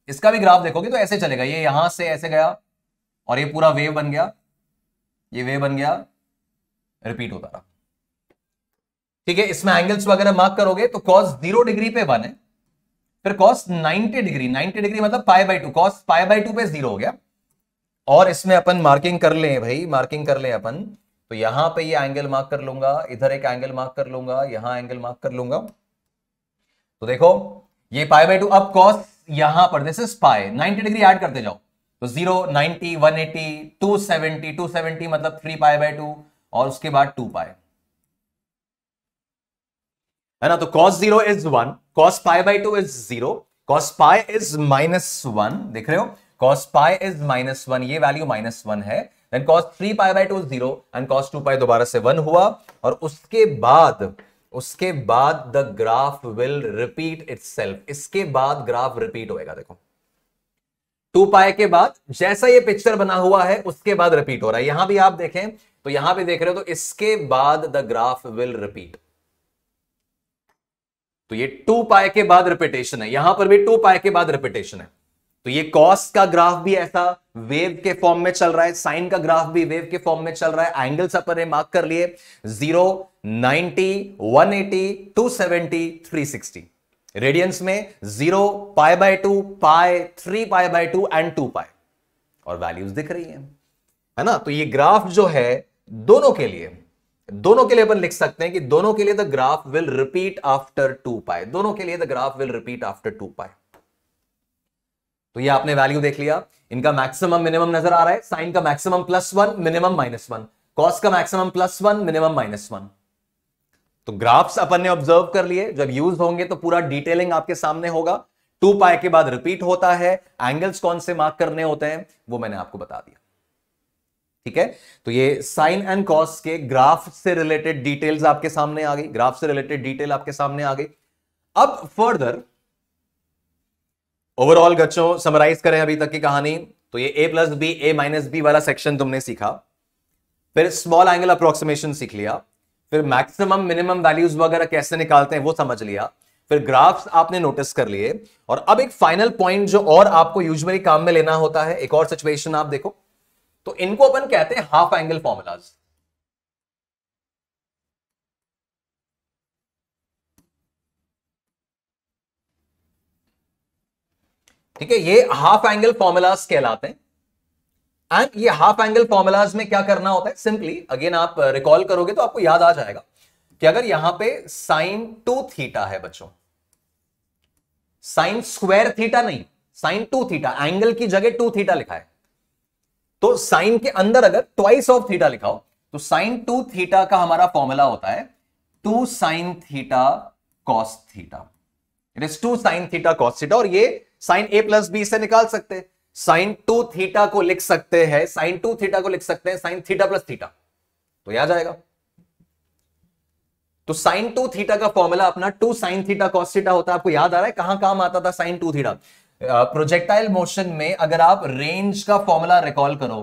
इसका भी ग्राफ देखोगे तो ऐसे चलेगा, ये यहां से ऐसे गया और ये पूरा वेव बन गया, ये वेव बन गया, रिपीट होता रहा, ठीक है। इसमें एंगल्स वगैरह मार्क करोगे तो कॉस 0 डिग्री पे 1 है, फिर कॉस 90 डिग्री, 90 डिग्री मतलब π/2, कॉस π/2 पे 0 हो गया। और इसमें अपन मार्किंग कर लें भाई, मार्किंग कर लें अपन, तो यहां पे ये एंगल मार्क कर लूंगा, इधर एक एंगल मार्क कर लूंगा, यहां एंगल मार्क कर लूंगा। तो देखो ये π/2, अब कॉस यहां पर this is pi, 90 degree add करते जाओ तो 0, 90, 180, 270, 270 मतलब 3π/2, और उसके बाद 2π, है ना। तो cos 0 is 1, cos π/2 is 0, cos π is -1, देख रहे हो, cos π इज -1, ये वैल्यू -1 है। Then cos 3π/2 is 0, and cos 2π दोबारा से 1 हुआ, और उसके बाद the graph will repeat itself, इसके बाद ग्राफ रिपीट होएगा। देखो 2π के बाद जैसा ये पिक्चर बना हुआ है उसके बाद रिपीट हो रहा है। यहां भी आप देखें तो यहां भी देख रहे हो, तो इसके बाद द ग्राफ विल रिपीट, तो ये 2π के बाद रिपीटेशन है, यहां पर भी 2π के बाद रिपीटेशन है। तो तो ये कॉस का ग्राफ भी ऐसा वेव के फॉर्म में चल रहा है, साइन का ग्राफ भी वेव के फॉर्म में चल रहा है। एंगल्स अपन ने मार्क कर लिए 0, 90, 180, 270, 360। रेडियंस में 0, π/2, पाई, 3π/2 एंड 2π, और वैल्यूज दिख रही है ना। तो ये ग्राफ जो है दोनों के लिए अपन लिख सकते हैं कि दोनों के लिए the graph will repeat after 2π, दोनों के लिए the graph will repeat after 2π। तो ये आपने वैल्यू देख लिया, इनका मैक्सिमम मिनिमम नजर आ रहा है। साइन का मैक्सिमम +1, मिनिमम -1, कॉस का मैक्सिमम +1, मिनिमम -1। तो ग्राफ्स अपन ने ऑब्जर्व कर लिए, जब यूज होंगे तो पूरा डिटेलिंग आपके सामने होगा। 2π के बाद रिपीट होता है, एंगल्स कौन से मार्क करने होते हैं वो मैंने आपको बता दिया, ठीक है। तो ये साइन एंड कॉस के ग्राफ से रिलेटेड डिटेल्स आपके सामने आ गई, ग्राफ से रिलेटेड डिटेल आपके सामने आ गई। अब फर्दर ओवरऑल बच्चों समराइज करें अभी तक की कहानी, तो ये a+b, a-b वाला सेक्शन तुमने सीखा, फिर स्मॉल एंगल अप्रोक्सीमेशन सीख लिया, फिर मैक्सिमम मिनिमम वैल्यूज वगैरह कैसे निकालते हैं वो समझ लिया, फिर ग्राफ्स आपने नोटिस कर लिए। और अब एक फाइनल पॉइंट जो और आपको यूजुअली काम में लेना होता है, एक और सिचुएशन आप देखो, तो इनको अपन कहते हैं हाफ एंगल फॉर्मूलाज। ठीक है, ये हाफ एंगल फॉर्मूलाज कहलाते हैं। एंड ये हाफ एंगल फॉर्मूलाज में क्या करना होता है, सिंपली अगेन आप रिकॉल करोगे तो आपको याद आ जाएगा कि अगर यहां पे साइन 2 थीटा है बच्चों, साइन स्क्वायर थीटा नहीं, साइन 2 थीटा, एंगल की जगह 2 थीटा लिखा है, तो साइन के अंदर अगर ट्वाइस ऑफ थीटा लिखा हो तो साइन 2 थीटा का हमारा फॉर्मूला होता है 2 sine theta cos theta. It is 2 sine theta cos theta, और ये साइन a+b से निकाल सकते हैं। साइन 2 थीटा को लिख सकते हैं, साइन 2 थीटा को लिख सकते हैं साइन थीटा प्लस थीटा, तो यह आ जाएगा। तो साइन 2 थीटा का फॉर्मूला अपना 2 साइन थीटा कॉस थीटा होता है। आपको याद आ रहा है कहां काम आता था साइन 2 थीटा? प्रोजेक्टाइल मोशन में अगर आप रेंज का फॉर्मूला रिकॉल करो,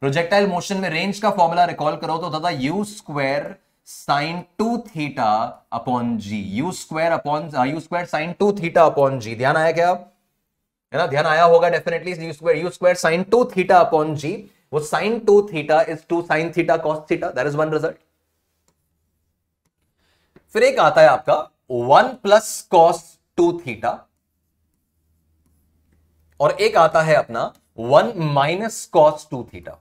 प्रोजेक्टाइल मोशन में रेंज का फॉर्मूला रिकॉल करो तो होता था u square sine 2 theta upon G, u square sine 2 theta upon G. ध्यान आया क्या? है ना, ध्यान आया होगा definitely. U square sine 2 theta upon G, वो sine 2 theta is 2 sine theta cos theta, that is one result. फिर एक आता है आपका 1 प्लस कॉस 2 थीटा, और एक आता है अपना 1 माइनस कॉस 2 थीटा।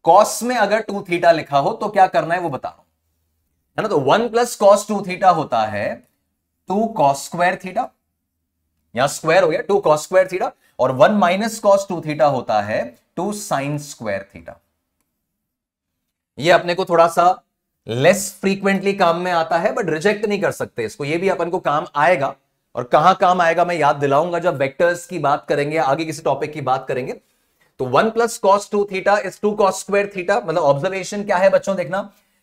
कॉस में अगर 2 थीटा लिखा हो तो क्या करना है वो बता रहा हूं, है ना। तो 1 प्लस कॉस 2 थीटा होता है 2 कॉस स्क्वायर थीटा, यहां स्क्वायर हो गया 2 कॉस स्क्वायर थीटा, और 1 माइनस कॉस 2 थीटा होता है 2 साइन स्क्वायर थीटा। ये अपने को थोड़ा सा लेस फ्रीक्वेंटली काम में आता है, बट रिजेक्ट नहीं कर सकते इसको, ये भी अपन को काम आएगा। और कहां काम आएगा मैं याद दिलाऊंगा जब वेक्टर्स की बात करेंगे, आगे किसी टॉपिक की बात करेंगे। तो 1 plus cos 2 theta is 2 cos square theta. मतलब ऑब्जर्वेशन क्या है बच्चों, देखना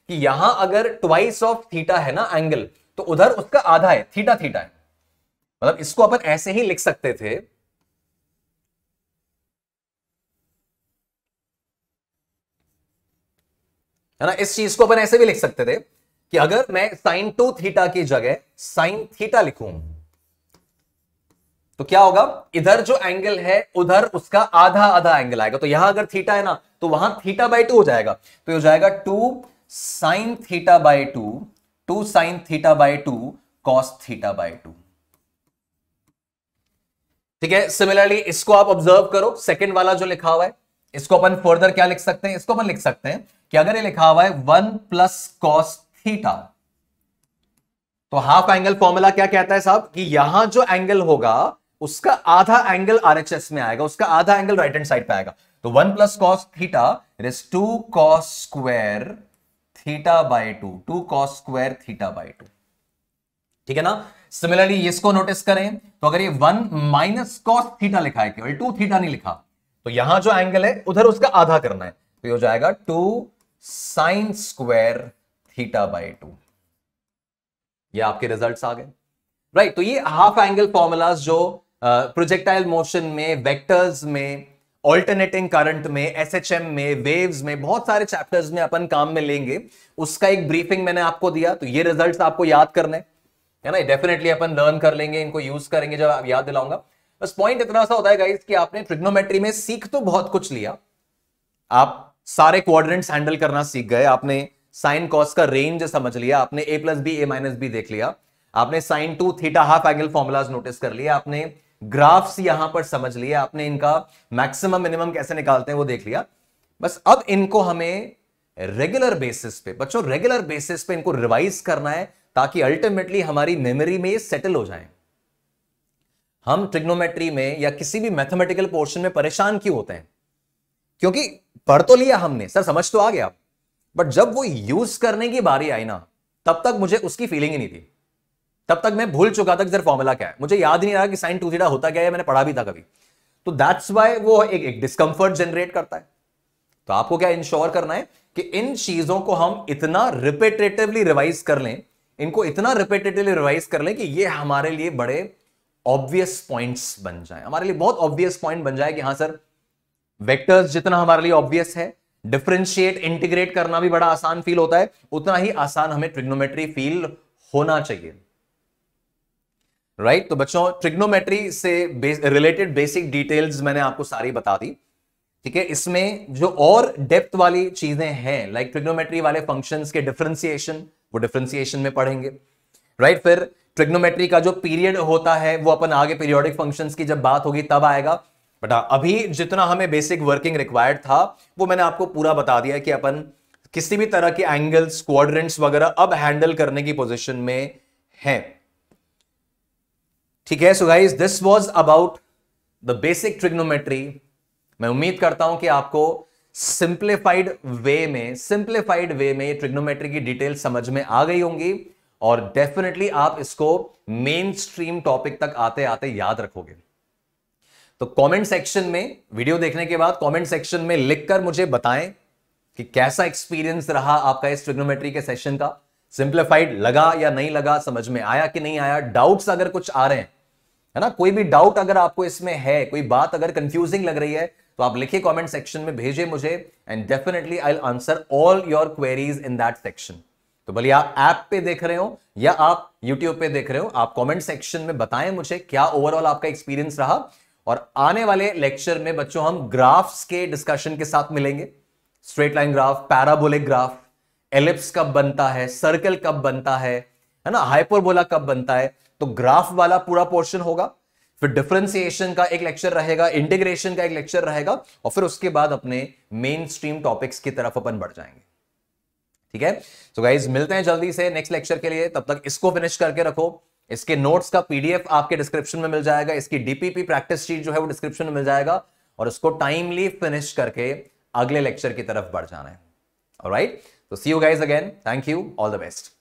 कि यहां अगर ट्वाइस ऑफ थीटा है ना एंगल, तो उधर उसका आधा है, थीटा थीटा है। मतलब इसको अपन ऐसे ही लिख सकते थे, है ना, इस चीज को अपन ऐसे भी लिख सकते थे कि अगर मैं साइन 2 थीटा की जगह साइन थीटा लिखूं तो क्या होगा, इधर जो एंगल है उधर उसका आधा आधा एंगल आएगा। तो यहां अगर थीटा है ना तो वहां थीटा बाई 2 हो जाएगा, तो हो जाएगा 2 sine theta by 2, 2 sine theta by 2 cos theta by 2। ठीक है, सिमिलरली इसको आप ऑब्जर्व करो, सेकंड वाला जो लिखा हुआ है इसको अपन फर्दर क्या लिख सकते हैं, इसको अपन लिख सकते हैं कि अगर ये लिखा हुआ है 1 प्लस कॉस थीटा, तो हाफ एंगल फॉर्मूला क्या कहता है साहब कि यहां जो एंगल होगा उसका आधा एंगल आरएचएस में आएगा, उसका आधा एंगल राइट हैंड साइड पे आएगा। तो 1 plus cos theta is 2 cos square theta by 2, 2 cos square theta by 2। ठीक है ना। सिमिलरली इसको नोटिस करें तो अगर ये 1 माइनस कॉस थीटा लिखा है, केवल 2 थीटा नहीं लिखा, तो यहां जो एंगल है उधर उसका आधा करना है, तो ये हो जाएगा 2 साइन स्क्वायर थीटा बाई 2। ये आपके रिजल्ट्स आ गए, राइट। तो ये हाफ एंगल फॉर्मूलाज जो प्रोजेक्टाइल मोशन में, वेक्टर्स में, ऑल्टरनेटिंग करंट में, एसएचएम में, वेव्स में, बहुत सारे चैप्टर्स में अपन काम में लेंगे, उसका एक ब्रीफिंग मैंने आपको दिया। तो ये रिजल्ट्स आपको याद करने है ना, डेफिनेटली अपन लर्न कर लेंगे, इनको यूज करेंगे जब आप याद दिलाऊंगा। बस पॉइंट इतना सा होता है गाइस कि आपने ट्रिग्नोमेट्री में सीख तो बहुत कुछ लिया, आप सारे क्वाड्रेंट्स हैंडल करना सीख गए, आपने साइन कॉस का रेंज समझ लिया, आपने a plus B, a minus B देख लिया, आपने sine 2 theta half angle formulas notice कर लिया, आपने ग्राफ्स यहां पर समझ लिया, आपने इनका मैक्सिमम मिनिमम कैसे निकालते हैं वो देख लिया। बस अब इनको हमें रेगुलर बेसिस पे, बच्चों रेगुलर बेसिस पे इनको रिवाइज करना है ताकि अल्टीमेटली हमारी मेमोरी में सेटल हो जाए। हम ट्रिग्नोमेट्री में या किसी भी मैथमेटिकल पोर्शन में परेशान क्यों होते हैं? क्योंकि पढ़ तो लिया हमने, सर समझ तो आ गया, बट जब वो यूज करने की बारी आई ना, तब तक मुझे उसकी फीलिंग ही नहीं थी। तब तक मैं भूल चुका था कि सर फॉर्मूला क्या है, मुझे याद नहीं रहा कि साइन 2 थीटा होता क्या है, मैंने पढ़ा भी था कभी। तो दैट्स वाई वो एक डिस्कंफर्ट जनरेट करता है। तो आपको क्या इंश्योर करना है कि इन चीजों को हम इतना रिपीटेटिवली रिवाइज कर लें, इनको इतना रिपीटेटिवली रिवाइज कर लें कि ये हमारे लिए बड़े ऑब्वियस पॉइंट्स बन जाए, हमारे लिए बहुत ऑब्वियस पॉइंट बन जाए कि हां सर वेक्टर्स जितना हमारे लिए ऑब्वियस है, डिफरेंशिएट इंटीग्रेट करना भी बड़ा आसान फील होता है, उतना ही आसान हमें ट्रिग्नोमेट्री फील होना चाहिए, राइट? तो बच्चों ट्रिग्नोमेट्री से रिलेटेड बेसिक डिटेल्स मैंने आपको सारी बता दी, ठीक है। इसमें जो और डेप्थ वाली चीजें हैं, लाइक ट्रिग्नोमेट्री वाले फंक्शंस के डिफरेंशिएशन, वो डिफरेंशिएशन में पढ़ेंगे, राइट? फिर ट्रिग्नोमेट्री का जो पीरियड होता है वो अपन आगे पीरियोडिक फंक्शंस की जब बात होगी तब आएगा। बट अभी जितना हमें बेसिक वर्किंग रिक्वायर्ड था वो मैंने आपको पूरा बता दिया कि अपन किसी भी तरह के एंगल्स, क्वाड्रेंट्स वगैरह अब हैंडल करने की पोजीशन में हैं, ठीक है। So guys this was about the basic trigonometry. मैं उम्मीद करता हूं कि आपको सिंप्लीफाइड वे में ट्रिग्नोमेट्री की डिटेल समझ में आ गई होंगी और डेफिनेटली आप इसको मेन स्ट्रीम टॉपिक तक आते आते याद रखोगे। तो कमेंट सेक्शन में, वीडियो देखने के बाद कमेंट सेक्शन में लिखकर मुझे बताएं कि कैसा एक्सपीरियंस रहा आपका इस ट्रिग्नोमेट्री के सेशन का, सिंप्लीफाइड लगा या नहीं लगा, समझ में आया कि नहीं आया, डाउट्स अगर कुछ आ रहे हैं, है ना, कोई भी डाउट अगर आपको इसमें है, कोई बात अगर कंफ्यूजिंग लग रही है तो आप लिखिए कमेंट सेक्शन में, भेजिए मुझे, and definitely I will answer all your queries in that section. तो भले आप ऐप पे देख रहे हो या आप यूट्यूब पे देख रहे हो, आप कमेंट सेक्शन में बताएं मुझे क्या ओवरऑल आपका एक्सपीरियंस रहा। और आने वाले लेक्चर में बच्चों हम ग्राफ्स के डिस्कशन के साथ मिलेंगे, straight line graph, parabolic graph, ellipse कब बनता है, सर्कल कब बनता है ना, हाइपरबोला कब बनता है, तो ग्राफ वाला पूरा पोर्शन होगा। फिर डिफरेंशिएशन का एक लेक्चर रहेगा, इंटीग्रेशन का एक लेक्चर रहेगा, और फिर उसके बाद अपने मेन स्ट्रीम टॉपिक्स की तरफ अपन बढ़ जाएंगे, ठीक है। तो गाइज मिलते हैं जल्दी से नेक्स्ट लेक्चर के लिए, तब तक इसको फिनिश करके रखो। इसके नोट्स का पीडीएफ आपके डिस्क्रिप्शन में मिल जाएगा, इसकी डीपीपी प्रैक्टिस शीट जो है वो डिस्क्रिप्शन में मिल जाएगा, और उसको टाइमली फिनिश करके अगले लेक्चर की तरफ बढ़ जाना है। ऑलराइट, तो see you guys again, thank you, all the best.